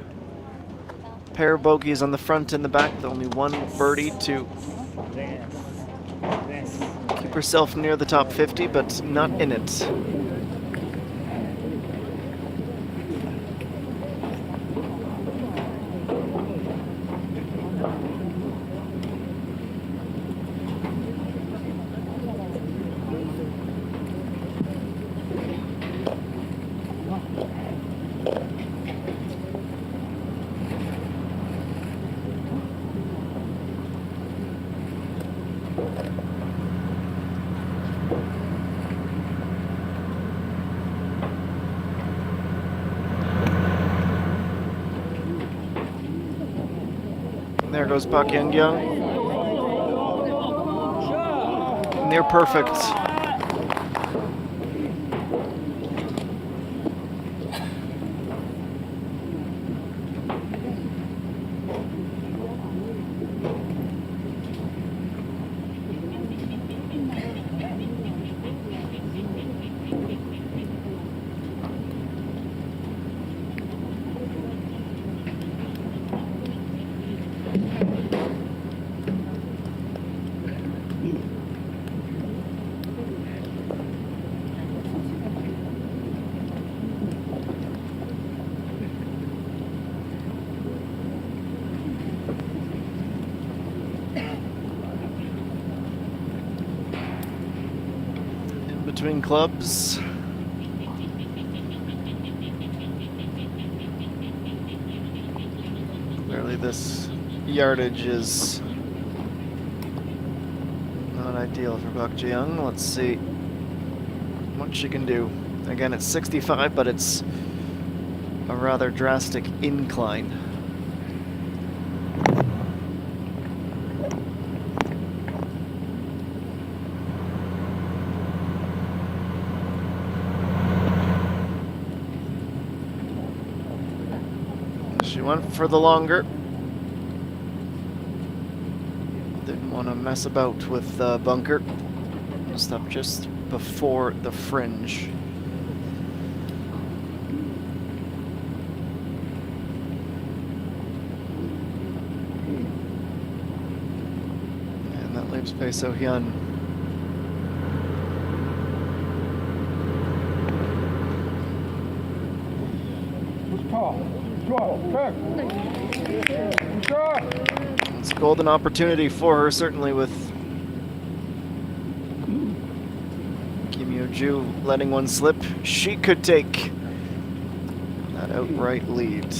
pair of bogeys on the front and the back, with only one birdie to keep herself near the top 50, but not in it. There goes Park Young. Near perfect. Between clubs. Clearly this yardage is not ideal for Park Ji-young. Let's see what she can do. Again, it's 65, but it's a rather drastic incline. She went for the longer. Didn't want to mess about with the bunker. Just up just before the fringe. And that leaves Bae So-hyun. It's a golden opportunity for her, certainly, with Kim Yo-ju letting one slip. She could take that outright lead.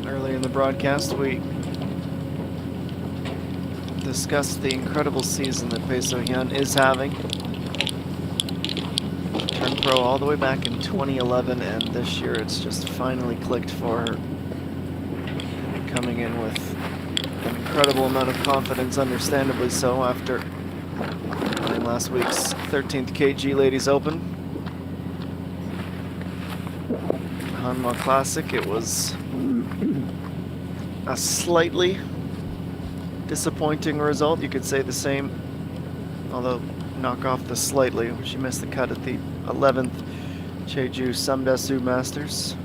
Early in the broadcast, we discussed the incredible season that Bae So-hyun is having. Turned pro all the way back in 2011, and this year it's just finally clicked for her. Coming in with an incredible amount of confidence, understandably so, after winning last week's 13th KG Ladies Open. Hanwha Classic, it was a slightly disappointing result. You could say the same, although knock off the slightly. She missed the cut at the 11th Jeju Samdasu Masters.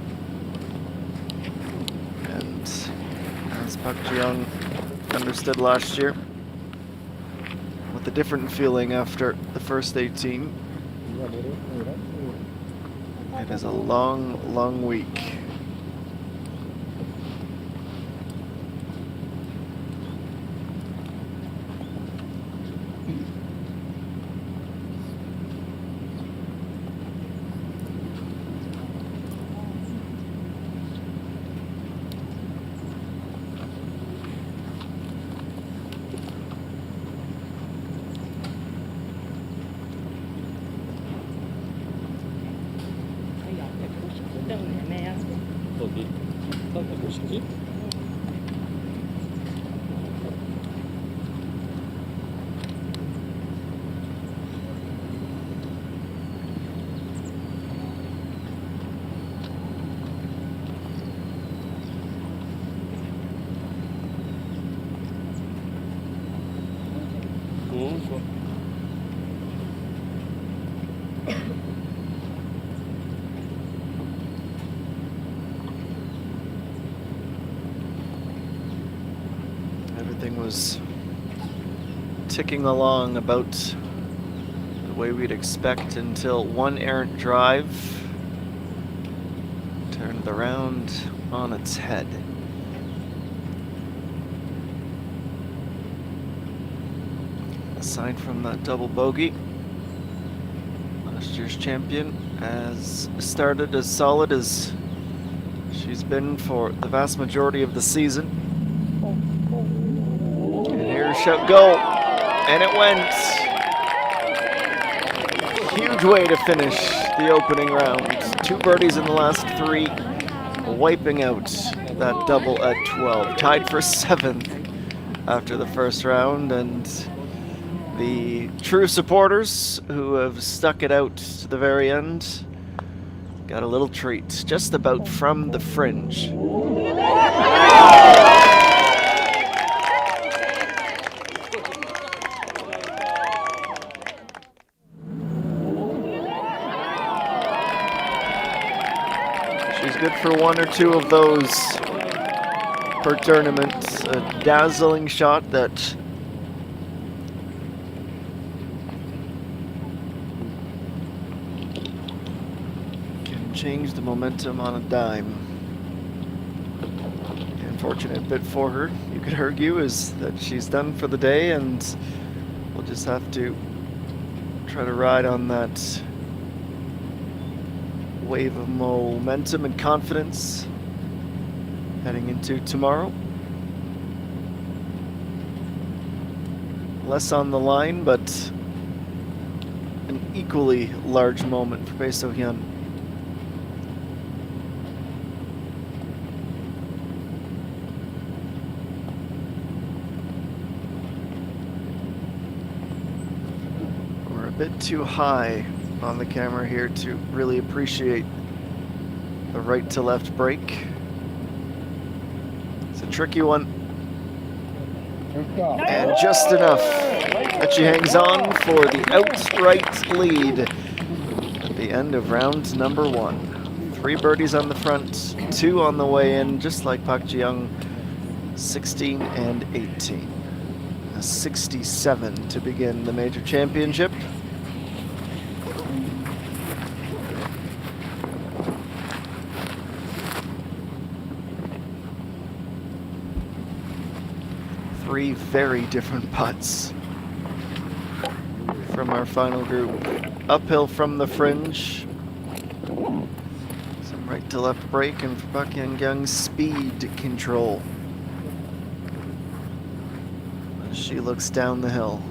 And as Park Ji-young understood last year, with a different feeling after the first 18, it is a long, long week. 어디? 350지? Everything was ticking along about the way we'd expect until one errant drive turned the round on its head. Aside from that double bogey, last year's champion has started as solid as she's been for the vast majority of the season. And here shall go, and it went. Huge way to finish the opening round. 2 birdies in the last 3, wiping out that double at 12. Tied for 7th after the first round, and the true supporters who have stuck it out to the very end got a little treat, just about from the fringe. She's good for 1 or 2 of those per tournament. A dazzling shot that change the momentum on a dime. The unfortunate bit for her, you could argue, is that she's done for the day, and we'll just have to try to ride on that wave of momentum and confidence heading into tomorrow. Less on the line, but an equally large moment for Bae So-hyun. Bit too high on the camera here to really appreciate the right to left break. It's a tricky one. And just enough that she hangs on for the outright lead at the end of round number 1. 3 birdies on the front, 2 on the way in, just like Park Ji-young, 16 and 18. A 67 to begin the major championship. Three very different putts from our final group. Uphill from the fringe. Some right to left break, and for Park Ji-young's speed control as she looks down the hill.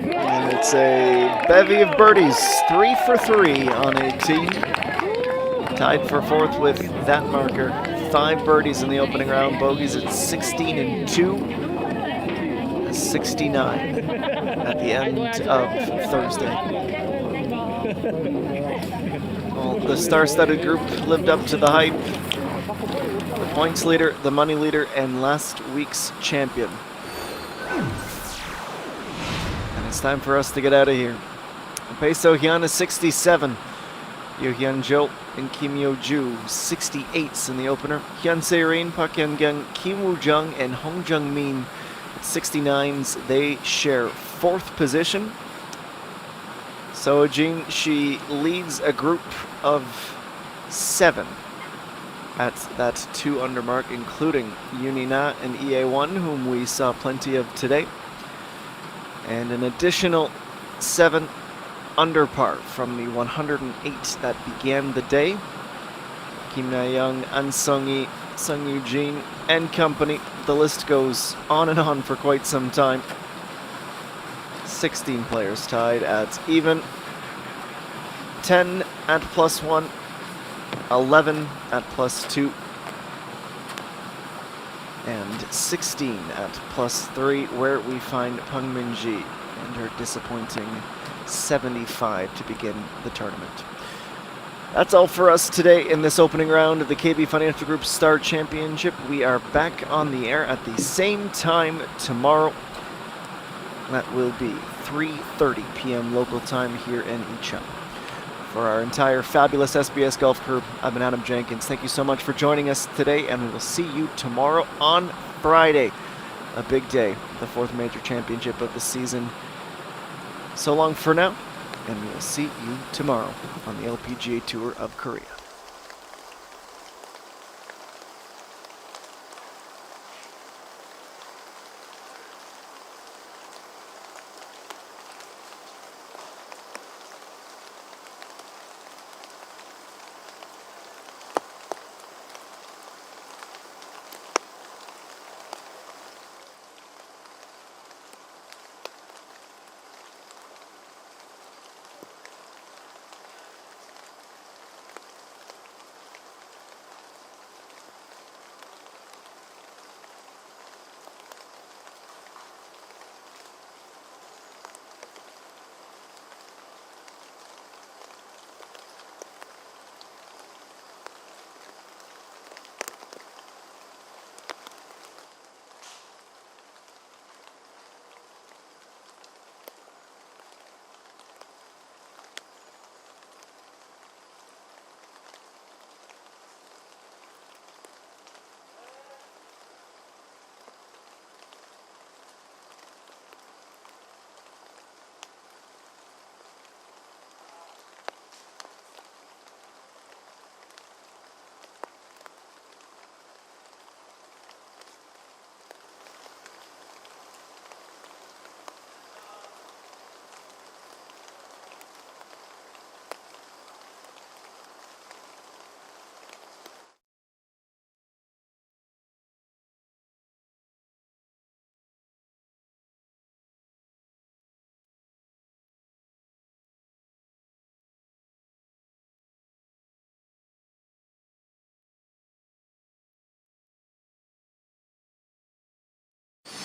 And it's a bevy of birdies, 3 for 3 on 18. Tied for 4th with that marker. 5 birdies in the opening round, bogeys at 16 and 2. 69 at the end of Thursday. Well, the star-studded group lived up to the hype. The points leader, the money leader, and last week's champion. It's time for us to get out of here. Bae So-hyun is 67. Yoo Hyun-jo and Kim Yo-ju, 68s in the opener. Hyun Se-rin, Park Hyun-kyung, Kim Woo-jung, and Hong Jung-min at 69s. They share 4th position. So-jin, she leads a group of 7 at that 2 under mark, including Yoon Na and EA1, whom we saw plenty of today. And an additional 7 under par from the 108 that began the day. Kim Na-young, An Sung-hee, Sung Yoo-jin, and company. The list goes on and on for quite some time. 16 players tied at even. 10 at +1. 11 at +2. and 16 at +3, where we find Peng Min-ji and her disappointing 75 to begin the tournament. That's all for us today in this opening round of the KB Financial Group Star Championship. We are back on the air at the same time tomorrow. That will be 3:30 p.m. local time here in Icheon. For our entire fabulous SBS Golf crew, I've been Adam Jenkins. Thank you so much for joining us today, and we will see you tomorrow on Friday. A big day, the 4th major championship of the season. So long for now, and we will see you tomorrow on the LPGA Tour of Korea.